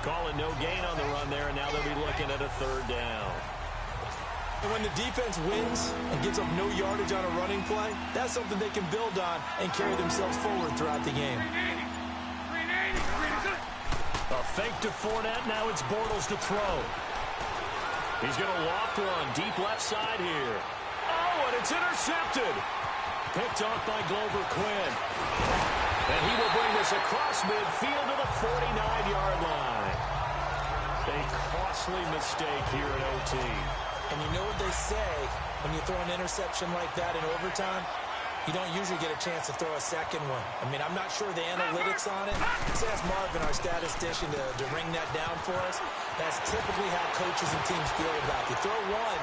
Calling no gain on the run there, and now they'll be looking at a 3rd down. And when the defense wins and gives up no yardage on a running play, that's something they can build on and carry themselves forward throughout the game. A fake to Fournette. Now it's Bortles to throw. He's going to loft one deep left side here. Oh, and it's intercepted. Picked off by Glover Quinn. And he will bring this across midfield to the 49-yard line. A costly mistake here at OT. And you know what they say, when you throw an interception like that in overtime, you don't usually get a chance to throw a second one. I mean, I'm not sure the analytics on it. Let's ask Marvin, our statistician, to ring that down for us. That's typically how coaches and teams feel about it. You throw one,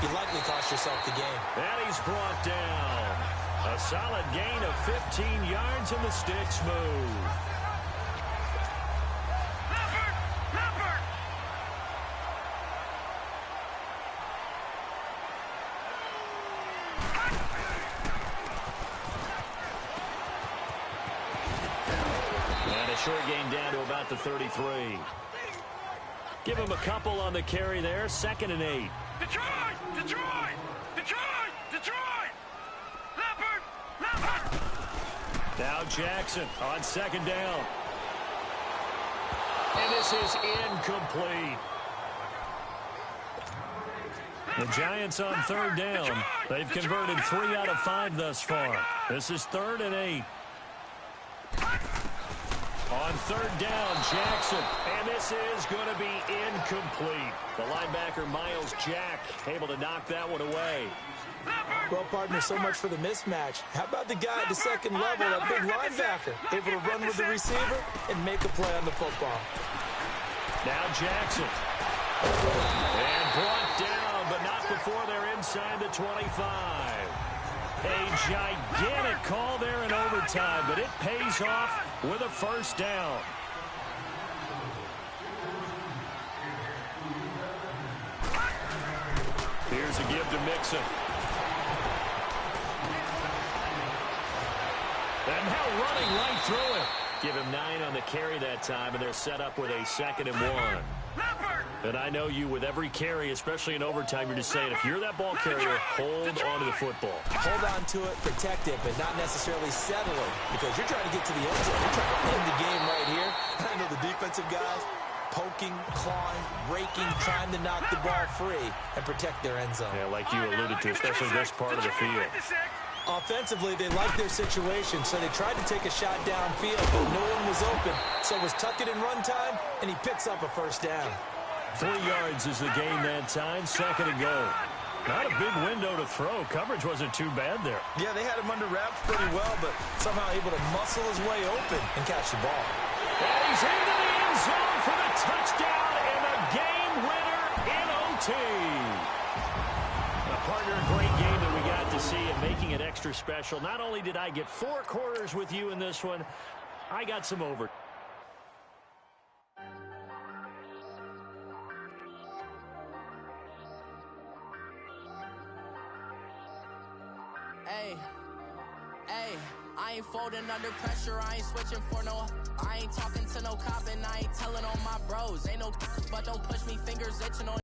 you likely cost yourself the game. And he's brought down. A solid gain of 15 yards, and the sticks move. Short gain down to about the 33. Give him a couple on the carry there. 2nd and 8. Detroit! Detroit! Detroit! Detroit! Leopard! Now Jackson on 2nd down. And this is incomplete. The Giants on 3rd down. They've converted 3 out of 5 thus far. This is 3rd and 8. On 3rd down, Jackson. And this is going to be incomplete. The linebacker, Miles Jack, able to knock that one away. Well, partner, so much for the mismatch. How about the guy at the 2nd level, that big linebacker, able to run with the receiver and make a play on the football. Now Jackson. And brought down, but not before they're inside the 25. A gigantic call there in overtime, but it pays off with a 1st down. Here's a give to Mixon. And now running right through him. Give him 9 on the carry that time, and they're set up with a 2nd and 1. And I know you, with every carry, especially in overtime, you're just saying, if you're that ball carrier, hold on to the football. Hold on to it, protect it, but not necessarily settle it, because you're trying to get to the end zone. You're trying to end the game right here. I know the defensive guys poking, clawing, raking, trying to knock the ball free and protect their end zone. Yeah, like you alluded to, especially this part of the field. Offensively, they liked their situation, so they tried to take a shot downfield, but no one was open. So it was tuck it in run time, and he picks up a 1st down. 3 yards is the gain that time. 2nd and goal. Not a big window to throw. Coverage wasn't too bad there. Yeah, they had him under wraps pretty well, but somehow able to muscle his way open and catch the ball. And he's into the end zone for the touchdown and a game winner in OT. A partner, great game that we got to see, and making it extra special. Not only did I get 4 quarters with you in this one, I got some over. Hey, I ain't folding under pressure, I ain't switching for no. I ain't talking to no cop and I ain't telling on my bros. Ain't no, but don't push me, fingers itching on.